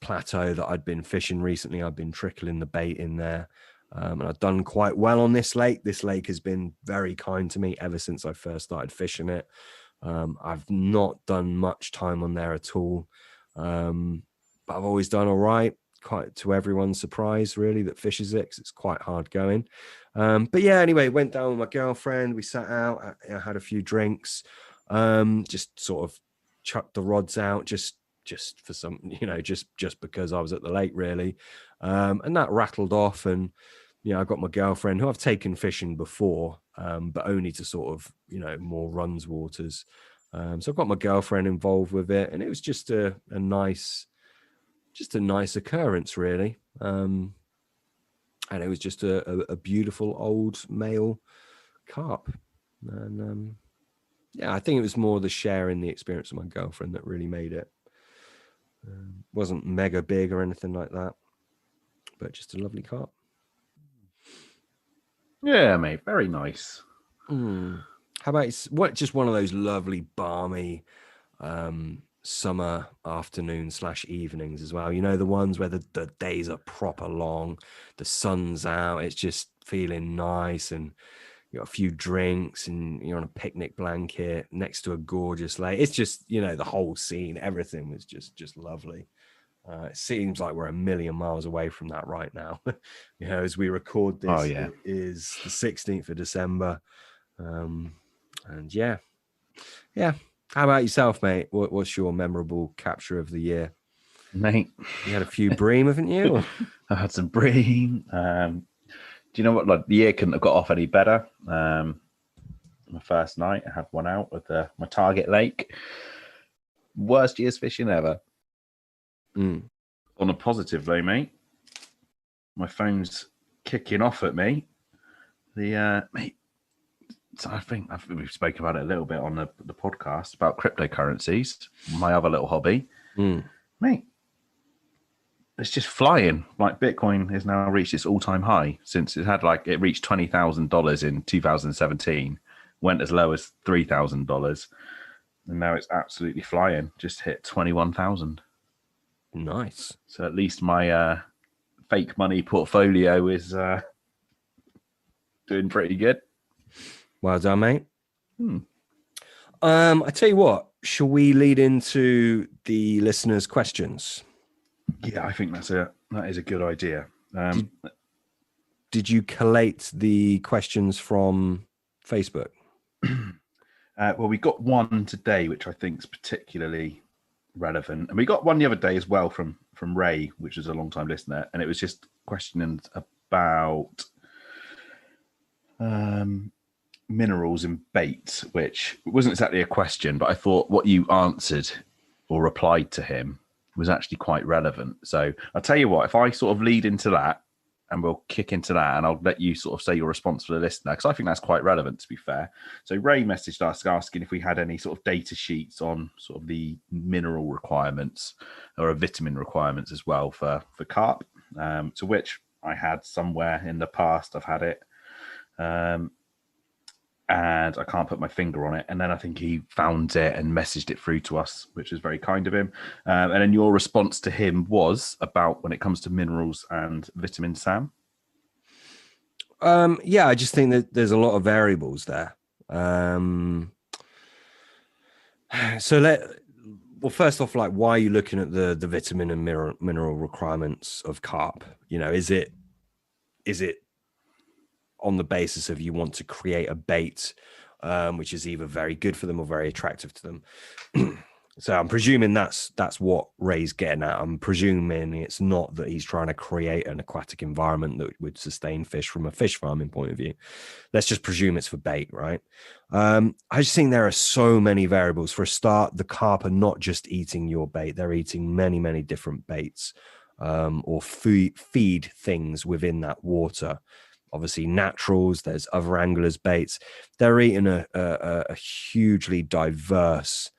plateau that I'd been fishing recently. I'd been trickling the bait in there, and I've done quite well on this lake. This lake has been very kind to me ever since I first started fishing it. I've not done much time on there at all, but I've always done all right, quite to everyone's surprise, really, that fishes it, because it's quite hard going. But yeah, anyway, went down with my girlfriend. We sat out, I had a few drinks, just sort of chucked the rods out just for some, just because I was at the lake, really. And that rattled off, and I got my girlfriend, who I've taken fishing before, but only to sort of more runs waters. So I've got my girlfriend involved with it, and it was just a nice occurrence, really. And and it was just a beautiful old male carp. And yeah, I think it was more the sharing the experience of my girlfriend that really made it. Wasn't mega big or anything like that, but just a lovely carp. Yeah, mate, very nice. How about just one of those lovely balmy summer afternoon / evenings as well? You know, the ones where the days are proper long, the sun's out, it's just feeling nice, and you got a few drinks and you're on a picnic blanket next to a gorgeous lake. It's just, you know, the whole scene, everything was just lovely. It seems like we're a million miles away from that right now. You know, as we record this, Oh, yeah. It is the 16th of December. And yeah. How about yourself, mate? What's your memorable capture of the year? Mate, You had a few bream, haven't you? I had some bream. Do you know what? Like, the year couldn't have got off any better. My first night, I had one out with my target lake. Worst year's fishing ever. On a positive though, mate, my phone's kicking off at me. Mate, so I think we've spoken about it a little bit on the podcast about cryptocurrencies, my other little hobby. Mate, it's just flying. Like, Bitcoin has now reached its all-time high since it reached $20,000 in 2017, went as low as $3,000, and now it's absolutely flying. Just hit 21,000. Nice. So at least my fake money portfolio is doing pretty good. Well done, mate. I tell you what, shall we lead into the listeners' questions? Yeah, I think that is a good idea. Did you collate the questions from Facebook? Well, we got one today, which I think is particularly relevant, and we got one the other day as well from Ray, which is a long-time listener, and it was just questioning about minerals in bait, which wasn't exactly a question, but I thought what you answered or replied to him was actually quite relevant. So I'll tell you what, if I sort of lead into that, and we'll kick into that, and I'll let you sort of say your response for the listener, because I think that's quite relevant, to be fair. So Ray messaged us asking if we had any sort of data sheets on sort of the mineral requirements or vitamin requirements as well for carp, to which I had somewhere in the past. I've had it, and I can't put my finger on it. And then I think he found it and messaged it through to us, which was very kind of him. And then your response to him was about when it comes to minerals and vitamin, Sam. Yeah, I just think that there's a lot of variables there. Well, first off, like, why are you looking at the vitamin and mineral requirements of carp? You know, is it on the basis of you want to create a bait, which is either very good for them or very attractive to them? So I'm presuming that's what Ray's getting at. I'm presuming it's not that he's trying to create an aquatic environment that would sustain fish from a fish farming point of view. Let's just presume it's for bait, right? I just think there are so many variables. For a start, the carp are not just eating your bait. They're eating many, many different baits or feed things within that water. Obviously naturals, there's other anglers' baits. They're eating a hugely diverse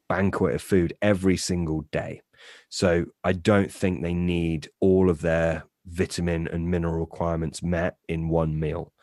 banquet of food every single day. So I don't think they need all of their vitamin and mineral requirements met in one meal.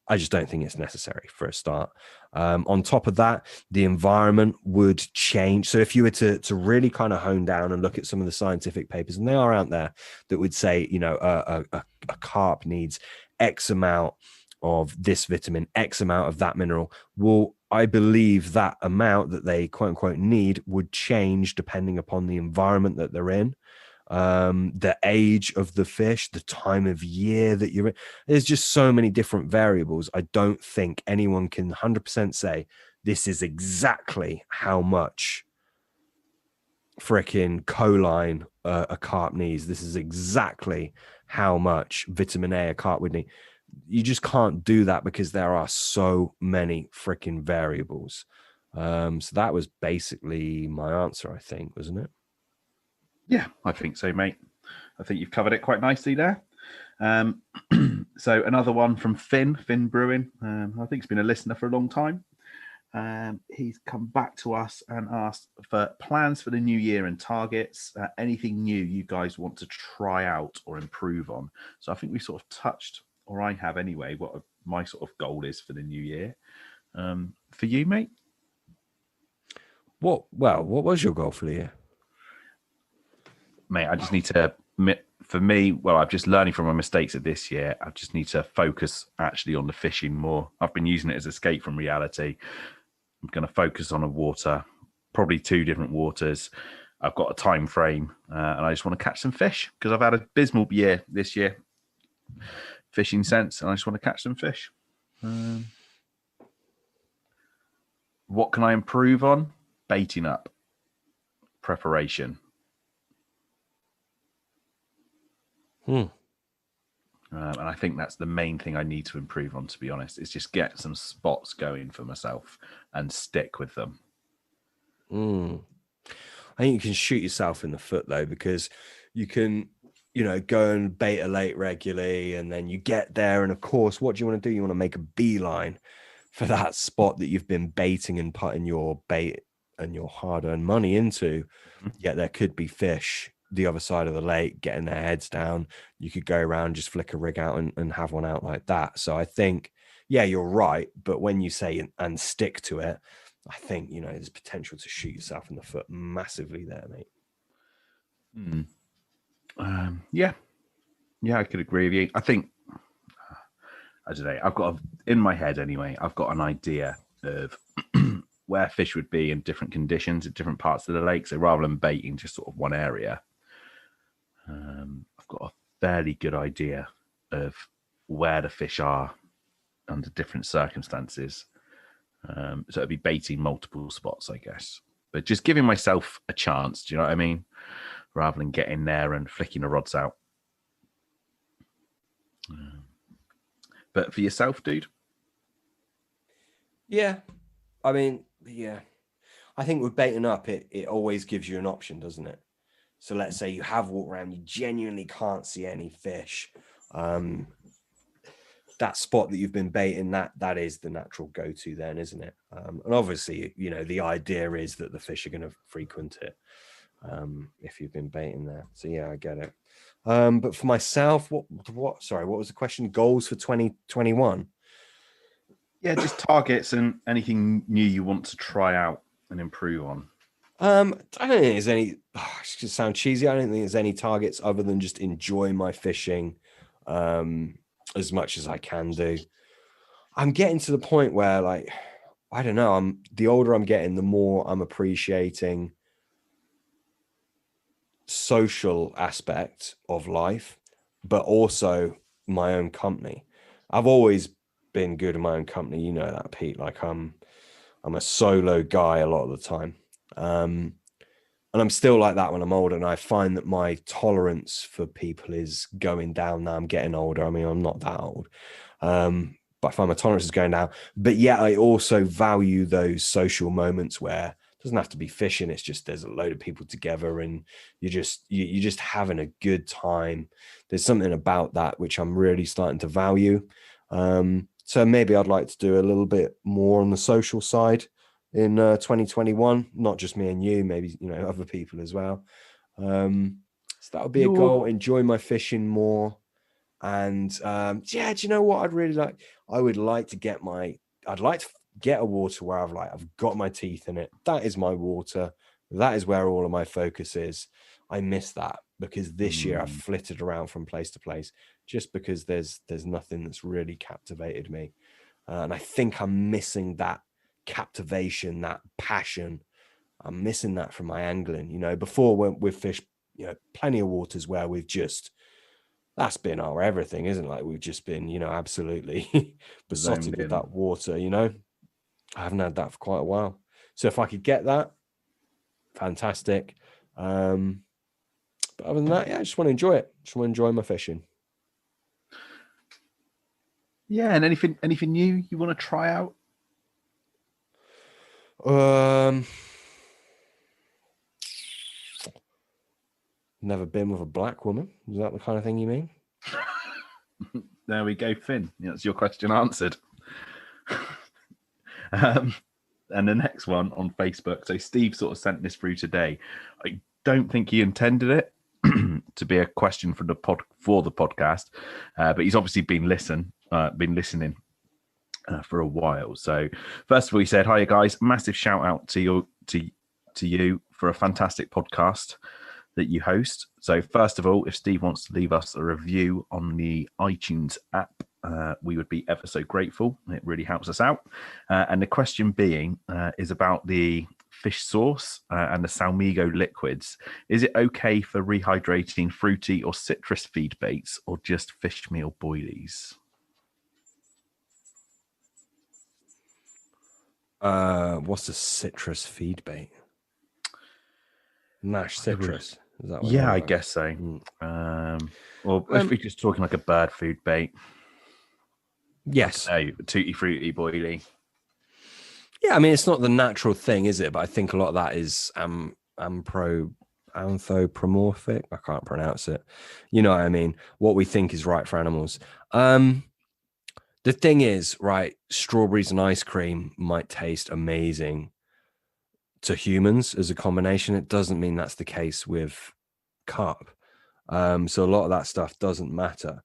I just don't think it's necessary for a start. On top of that, the environment would change. So if you were to really kind of hone down and look at some of the scientific papers, and they are out there, that would say, you know, a carp needs X amount of this vitamin, X amount of that mineral. Well, I believe that amount that they quote unquote need would change depending upon the environment that they're in, the age of the fish, the time of year that you're in. There's just so many different variables. I don't think anyone can 100% say this is exactly how much freaking choline a carp needs. This is exactly how much vitamin A a carp would need. You just can't do that because there are so many freaking variables. So that was basically my answer, I think, wasn't it? Yeah, I think so, mate. I think you've covered it quite nicely there. So another one from Finn Brewing. I think he's been a listener for a long time. He's come back to us and asked for plans for the new year and targets. Anything new you guys want to try out or improve on? So I think we sort of touched, or I have anyway, what my sort of goal is for the new year. For you, mate? What was your goal for the year? Mate, I just need to, for me, well, I'm just learning from my mistakes of this year. I just need to focus actually on the fishing more. I've been using it as escape from reality. I'm going to focus on a water, probably 2 different waters. I've got a time frame, and I just want to catch some fish because I've had a abysmal year this year, fishing sense, and I just want to catch some fish. What can I improve on? Baiting up, preparation. And I think that's the main thing I need to improve on, to be honest, is just get some spots going for myself and stick with them. I think you can shoot yourself in the foot, though, because you can, go and bait a lake regularly, and then you get there. And of course, what do you want to do? You want to make a beeline for that spot that you've been baiting and putting your bait and your hard-earned money into. Yet there could be fish the other side of the lake getting their heads down. You could go around, just flick a rig out and have one out like that. So I think, yeah, you're right. But when you say and stick to it, I think, there's potential to shoot yourself in the foot massively there, mate. Yeah, I could agree with you. I think, I don't know, I've got, in my head anyway, I've got an idea of where fish would be in different conditions at different parts of the lake. So rather than baiting just sort of one area, I've got a fairly good idea of where the fish are under different circumstances. So it'd be baiting multiple spots, I guess, but just giving myself a chance. Do you know what I mean? Rather than getting there and flicking the rods out. But for yourself, dude? Yeah. I mean, yeah. I think with baiting up, it always gives you an option, doesn't it? So let's say you have walked around, you genuinely can't see any fish. That spot that you've been baiting, that is the natural go-to then, isn't it? And obviously, the idea is that the fish are going to frequent it if you've been baiting there. So yeah, I get it. But for myself, what was the question? Goals for 2021? Yeah, just targets and anything new you want to try out and improve on. I don't think there's any. It's gonna sound cheesy. I don't think there's any targets other than just enjoy my fishing as much as I can do. I'm getting to the point where, like, I don't know. The older I'm getting, the more I'm appreciating social aspect of life, but also my own company. I've always been good in my own company. You know that, Pete. Like I'm a solo guy a lot of the time. And I'm still like that when I'm older. And I find that my tolerance for people is going down now. I'm getting older. I mean, I'm not that old. But I find my tolerance is going down. But yet I also value those social moments where it doesn't have to be fishing. It's just there's a load of people together and you're just having a good time. There's something about that which I'm really starting to value. So maybe I'd like to do a little bit more on the social side in 2021, not just me and you, maybe, other people as well. So that would be a goal, enjoy my fishing more. And do you know what I'd really like? I would like to get a water where I've got my teeth in it. That is my water. That is where all of my focus is. I miss that because this year I've flitted around from place to place just because there's nothing that's really captivated me. And I think I'm missing that captivation, that passion. I'm missing that from my angling. Before when we've fished, plenty of waters where that's been our everything, isn't it? Like we've just been, absolutely besotted with that water, I haven't had that for quite a while. So if I could get that, fantastic. But other than that, yeah, I just want to enjoy it. Just want to enjoy my fishing. Yeah, and anything new you want to try out? Never been with a black woman. Is that the kind of thing you mean? There we go, Finn. That's your question answered. And the next one on Facebook. So Steve sort of sent this through today. I don't think he intended it to be a question for the podcast, but he's obviously been listening for a while. So first of all, he said, "Hi guys, massive shout out to you for a fantastic podcast that you host. So first of all, if Steve wants to leave us a review on the iTunes app, we would be ever so grateful. It really helps us out. And the question being is about the fish sauce and the Salmigo liquids. Is it okay for rehydrating fruity or citrus feed baits, or just fish meal boilies?" What's a citrus feed bait? Mash citrus. Is that what Yeah, I guess so. Or if we're just talking like a bird food bait. Yes. Tutti frutti boilie. Yeah, I mean, it's not the natural thing, is it? But I think a lot of that is anthropomorphic. I can't pronounce it. You know what I mean? What we think is right for animals. The thing is, right, strawberries and ice cream might taste amazing to humans as a combination. It doesn't mean that's the case with carp. So a lot of that stuff doesn't matter.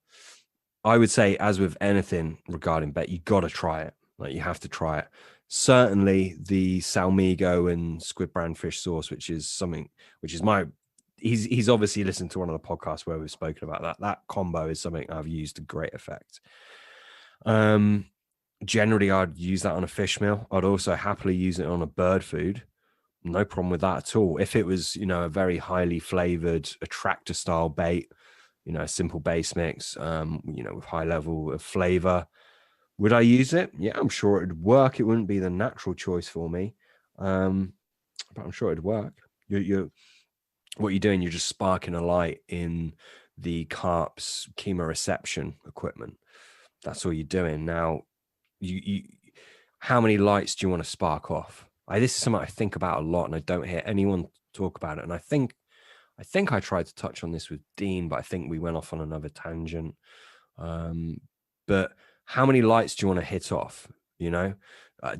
I would say, as with anything regarding bait, you got to try it. Like, you have to try it. Certainly the Salmigo and squid brand fish sauce, which is he's obviously listened to one of the podcasts where we've spoken about that. That combo is something I've used to great effect. Generally I'd use that on a fish meal. I'd also happily use it on a bird food. No problem with that at all. If it was, a very highly flavored attractor style bait, a simple base mix, with high level of flavor, would I use it? Yeah, I'm sure it'd work. It wouldn't be the natural choice for me, but I'm sure it'd work. What you're doing, you're just sparking a light in the carp's chemoreception equipment. That's all you're doing. Now, you how many lights do you want to spark off? This is something I think about a lot, and I don't hear anyone talk about it. And I think I tried to touch on this with Dean, but I think we went off on another tangent. But how many lights do you want to hit off?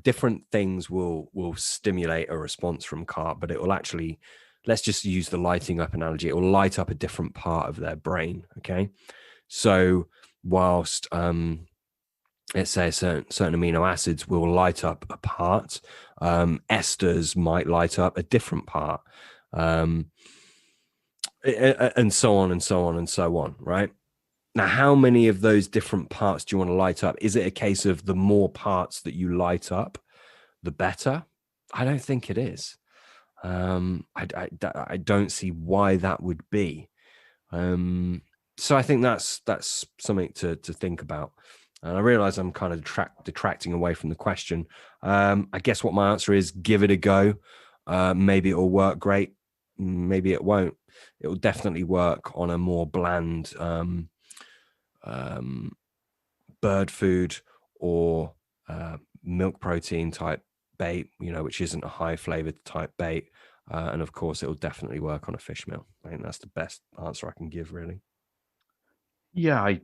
Different things will stimulate a response from carp, but it will actually, let's just use the lighting up analogy. It will light up a different part of their brain. Okay. So whilst, let's say certain amino acids will light up a part, esters might light up a different part, and so on and so on and so on, right? Now, how many of those different parts do you want to light up? Is it a case of the more parts that you light up, the better? I don't think it is. I don't see why that would be. So I think that's something to think about. And I realize I'm kind of detracting away from the question. I guess what my answer is, give it a go. Maybe it'll work great. Maybe it won't. It will definitely work on a more bland bird food or milk protein type bait, which isn't a high flavored type bait. And of course, it will definitely work on a fish meal. I think that's the best answer I can give, really. Yeah, I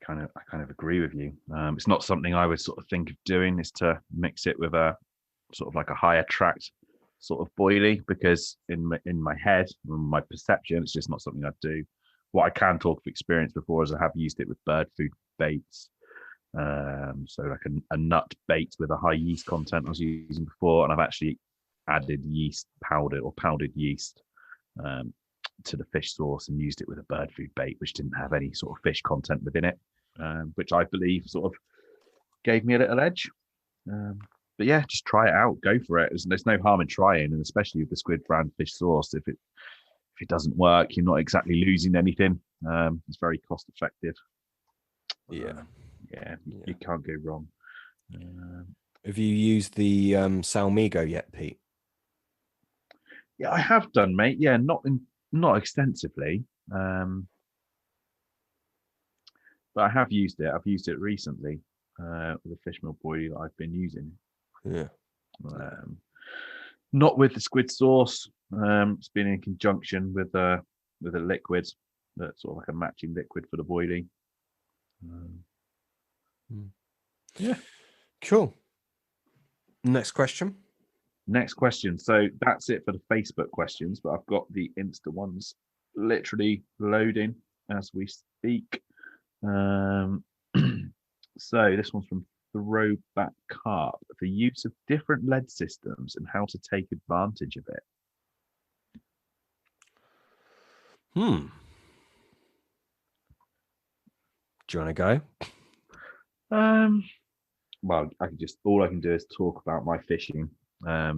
kind of agree with you. It's not something I would sort of think of doing, is to mix it with a sort of like a high attract sort of boilie, because in my head, my perception, it's just not something I'd do. What I can talk of experience before is I have used it with bird food baits. So like a nut bait with a high yeast content I was using before, and I've actually added yeast powder or powdered yeast to the fish sauce and used it with a bird food bait which didn't have any sort of fish content within it, which I believe sort of gave me a little edge. But yeah, just try it out, go for it. There's no harm in trying, and especially with the squid brand fish sauce, if it doesn't work, you're not exactly losing anything. It's very cost effective. You can't go wrong. Have you used the Salmigo yet, Pete? Yeah, I have done, mate. Yeah, not extensively, but I have used it. I've used it recently with a fish meal boilie that I've been using. Yeah. Not with the squid sauce. It's been in conjunction with a liquid, that's sort of like a matching liquid for the boilie. Yeah. Cool. Next question. Next question. So that's it for the Facebook questions, but I've got the Insta ones literally loading as we speak. So this one's from Throwback Carp. The use of different lead systems and how to take advantage of it. Do you want to go? Well, all I can do is talk about my fishing. For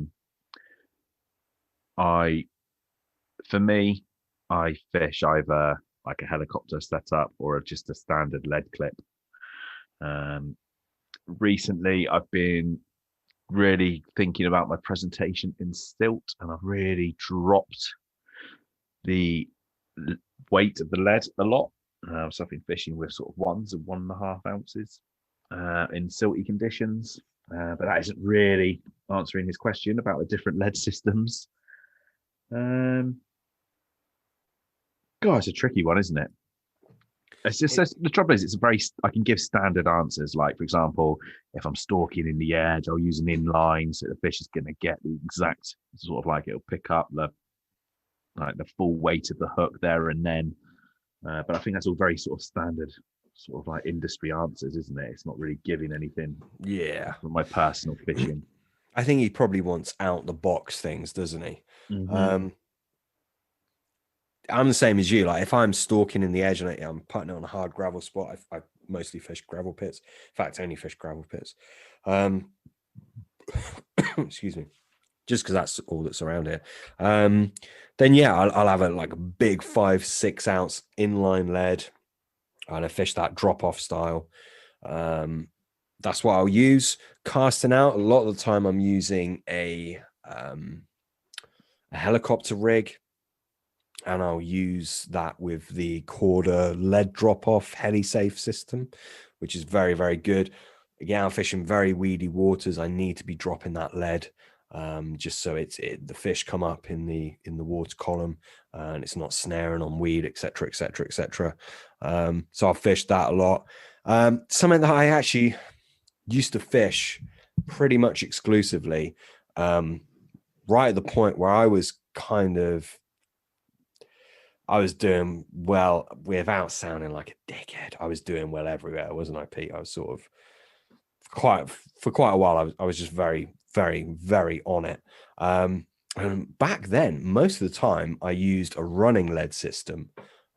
me, I fish either like a helicopter setup or just a standard lead clip. Recently, I've been really thinking about my presentation in stilt, and I've really dropped the weight of the lead a lot. So I've been fishing with sort of 1 and 1.5 ounces in silty conditions. But that isn't really answering his question about the different lead systems. God, it's a tricky one, isn't it? It's just the trouble is, I can give standard answers. Like, for example, if I'm stalking in the edge, I'll use an inline, so the fish is going to get the exact sort of like it'll pick up the full weight of the hook there and then. But I think that's all very sort of standard, sort of like industry answers, isn't it? It's not really giving anything. Yeah. From my personal fishing. I think he probably wants out the box things, doesn't he? Mm-hmm. I'm the same as you. Like, if I'm stalking in the edge and I'm putting it on a hard gravel spot, I mostly fish gravel pits. In fact, I only fish gravel pits. Excuse me. Just because that's all that's around here. Then yeah, I'll have a big 5-6 ounce inline lead, and I fish that drop off style. That's what I'll use. Casting out, a lot of the time I'm using a helicopter rig, and I'll use that with the Corda lead drop off heli-safe system, which is very, very good. Again, I'm fishing very weedy waters. I need to be dropping that lead. Just so the fish come up in the water column, and it's not snaring on weed, etc., etc., etc. So I've fished that a lot. Something that I actually used to fish pretty much exclusively, right at the point where I was doing well, without sounding like a dickhead. I was doing well everywhere, wasn't I, Pete? I was sort of for quite a while. I was just very, very, very on it. And back then, most of the time, I used a running lead system.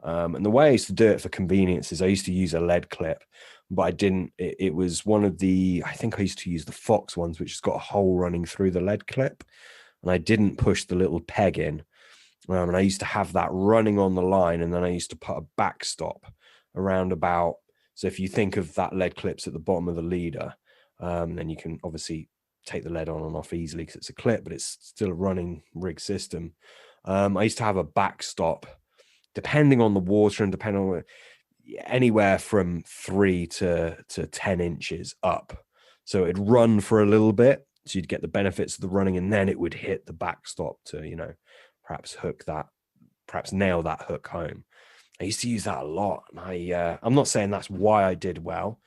And the way I used to do it for convenience is I used to use a lead clip, but I didn't. It was one of I think I used to use the Fox ones, which has got a hole running through the lead clip, and I didn't push the little peg in. And I used to have that running on the line, and then I used to put a backstop around about. So if you think of that lead clips at the bottom of the leader, then you can obviously take the lead on and off easily because it's a clip, but it's still a running rig system. I used to have a backstop, depending on the water and depending on anywhere from 3 to 10 inches up. So it'd run for a little bit, so you'd get the benefits of the running, and then it would hit the backstop to, perhaps nail that hook home. I used to use that a lot. And I'm not saying that's why I did well,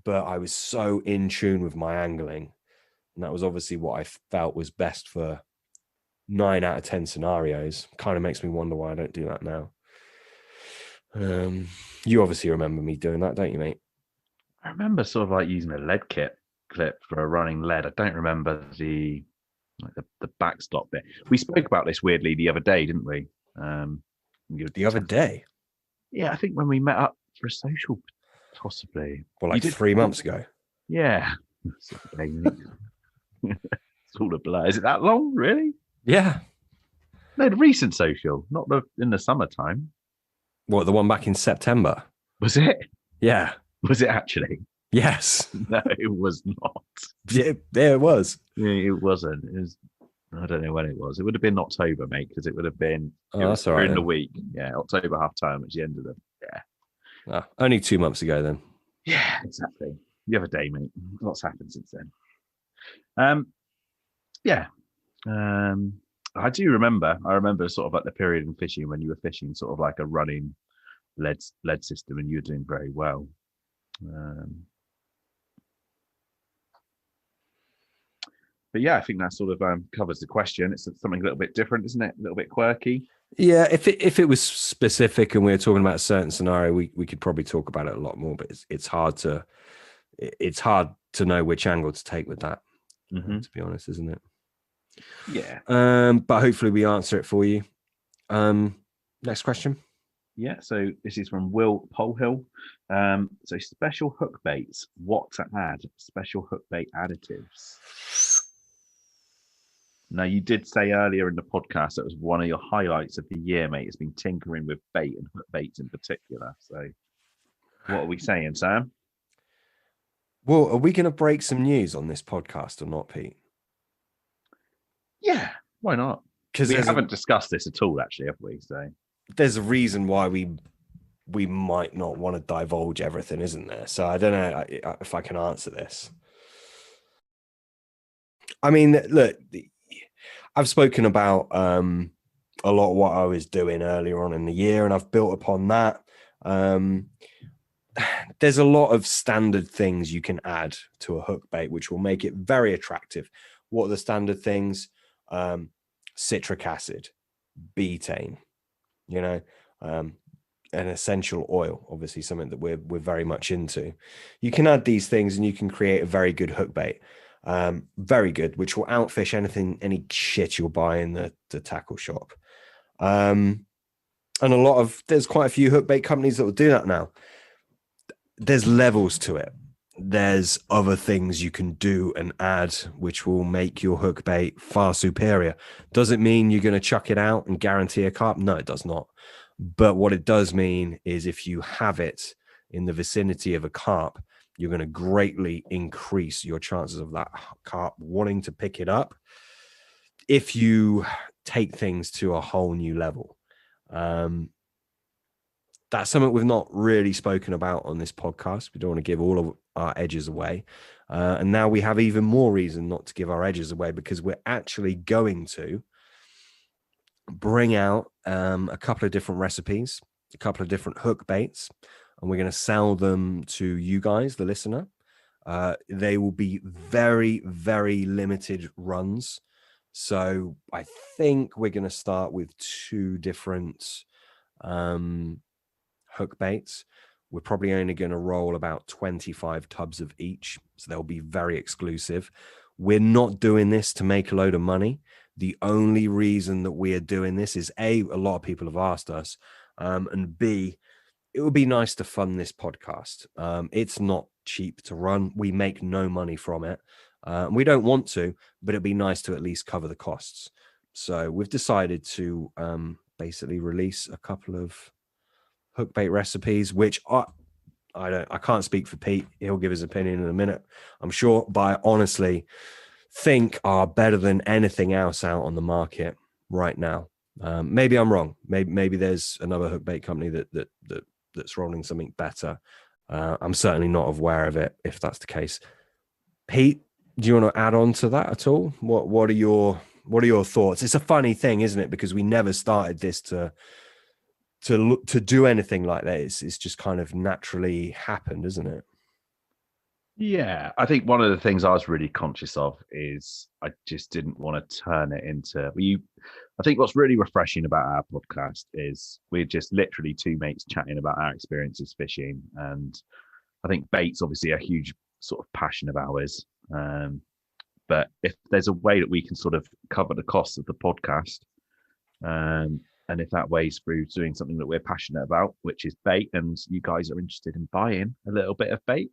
but I was so in tune with my angling. And that was obviously what I felt was best for 9 out of 10 scenarios. Kind of makes me wonder why I don't do that now. You obviously remember me doing that, don't you, mate? I remember sort of like using a lead clip for a running lead. I don't remember the backstop bit. We spoke about this weirdly the other day, didn't we? The other day? Yeah, I think when we met up for a social, possibly. Well, like 3 months ago. Yeah. It's all a blur. Is it that long, really? Yeah. No, the recent social, not in the summertime. What, the one back in September? Was it? Yeah. Was it actually? Yes. No, it was not. Yeah, it was. Yeah, it wasn't. It was. I don't know when it was. It would have been October, mate, because it would have been. That's all right. During the week. Yeah, October half term, which is the end of the. Yeah. Only 2 months ago then. Yeah, exactly. The other day, mate. Lots happened since then. Yeah. I do remember. I remember sort of like the period in fishing when you were fishing sort of like a running lead system, and you were doing very well. But yeah, I think that sort of covers the question. It's something a little bit different, isn't it? A little bit quirky. Yeah, if it was specific and we were talking about a certain scenario, we could probably talk about it a lot more. But it's hard to know which angle to take with that. To be honest, isn't it? Yeah. But hopefully we answer it for you. Next question. Yeah, so this is from Will Polhill. So special hook baits, what to add? Special hook bait additives. Now, you did say earlier in the podcast that was one of your highlights of the year, mate. It's been tinkering with bait and hook baits in particular. So what are we saying, Sam? Well, are we going to break some news on this podcast or not, Pete? Yeah, why not? Because we haven't discussed this at all, actually, have we? So there's a reason why we might not want to divulge everything, isn't there? So I don't know if I can answer this. I mean, look, I've spoken about a lot of what I was doing earlier on in the year, and I've built upon that. There's a lot of standard things you can add to a hook bait, which will make it very attractive. What are the standard things? Citric acid, betaine, an essential oil, obviously something that we're very much into. You can add these things and you can create a very good hook bait. Very good, which will outfish any shit you'll buy in the tackle shop. And there's quite a few hook bait companies that will do that now. There's levels to it. There's other things you can do and add which will make your hook bait far superior. Does it mean you're going to chuck it out and guarantee a carp? No, it does not. But what it does mean is if you have it in the vicinity of a carp, you're going to greatly increase your chances of that carp wanting to pick it up if you take things to a whole new level. That's something we've not really spoken about on this podcast. We don't want to give all of our edges away. And now we have even more reason not to give our edges away, because we're actually going to bring out a couple of different recipes, a couple of different hook baits, and we're going to sell them to you guys, the listener. They will be very, very limited runs. So I think we're going to start with 2 different hook baits. We're probably only going to roll about 25 tubs of each, so they'll be very exclusive. We're not doing this to make a load of money. The only reason that we are doing this is A, a lot of people have asked us, and B, it would be nice to fund this podcast. It's not cheap to run. We make no money from it. We don't want to, but it'd be nice to at least cover the costs. So we've decided to basically release a couple of hook bait recipes, which I can't speak for Pete. He'll give his opinion in a minute, I'm sure, but I honestly think are better than anything else out on the market right now. Maybe I'm wrong. Maybe there's another hook bait company that's rolling something better. I'm certainly not aware of it, if that's the case. Pete, do you want to add on to that at all? What are your thoughts? It's a funny thing, isn't it? Because we never started this to do anything like that. It's just kind of naturally happened, isn't it? Yeah, I think one of the things I was really conscious of is I just didn't want to turn it into I think what's really refreshing about our podcast is we're just literally 2 mates chatting about our experiences fishing. And I think bait's obviously a huge sort of passion of ours. But if there's a way that we can sort of cover the costs of the podcast, and if that way's through doing something that we're passionate about, which is bait, and you guys are interested in buying a little bit of bait,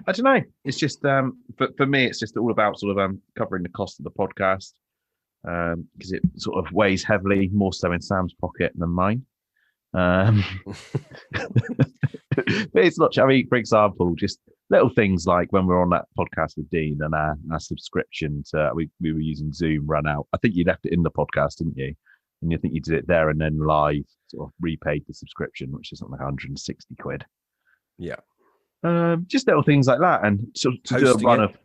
I don't know. It's just for me, it's just all about sort of covering the cost of the podcast, because it sort of weighs heavily, more so in Sam's pocket than mine. But it's not. I mean, for example, just little things like when we're on that podcast with Dean and our subscription to we were using Zoom run out. I think you left it in the podcast, didn't you? And you think you did it there and then live, sort of repaid the subscription, which is something like 160 quid. Yeah. Just little things like that. And to do a run of,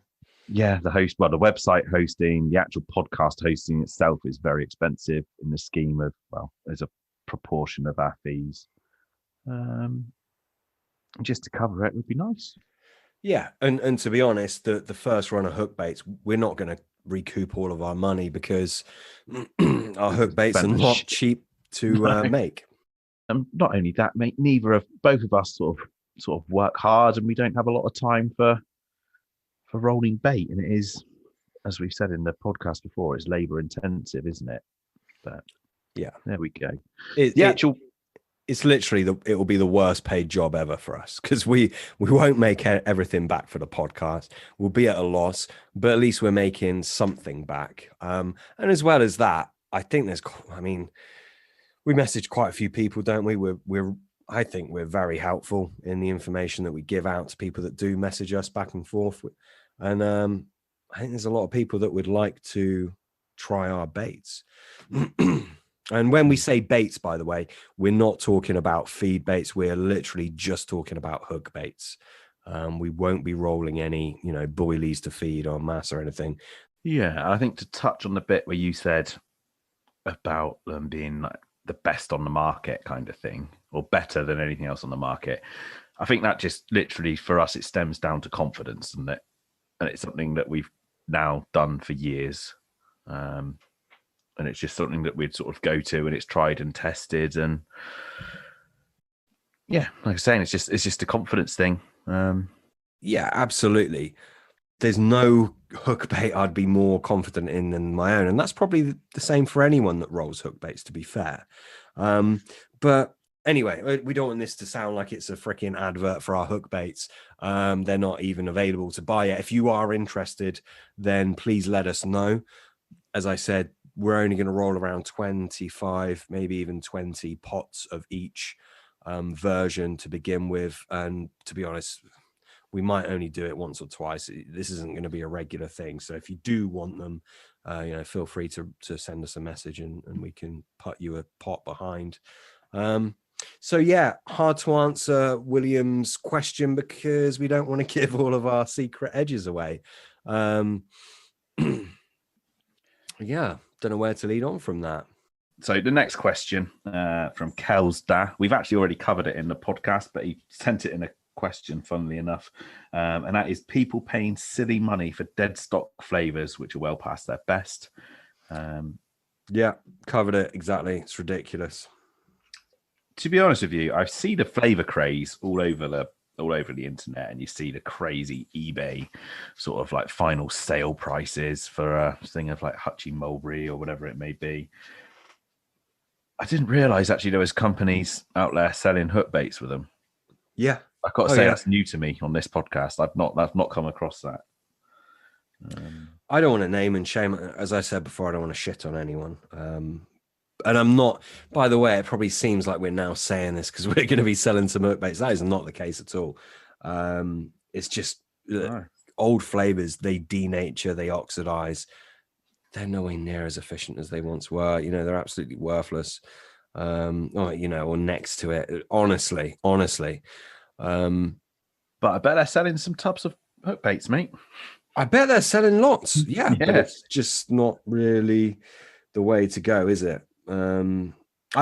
the website hosting, the actual podcast hosting itself is very expensive in the scheme of, there's a proportion of our fees. just to cover it would be nice. Yeah, and to be honest, the first run of hook baits, we're not going to recoup all of our money because our hook baits are spent the not shit. cheap to make. And not only that, mate, both of us sort of work hard, and we don't have a lot of time for rolling bait. And it is, as we've said in the podcast before, it's labor intensive, isn't it? But Yeah, there we go. it it's literally it will be the worst paid job ever for us because we won't make everything back for the podcast. We'll be at a loss, but at least we're making something back. And as well as that, I think we message quite a few people, don't we? I think we're very helpful in the information that we give out to people that do message us back and forth. And I think there's a lot of people that would like to try our baits. And when we say baits, by the way, we're not talking about feed baits. We're literally just talking about hook baits. We won't be rolling any, boilies to feed or mass or anything. Yeah, I think to touch on the bit where you said about them being like the best on the market kind of thing, or better than anything else on the market, I think that just literally for us, it stems down to confidence, and it's something that we've now done for years. And it's just something that we'd sort of go to, and it's tried and tested. And yeah, like I was saying, it's just a confidence thing. Yeah, absolutely. There's no hook bait I'd be more confident in than my own. And that's probably the same for anyone that rolls hook baits, to be fair. But anyway, we don't want this to sound like it's a freaking advert for our hook baits. They're not even available to buy yet. If you are interested, then please let us know. As I said, we're only going to roll around 25, maybe even 20 pots of each version to begin with. And to be honest, we might only do it once or twice. This isn't going to be a regular thing. So if you do want them, feel free to send us a message and we can put you a pot behind. So yeah, hard to answer William's question because we don't want to give all of our secret edges away. Yeah, don't know where to lead on from that. So the next question from Kelsda, we've actually already covered it in the podcast, but he sent it in a question, funnily enough, and that is people paying silly money for dead stock flavors which are well past their best. Yeah, covered it exactly. It's ridiculous. To be honest with you, I see the flavor craze all over the internet, and you see the crazy eBay sort of like final sale prices for a thing of like Hutchie Mulberry or whatever it may be. I didn't realize actually there was companies out there selling hook baits with them. Yeah, I've got to say that's new to me on this podcast. I've not come across that. I don't want to name and shame. As I said before, I don't want to shit on anyone. And I'm not, by the way, it probably seems like we're now saying this because we're going to be selling some hook baits. That is not the case at all. It's just old flavors, they denature, they oxidize. They're nowhere near as efficient as they once were. They're absolutely worthless. Or next to it. Honestly. But I bet they're selling some tubs of hook baits, mate. I bet they're selling lots. Yeah. But it's just not really the way to go, is it? I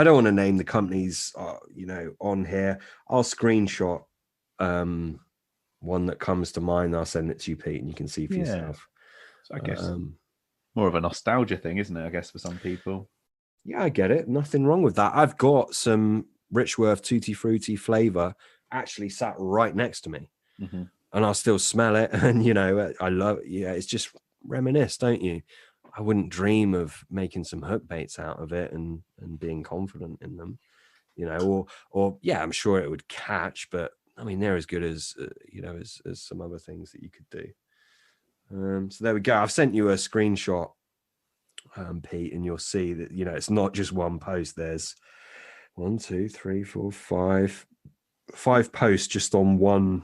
don't want to name the companies, on here. I'll screenshot one that comes to mind. I'll send it to you, Pete, and you can see for yourself. So I guess more of a nostalgia thing, isn't it? I guess for some people. Yeah, I get it. Nothing wrong with that. I've got some Richworth Tutti Frutti flavor actually sat right next to me, and I'll still smell it. And I love it. Yeah, it's just reminisce, don't you? I wouldn't dream of making some hook baits out of it and being confident in them, or yeah, I'm sure it would catch, but I mean, they're as good as, as some other things that you could do. So there we go. I've sent you a screenshot, Pete, and you'll see that, it's not just one post. There's 1, 2, 3, 4, 5 posts just on one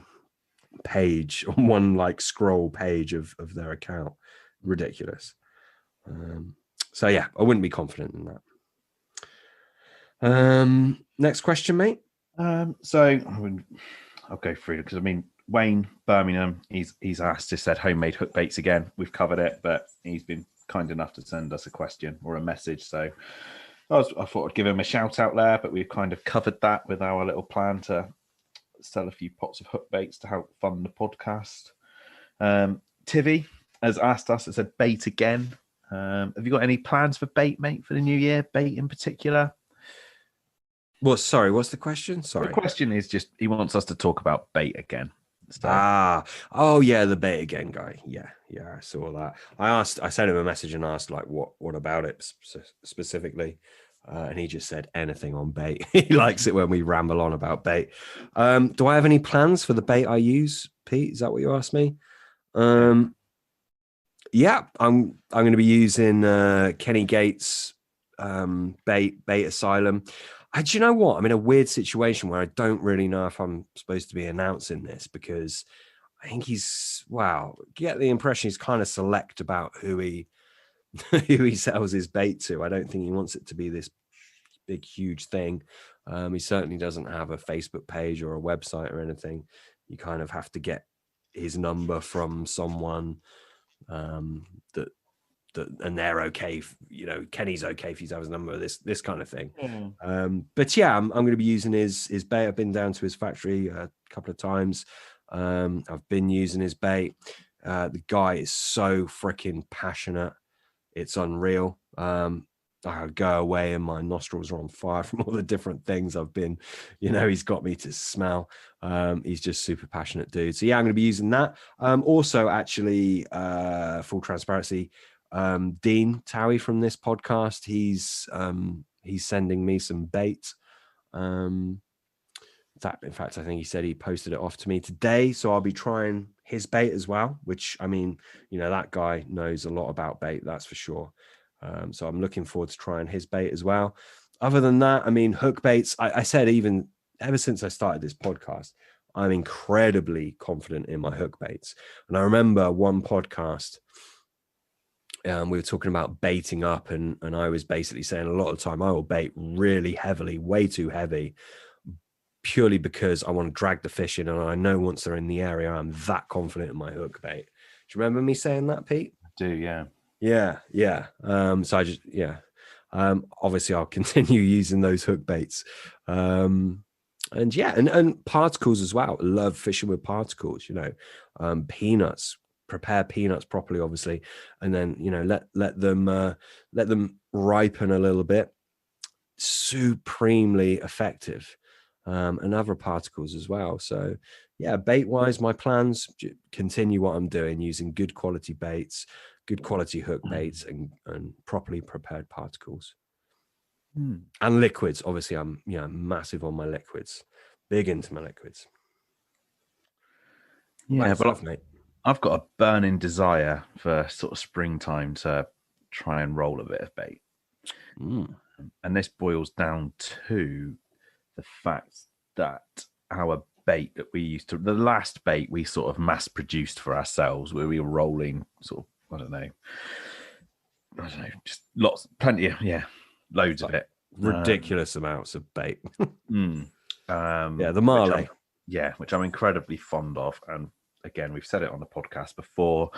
page, on one like scroll page of their account. Ridiculous. So yeah, I wouldn't be confident in that. Next question, mate. So I'll go through it because Wayne Birmingham, he's asked, just said homemade hook baits again. We've covered it, but he's been kind enough to send us a question or a message. So I thought I'd give him a shout out there, but we've kind of covered that with our little plan to sell a few pots of hook baits to help fund the podcast. Tivy has asked us, it said bait again. Have you got any plans for bait, mate, for the new year? Bait in particular? Well, sorry, what's the question? Sorry. The question is just he wants us to talk about bait again. So. Oh yeah, the bait again guy. Yeah, I saw that. I sent him a message and asked like what about it specifically, and he just said anything on bait. He likes it when we ramble on about bait. Do I have any plans for the bait I use, Pete? Is that what you asked me? Yeah, I'm going to be using Kenny Gates bait Asylum. Do you know what? I'm in a weird situation where I don't really know if I'm supposed to be announcing this, because I think get the impression he's kind of select about who he sells his bait to. I don't think he wants it to be this big, huge thing. He certainly doesn't have a Facebook page or a website or anything. You kind of have to get his number from someone that and they're okay. Kenny's okay if he has a number, this kind of thing. But yeah, I'm going to be using his bait. I've been down to his factory a couple of times. I've been using his bait. The guy is so freaking passionate. It's unreal. I go away and my nostrils are on fire from all the different things I've been, he's got me to smell. He's just super passionate dude. So yeah, I'm going to be using that. Also, actually, full transparency, Dean Towie from this podcast, he's sending me some bait. In fact, I think he said he posted it off to me today. So I'll be trying his bait as well, which, that guy knows a lot about bait, that's for sure. So I'm looking forward to trying his bait as well. Other than that, hook baits, I said, even ever since I started this podcast, I'm incredibly confident in my hook baits. And I remember one podcast, we were talking about baiting up, and I was basically saying a lot of the time I will bait really heavily, way too heavy, purely because I want to drag the fish in, and I know once they're in the area, I'm that confident in my hook bait. Do you remember me saying that, Pete? I do, yeah. Yeah. So I just, obviously I'll continue using those hook baits. And particles as well. Love fishing with particles, peanuts, prepare peanuts properly, obviously. And then, let them ripen a little bit. Supremely effective. And other particles as well. So yeah, bait wise, my plans, continue what I'm doing, using good quality baits, good quality hook baits, and properly prepared particles. And liquids. Obviously, I'm massive on my liquids, big into my liquids. Yeah, but mate, I've got a burning desire for sort of springtime to try and roll a bit of bait. And this boils down to the fact that our bait that we used to, the last bait we sort of mass produced for ourselves, where we were rolling sort of, I don't know, just loads of it. Ridiculous amounts of bait. The Marley. Which I'm incredibly fond of. And again, we've said it on the podcast before,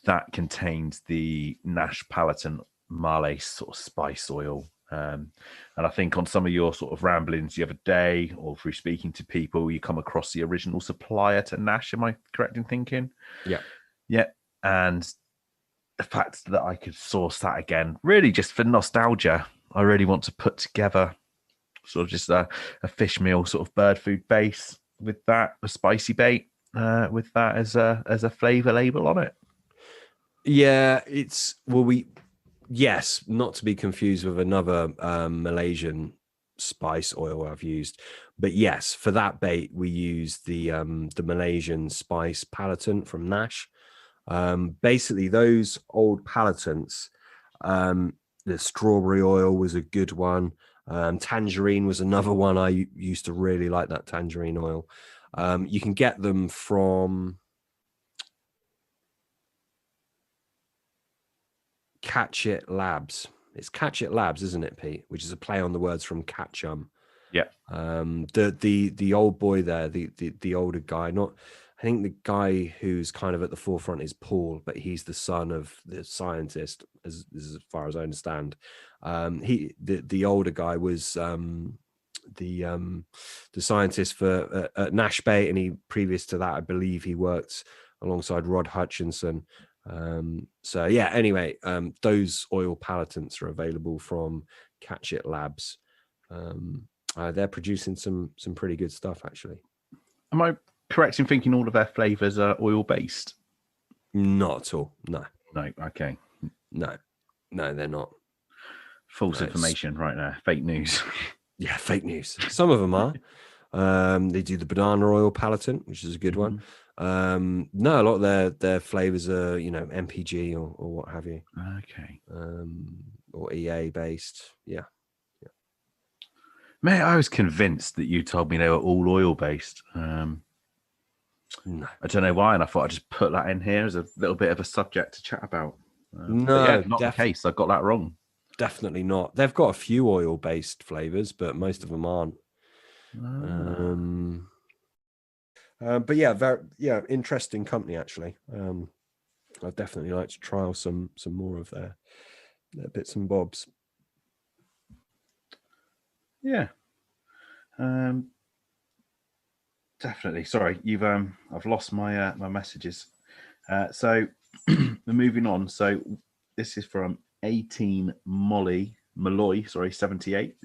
that contains the Nash Palatine Marley sort of spice oil. And I think on some of your sort of ramblings the other day, or through speaking to people, you come across the original supplier to Nash. Am I correct in thinking? Yeah. And the fact that I could source that again, really just for nostalgia, I really want to put together sort of just a fish meal sort of bird food base with that, a spicy bait, with that as a flavor label on it. Yeah, yes, not to be confused with another Malaysian spice oil I've used, but yes, for that bait we use the Malaysian spice palatine from Nash. Basically, those old palatines, the strawberry oil was a good one. Tangerine was another one. I used to really like that tangerine oil. You can get them from Catch It Labs. It's Catch It Labs, isn't it, Pete? Which is a play on the words from Catchum. Yeah. The old boy there, the older guy, I think the guy who's kind of at the forefront is Paul, but he's the son of the scientist, as far as I understand. The older guy was the scientist for at Nash Bait, and he previous to that, I believe he worked alongside Rod Hutchinson. So yeah, anyway, those oil palatants are available from Catch It Labs. They're producing some pretty good stuff, actually. Am I correct in thinking all of their flavors are oil based? Not at all. No, Okay. no, they're not. False information right now. Fake news. Yeah, fake news. Some of them are. They do the banana oil palatant, which is a good one. No, a lot of their flavors are, MPG or what have you. Okay. Or EA based. Yeah. Mate, I was convinced that you told me they were all oil based. No. I don't know why, and I thought I'd just put that in here as a little bit of a subject to chat about. No, yeah, not the case. I got that wrong. Definitely not. They've got a few oil based flavors, but most of them aren't. But yeah, interesting company actually. I'd definitely like to trial some more of their bits and bobs. Yeah. Definitely. Sorry, you've I've lost my my messages. So moving on. So this is from 18 Malloy, 78.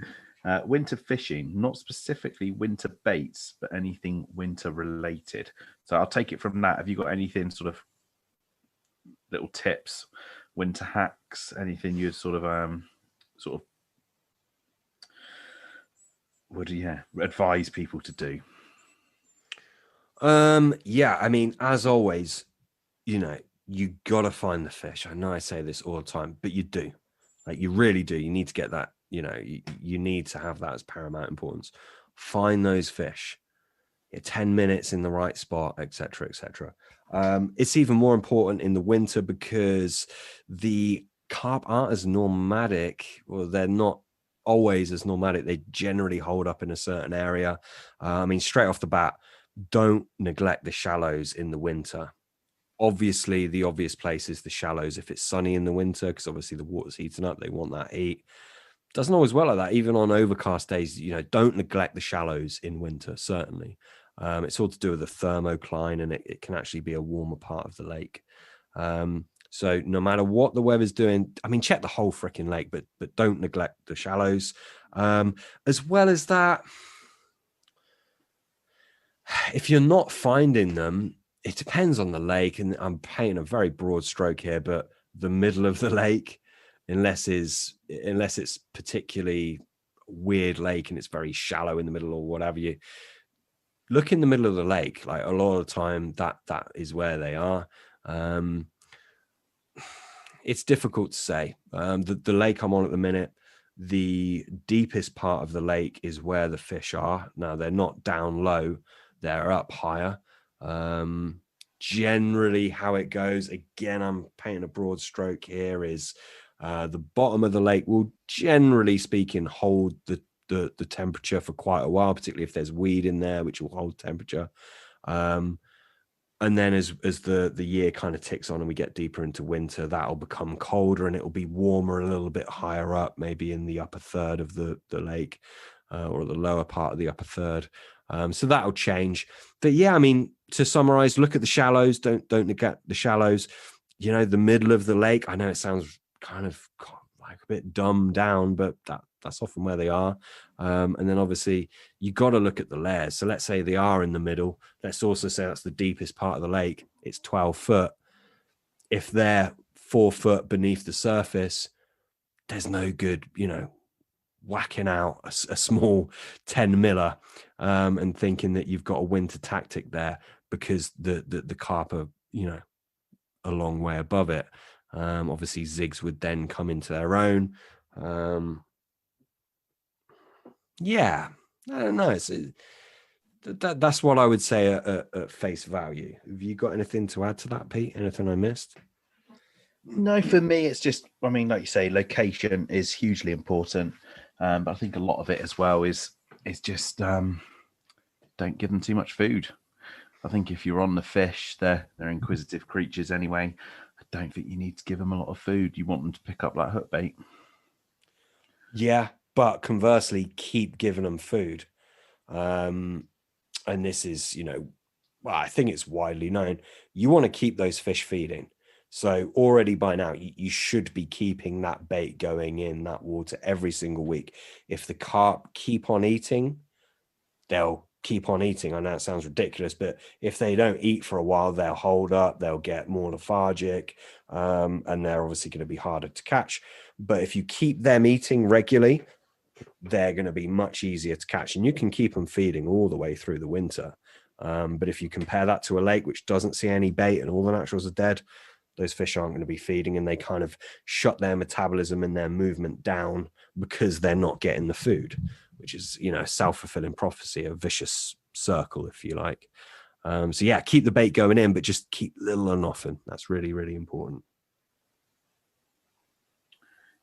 Winter fishing, not specifically winter baits, but anything winter related. So I'll take it from that. Have you got anything sort of little tips, winter hacks, anything you'd sort of would advise people to do? Yeah, I mean, as always, you gotta find the fish. I know I say this all the time, but you do. Like, you really do. You need to get that, you need to have that as paramount importance. Find those fish. 10 minutes in the right spot, etc., etc. It's even more important in the winter because the carp aren't as nomadic. Well, they're not always as nomadic. They generally hold up in a certain area. I mean, straight off the bat, don't neglect the shallows in the winter. Obviously, the obvious place is the shallows if it's sunny in the winter, because obviously the water's heating up. They want that heat. Doesn't always well like that. Even on overcast days, don't neglect the shallows in winter, certainly. It's all to do with the thermocline, and it can actually be a warmer part of the lake. So no matter what the weather's doing, I mean, check the whole freaking lake, but don't neglect the shallows. As well as that, if you're not finding them, it depends on the lake, and I'm painting a very broad stroke here, but the middle of the lake, unless it's particularly weird lake and it's very shallow in the middle or whatever, you look in the middle of the lake. Like, a lot of the time that is where they are. It's difficult to say. The lake I'm on at the minute, the deepest part of the lake is where the fish are. Now, they're not down low, they're up higher. Generally how it goes, again, I'm painting a broad stroke here, is the bottom of the lake will, generally speaking, hold the temperature for quite a while, particularly if there's weed in there, which will hold temperature. And then as the year kind of ticks on and we get deeper into winter, that'll become colder and it'll be warmer a little bit higher up, maybe in the upper third of the lake, or the lower part of the upper third. So that'll change. But yeah, I mean, to summarize, look at the shallows. Don't neglect the shallows. The middle of the lake, I know it sounds kind of like a bit dumbed down, but that's often where they are. And then obviously you got to look at the layers. So let's say they are in the middle. Let's also say that's the deepest part of the lake. It's 12 foot. If they're 4 foot beneath the surface, there's no good, whacking out a small 10 miller and thinking that you've got a winter tactic there, because the carp are, a long way above it. Obviously zigs would then come into their own. Yeah, I don't know. That's what I would say at face value. Have you got anything to add to that, Pete? Anything I missed? No, for me, it's just, I mean, like you say, location is hugely important. But I think a lot of it as well is just don't give them too much food. I think if you're on the fish, they're inquisitive creatures anyway. I don't think you need to give them a lot of food. You want them to pick up that hook bait. Yeah, but conversely, keep giving them food. And this is, well, I think it's widely known. You want to keep those fish feeding. So already by now, you should be keeping that bait going in that water every single week. If the carp keep on eating, they'll keep on eating. I know it sounds ridiculous, but if they don't eat for a while, they'll hold up, they'll get more lethargic, and they're obviously going to be harder to catch. But if you keep them eating regularly, they're going to be much easier to catch, and you can keep them feeding all the way through the winter. But if you compare that to a lake which doesn't see any bait and all the naturals are dead, those fish aren't going to be feeding, and they kind of shut their metabolism and their movement down because they're not getting the food, which is, a self-fulfilling prophecy, a vicious circle, if you like. So yeah, keep the bait going in, but just keep little and often. That's really, really important.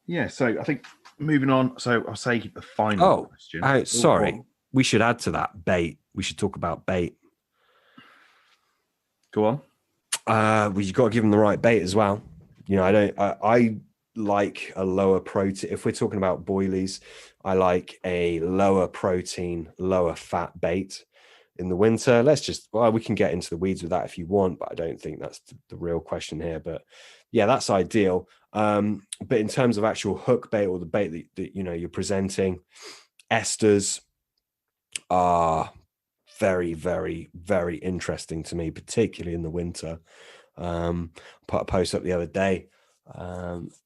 Yeah, so I think moving on. So I'll say the final question. Sorry. We should add to that bait. We should talk about bait. Go on. Well, you've got to give them the right bait as well. I like a lower protein. If we're talking about boilies, I like a lower protein, lower fat bait in the winter. We can get into the weeds with that if you want, but I don't think that's the real question here. But yeah, that's ideal. But in terms of actual hook bait or the bait that you're presenting, esters are very, very, very interesting to me, particularly in the winter. Put a post up the other day.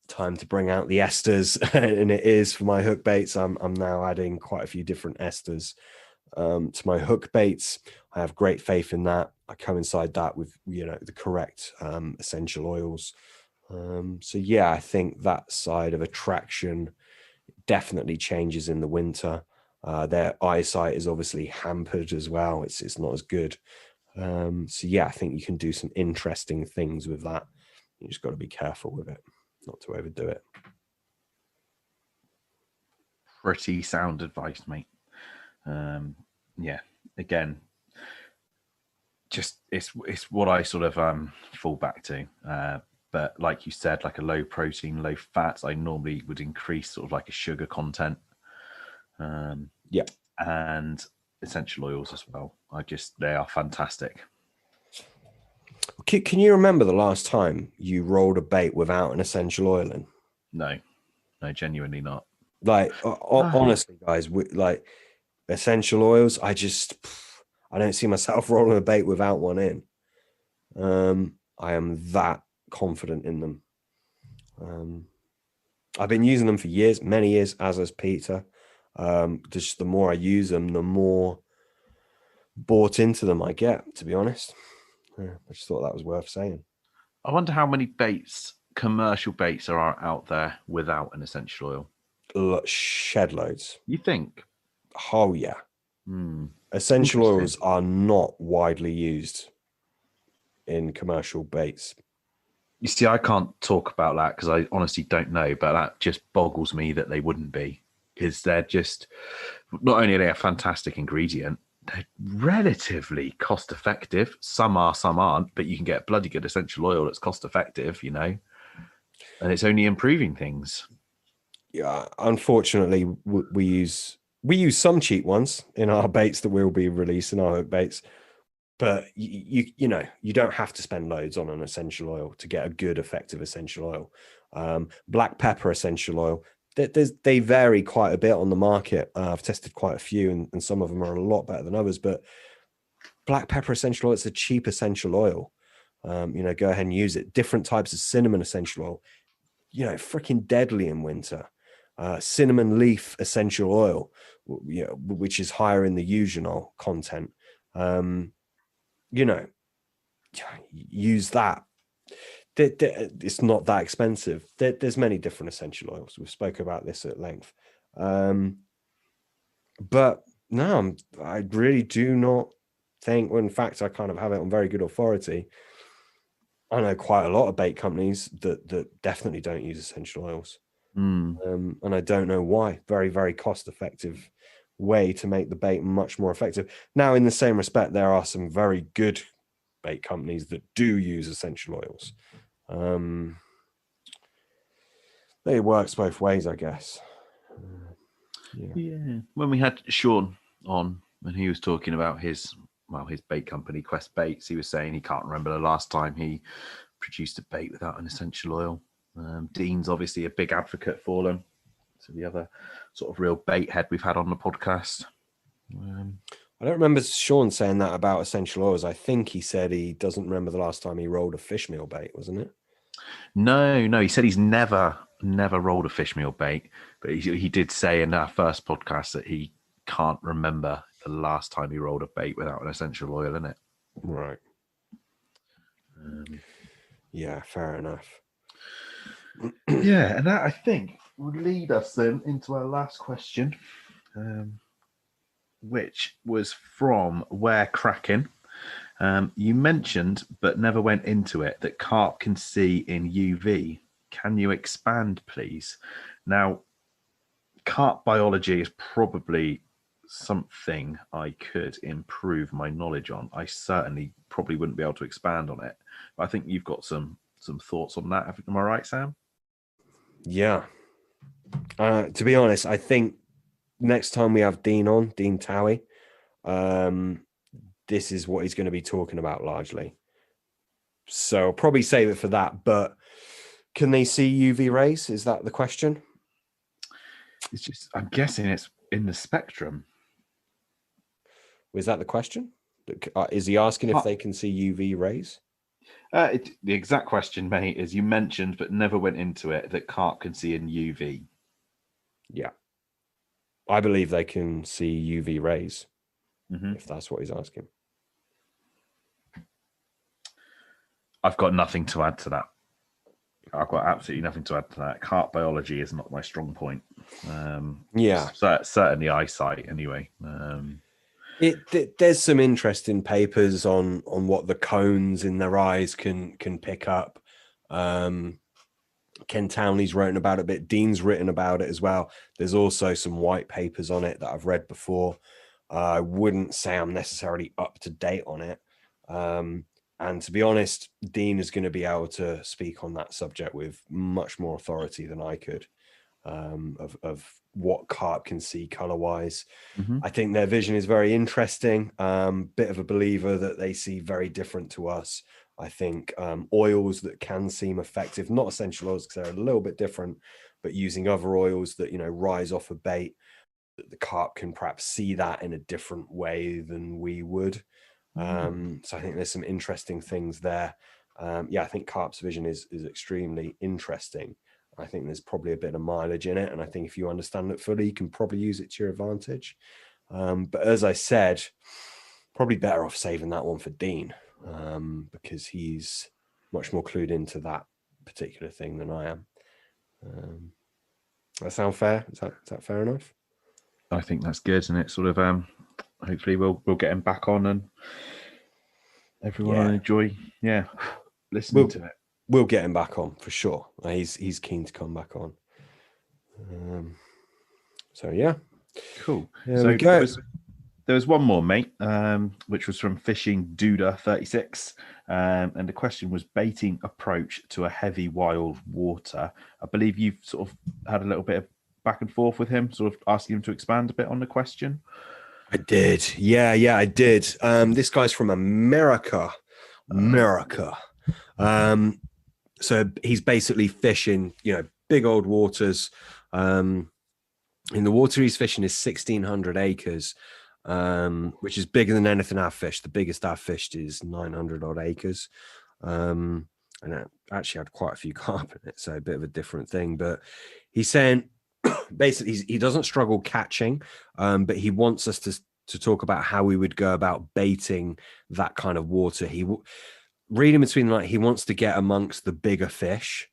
Time to bring out the esters, and it is for my hook baits. I'm now adding quite a few different esters to my hook baits. I have great faith in that. I coincide that with the correct essential oils. So yeah, I think that side of attraction definitely changes in the winter. Their eyesight is obviously hampered as well. It's not as good. So yeah, I think you can do some interesting things with that. You just got to be careful with it, not to overdo it. Pretty sound advice, mate. Yeah, again, just it's what I sort of fall back to. But like you said, like a low protein, low fats, I normally would increase sort of like a sugar content. Yeah. And essential oils as well. They are fantastic. Can you remember the last time you rolled a bait without an essential oil in? No, genuinely not. Like, honestly, guys, like essential oils, I don't see myself rolling a bait without one in. I am that confident in them. I've been using them for years, many years, as has Peter. Just the more I use them, the more bought into them I get, to be honest. Yeah, I just thought that was worth saying. I wonder how many commercial baits are out there without an essential oil. Shed loads. You think? Oh, yeah. Essential oils are not widely used in commercial baits. You see, I can't talk about that because I honestly don't know, but that just boggles me that they wouldn't be, because they're just, not only are they a fantastic ingredient, they're relatively cost effective. Some are, some aren't, but you can get bloody good essential oil that's cost effective, and it's only improving things. Yeah, unfortunately, we use some cheap ones in our baits that we'll be releasing, our hook baits, but you don't have to spend loads on an essential oil to get a good effective essential oil. Black pepper essential oil, they vary quite a bit on the market. I've tested quite a few, and some of them are a lot better than others, but black pepper essential oil, it's a cheap essential oil. Go ahead and use it. Different types of cinnamon essential oil, freaking deadly in winter. Cinnamon leaf essential oil, which is higher in the eugenol content. Use that. It's not that expensive. There's many different essential oils. We've spoken about this at length. But no, I really do not think, well, in fact, I kind of have it on very good authority. I know quite a lot of bait companies that definitely don't use essential oils. And I don't know why. Very, very cost effective way to make the bait much more effective. Now, in the same respect, there are some very good bait companies that do use essential oils. It works both ways, I guess. Yeah. When we had Sean on, and he was talking about his bait company, Quest Baits, he was saying he can't remember the last time he produced a bait without an essential oil. Dean's obviously a big advocate for them. So the other sort of real bait head we've had on the podcast. I don't remember Sean saying that about essential oils. I think he said he doesn't remember the last time he rolled a fish meal bait, wasn't it? No. He said he's never rolled a fish meal bait, but he did say in our first podcast that he can't remember the last time he rolled a bait without an essential oil in it. Right. Yeah, fair enough. Yeah, and that I think would lead us then into our last question, which was from Where Kraken. You mentioned, but never went into it, that carp can see in UV. Can you expand, please? Now, carp biology is probably something I could improve my knowledge on. I certainly probably wouldn't be able to expand on it, but I think you've got some thoughts on that. Am I right, Sam? Yeah. To be honest, I think next time we have Dean on, Dean Towie, this is what he's going to be talking about largely. So I'll probably save it for that. But can they see UV rays? Is that the question? It's just, I'm guessing it's in the spectrum. Was that the question? Is he asking if they can see UV rays? The exact question, mate, is you mentioned, but never went into it, that carp can see in UV. Yeah. I believe they can see UV rays, if that's what he's asking. I've got nothing to add to that. I've got absolutely nothing to add to that. Carp biology is not my strong point. Certainly eyesight, anyway. There's some interesting papers on what the cones in their eyes can pick up. Ken Townley's written about it a bit. Dean's written about it as well. There's also some white papers on it that I've read before. I wouldn't say I'm necessarily up to date on it. And to be honest, Dean is going to be able to speak on that subject with much more authority than I could, of what carp can see color-wise. I think their vision is very interesting. Bit of a believer that they see very different to us. I think oils that can seem effective, not essential oils because they're a little bit different, but using other oils that, rise off a bait, that the carp can perhaps see that in a different way than we would. So I think there's some interesting things there. I think carp's vision is extremely interesting. I think there's probably a bit of mileage in it. And I think if you understand it fully, you can probably use it to your advantage. But as I said, probably better off saving that one for Dean, because he's much more clued into that particular thing than I am. That sound fair? Is that fair enough? I think that's good, and it's sort of hopefully we'll get him back on, and everyone will enjoy listening to it. We'll get him back on for sure. He's keen to come back on. So yeah, cool. So we go. There was one more, mate, which was from Fishing Duda 36, and the question was baiting approach to a heavy wild water. I believe you've sort of had a little bit of back and forth with him, sort of asking him to expand a bit on the question. I did. Yeah, I did. This guy's from America. So he's basically fishing, big old waters. In the water he's fishing is 1,600 acres, which is bigger than anything I've fished. The biggest I've fished is 900 odd acres. And I actually had quite a few carp in it, so a bit of a different thing. But he's saying basically he doesn't struggle catching, but he wants us to talk about how we would go about baiting that kind of water. Reading between the lines, he wants to get amongst the bigger fish.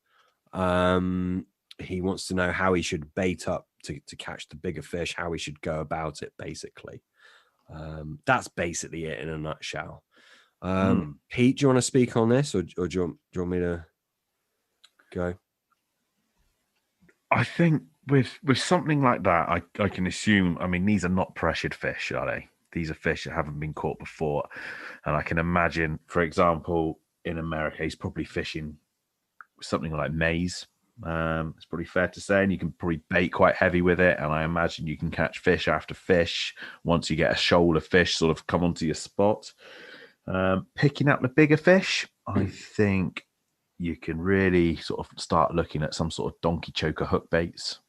He wants to know how he should bait up to catch the bigger fish, how he should go about it, basically. That's basically it in a nutshell. Pete, do you want to speak on this, or do you want me to go? I think with something like that, I can assume, I mean, these are not pressured fish, are they? These are fish that haven't been caught before. And I can imagine, for example, in America, he's probably fishing something like maize, It's probably fair to say, and you can probably bait quite heavy with it. And I imagine you can catch fish after fish once you get a shoal of fish sort of come onto your spot. Picking up the bigger fish, I think you can really sort of start looking at some sort of donkey choker hook baits.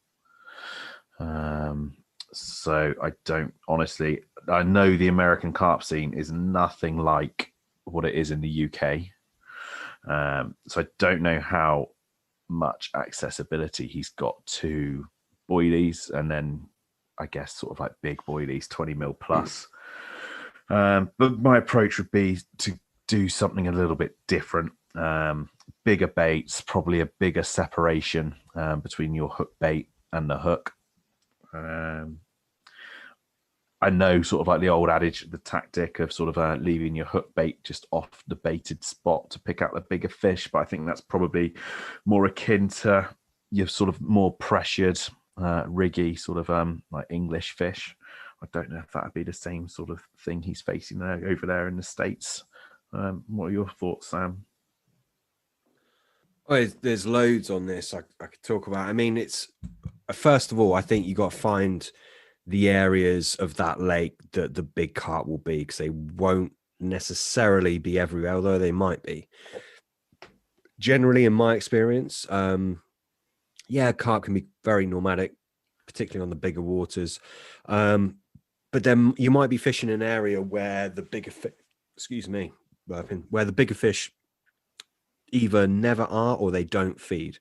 So I don't honestly, I know the American carp scene is nothing like what it is in the UK. So I don't know how much accessibility he's got to boilies, and then I guess sort of like big boilies, 20 mil plus. But my approach would be to do something a little bit different. Bigger baits, probably a bigger separation between your hook bait and the hook. I know sort of like the old adage, the tactic of sort of leaving your hook bait just off the baited spot to pick out the bigger fish. But I think that's probably more akin to your sort of more pressured, riggy sort of like English fish. I don't know if that would be the same sort of thing he's facing there over there in the States. What are your thoughts, Sam? Oh, there's loads on this I could talk about. I mean, it's first of all, I think you got to find the areas of that lake that the big carp will be, because they won't necessarily be everywhere, although they might be. Generally, in my experience, carp can be very nomadic, particularly on the bigger waters. But then you might be fishing in an area where the bigger where the bigger fish either never are or they don't feed.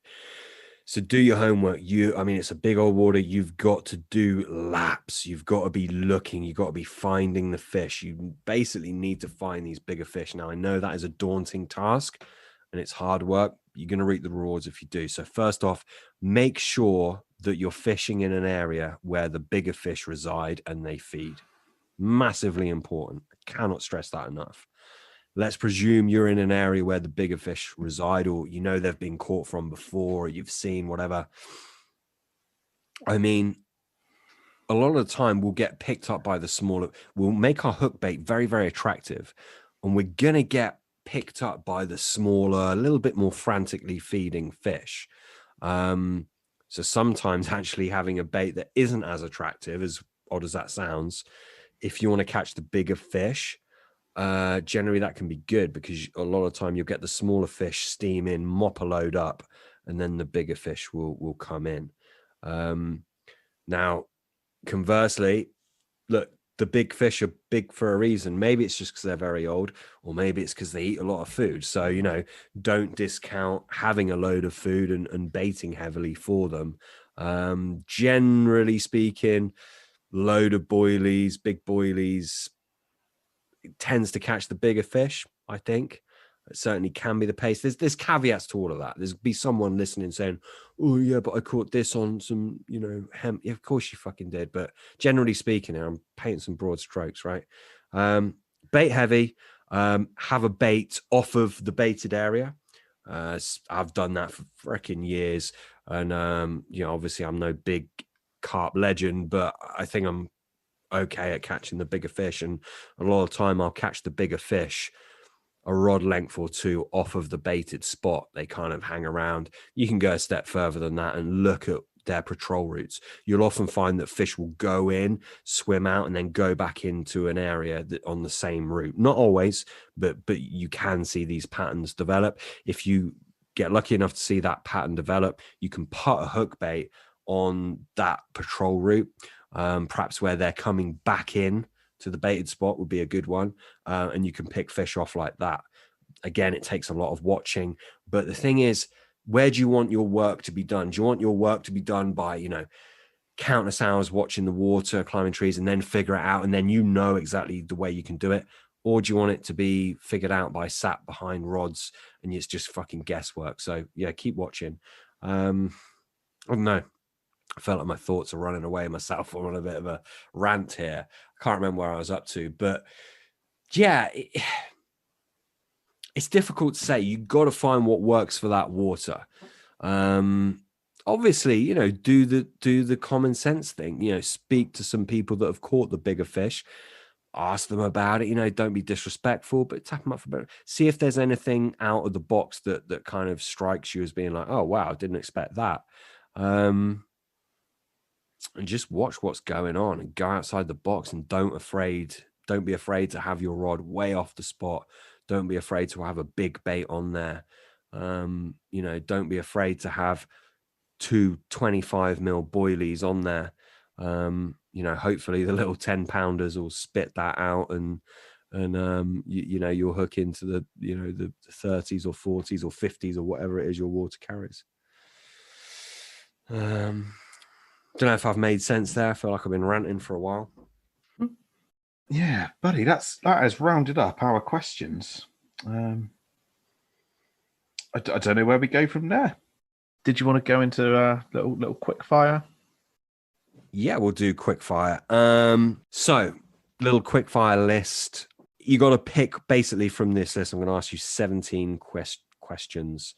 So do your homework. It's a big old water. You've got to do laps. You've got to be looking. You've got to be finding the fish. You basically need to find these bigger fish. Now, I know that is a daunting task and it's hard work. You're going to reap the rewards if you do. So first off, make sure that you're fishing in an area where the bigger fish reside and they feed. Massively important. I cannot stress that enough. Let's presume you're in an area where the bigger fish reside, or you know they've been caught from before, or you've seen whatever. I mean, a lot of the time we'll get picked up by the smaller, we'll make our hook bait very, very attractive, and we're going to get picked up by the smaller, a little bit more frantically feeding fish. So sometimes actually having a bait that isn't as attractive, as odd as that sounds, if you want to catch the bigger fish, generally that can be good, because a lot of the time you'll get the smaller fish steam in, mop a load up, and then the bigger fish will come in. Now, conversely, look, the big fish are big for a reason. Maybe it's just because they're very old, or maybe it's because they eat a lot of food. So, don't discount having a load of food and baiting heavily for them. Generally speaking, load of boilies, big boilies, tends to catch the bigger fish, I think. It certainly can be the pace. There's caveats to all of that. There's be someone listening saying, oh yeah, but I caught this on some, hemp. Yeah, of course you fucking did. But generally speaking, I'm painting some broad strokes, right? Bait heavy, have a bait off of the baited area. I've done that for freaking years. And, obviously I'm no big carp legend, but I think I'm okay at catching the bigger fish, and a lot of the time I'll catch the bigger fish a rod length or two off of the baited spot. They kind of hang around. You can go a step further than that and look at their patrol routes. You'll often find that fish will go in, swim out, and then go back into an area that on the same route. Not always, but you can see these patterns develop. If you get lucky enough to see that pattern develop, you can put a hook bait on that patrol route. Perhaps where they're coming back in to the baited spot would be a good one. And you can pick fish off like that. Again, it takes a lot of watching. But the thing is, where do you want your work to be done? Do you want your work to be done by, countless hours watching the water, climbing trees, and then figure it out, and then exactly the way you can do it? Or do you want it to be figured out by sat behind rods and it's just fucking guesswork? So, yeah, keep watching. I don't know. I felt like my thoughts are running away myself. I'm on a bit of a rant here. I can't remember where I was up to, but yeah, it's difficult to say. You've got to find what works for that water. Obviously, do the common sense thing, speak to some people that have caught the bigger fish. ask them about it. You know, don't be disrespectful, but tap them up for better. See if there's anything out of the box that kind of strikes you as being like, oh wow, I didn't expect that. And just watch what's going on and go outside the box, and don't be afraid to have your rod way off the spot. Don't be afraid to have a big bait on there. You know, don't be afraid to have 2 25 mil boilies on there. You know, hopefully the little 10-pounders will spit that out, and you know, you'll hook into the, you know, the 30s or 40s or 50s or whatever it is your water carries. Don't know if I've made sense there. I feel like I've been ranting for a while. Yeah, buddy, that has rounded up our questions. I don't know where we go from there. Did you want to go into a little quick fire? Yeah, we'll do quick fire. So little quick fire list. You got to pick basically from this list. I'm going to ask you 17 questions,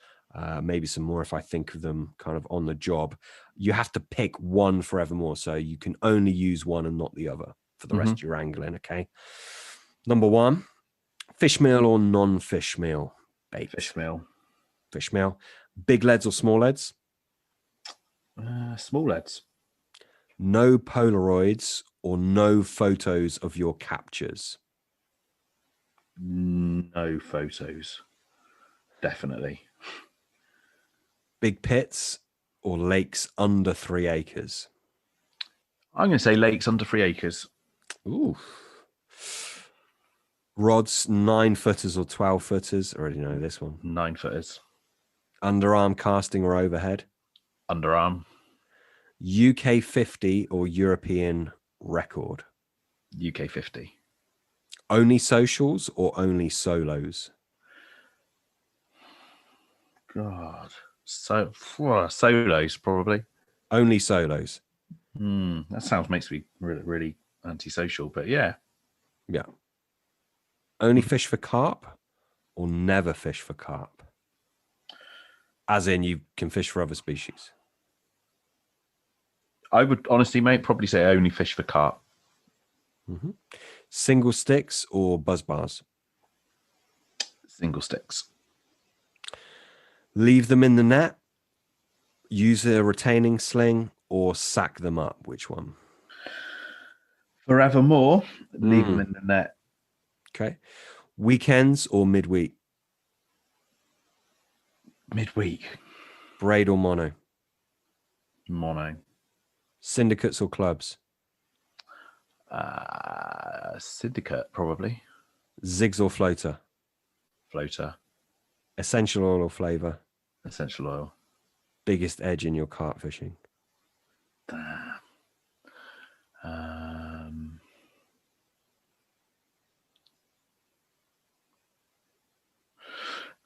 maybe some more if I think of them kind of on the job. You have to pick one forevermore, so you can only use one and not the other for the rest of your angling. Okay. Number 1, fish meal or non-fish meal bait? Fish meal. Fish meal. Big leads or small leads? Small leads. No Polaroids or no photos of your captures? No photos. Definitely. Big pits or lakes under 3 acres? I'm going to say lakes under 3 acres. Ooh. Rods, 9-footers or 12-footers? I already know this one. 9-footers. Underarm casting or overhead? Underarm. UK 50 or European record? UK 50. Only socials or only solos? God. So solos probably. Only solos. That makes me really, really antisocial, but yeah. Yeah. Only fish for carp or never fish for carp? As in, you can fish for other species. I would honestly, mate, probably say only fish for carp. Single sticks or buzz bars? Single sticks. Leave them in the net, use a retaining sling, or sack them up? Which one? Forevermore, leave them in the net. Okay. Weekends or midweek? Midweek. Braid or mono? Mono. Syndicates or clubs? Syndicate, probably. Zigs or floater? Floater. Essential oil or flavor? Essential oil. Biggest edge in your carp fishing? Damn.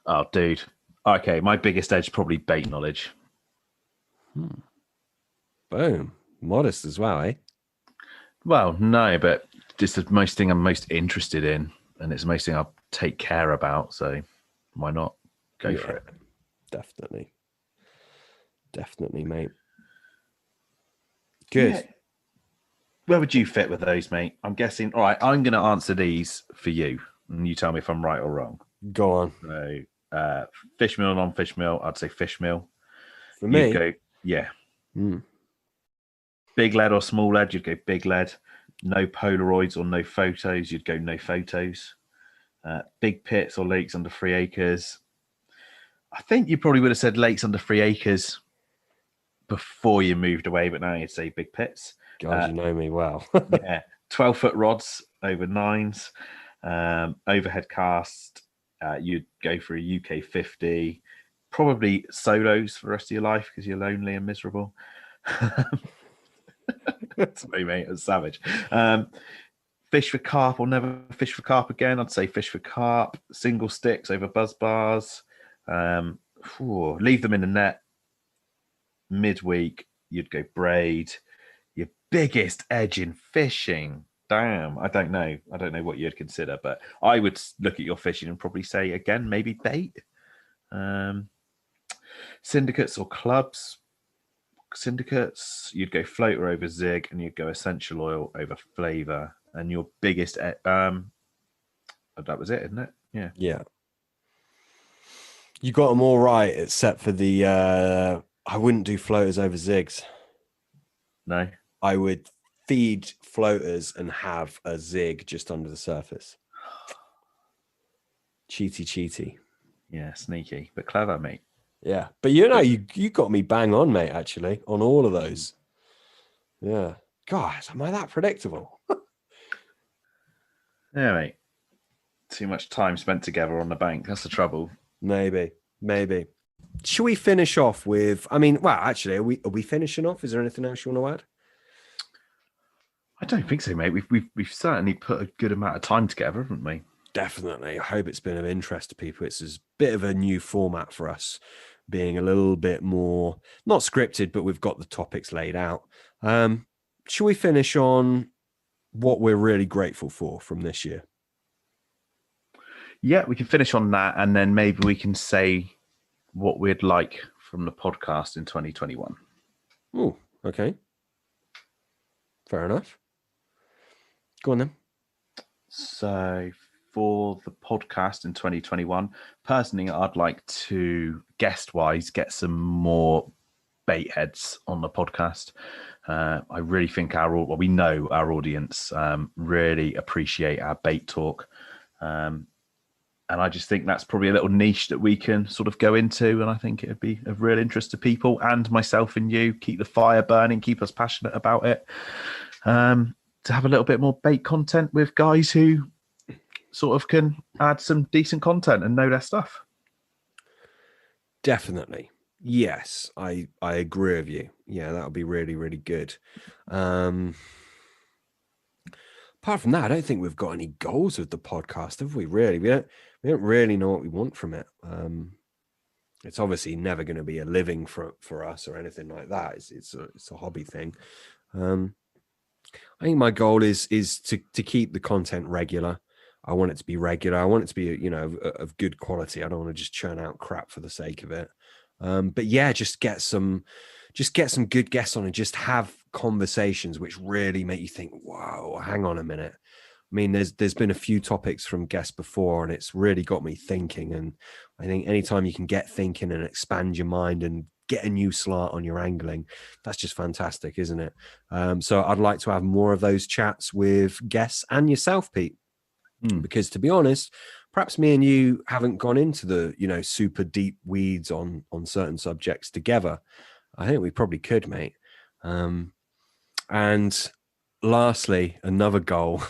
Oh, dude. Okay, my biggest edge is probably bait knowledge. Boom. Modest as well, eh? Well, no, but it's the most thing I'm most interested in, and it's the most thing I'll take care about. So why not go for it? Definitely. Definitely, mate. Good. Yeah. Where would you fit with those, mate? I'm guessing. All right, I'm going to answer these for you, and you tell me if I'm right or wrong. Go on. So, fish meal, non-fish meal. I'd say fish meal. For me, you'd go, yeah. Big lead or small lead, you'd go big lead. No Polaroids or no photos, you'd go no photos. Big pits or lakes under 3 acres. I think you probably would have said lakes under 3 acres before you moved away, but now you'd say big pits. God, you know me well. Yeah, 12-foot rods over 9s. Overhead cast, you'd go for a UK 50. Probably solos for the rest of your life because you're lonely and miserable. That's me, mate. It's savage. Fish for carp or never fish for carp again. I'd say fish for carp. Single sticks over buzz bars. Leave them in the net. Midweek, you'd go braid. Your biggest edge in fishing. Damn, I don't know. I don't know what you'd consider, but I would look at your fishing and probably say again, maybe bait. Syndicates or clubs. Syndicates, you'd go floater over zig, and you'd go essential oil over flavor. And your biggest, that was it, isn't it? Yeah. Yeah. You got them all right, except for the, I wouldn't do floaters over zigs. No. I would feed floaters and have a zig just under the surface. Cheaty. Yeah, sneaky, but clever, mate. Yeah. But you got me bang on, mate, actually, on all of those. Yeah. God, am I that predictable? Yeah, mate. Too much time spent together on the bank. That's the trouble. Maybe. Should we finish off with, actually, are we finishing off? Is there anything else you want to add? I don't think so, mate. We've certainly put a good amount of time together, haven't we? Definitely. I hope it's been of interest to people. It's a bit of a new format for us, being a little bit more, not scripted, but we've got the topics laid out. Should we finish on what we're really grateful for from this year? Yeah, we can finish on that, and then maybe we can say what we'd like from the podcast in 2021. Oh, okay. Fair enough. Go on then. So for the podcast in 2021, personally, I'd like to guest-wise get some more bait heads on the podcast. I really think we know our audience really appreciate our bait talk. And I just think that's probably a little niche that we can sort of go into. And I think it would be of real interest to people and myself and you. Keep the fire burning, keep us passionate about it. To have a little bit more bait content with guys who sort of can add some decent content and know their stuff. Definitely. Yes, I agree with you. Yeah, that would be really, really good. Apart from that, I don't think we've got any goals with the podcast, have we? Really, we don't really know what we want from it. It's obviously never going to be a living for us or anything like that. It's a hobby thing. I think my goal is to keep the content regular. I want it to be regular. I want it to be of good quality. I don't want to just churn out crap for the sake of it. But yeah, just get some good guests on and just have conversations which really make you think, wow, hang on a minute. I mean, there's been a few topics from guests before, and it's really got me thinking. And I think anytime you can get thinking and expand your mind and get a new slant on your angling, that's just fantastic, isn't it? So I'd like to have more of those chats with guests and yourself, Pete, because to be honest, perhaps me and you haven't gone into the super deep weeds on certain subjects together. I think we probably could, mate. And lastly, another goal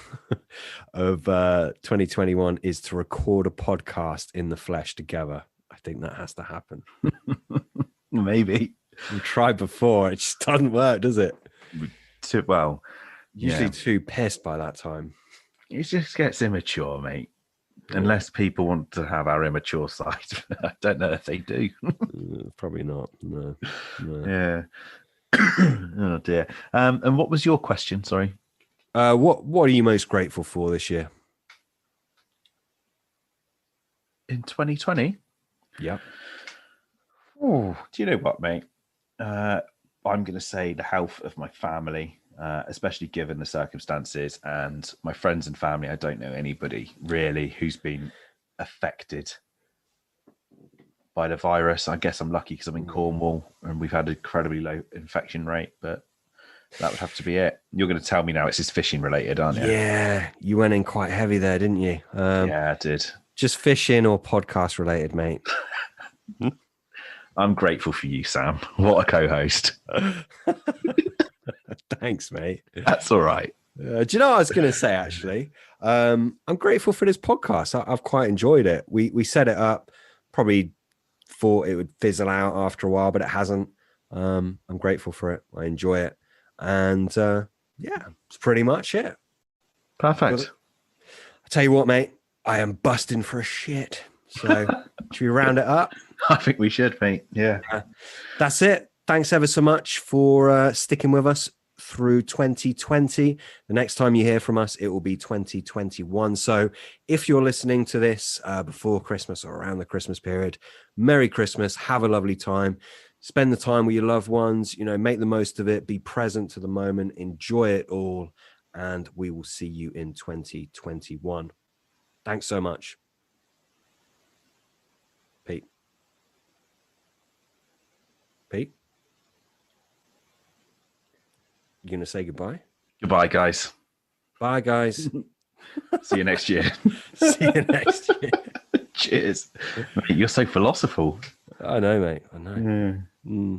of 2021 is to record a podcast in the flesh together. I think that has to happen. Maybe. We tried before. It just doesn't work, does it? Well, usually too pissed by that time. It just gets immature, mate. Unless people want to have our immature side. I don't know if they do. Probably not. No. Yeah. Oh dear. And what was your question? Sorry. What are you most grateful for this year? In 2020? Yeah. Oh, do you know what, mate? I'm going to say the health of my family, especially given the circumstances, and my friends and family. I don't know anybody really who's been affected by the virus. I guess I'm lucky because I'm in Cornwall and we've had an incredibly low infection rate, but that would have to be it. You're going to tell me now it's just fishing related, aren't you? Yeah, you went in quite heavy there, didn't you? Yeah, I did. Just fishing or podcast related, mate? I'm grateful for you, Sam. What a co-host. Thanks, mate. That's all right. Do you know what I was going to say, actually? I'm grateful for this podcast. I've quite enjoyed it. We set it up, probably thought it would fizzle out after a while, but it hasn't. I'm grateful for it. I enjoy it. And yeah, it's pretty much it. Perfect. I tell you what, mate, I am busting for a shit. So should we round it up? I think we should, mate. Yeah. That's it. Thanks ever so much for sticking with us through 2020. The next time you hear from us, it will be 2021. So if you're listening to this before Christmas or around the Christmas period, Merry Christmas. Have a lovely time. Spend the time with your loved ones, make the most of it, be present to the moment, enjoy it all. and we will see you in 2021. Thanks so much. Pete? You going to say goodbye? Goodbye, guys. Bye, guys. See you next year. See you next year. Cheers. Mate, you're so philosophical. I know, mate. I know. Yeah.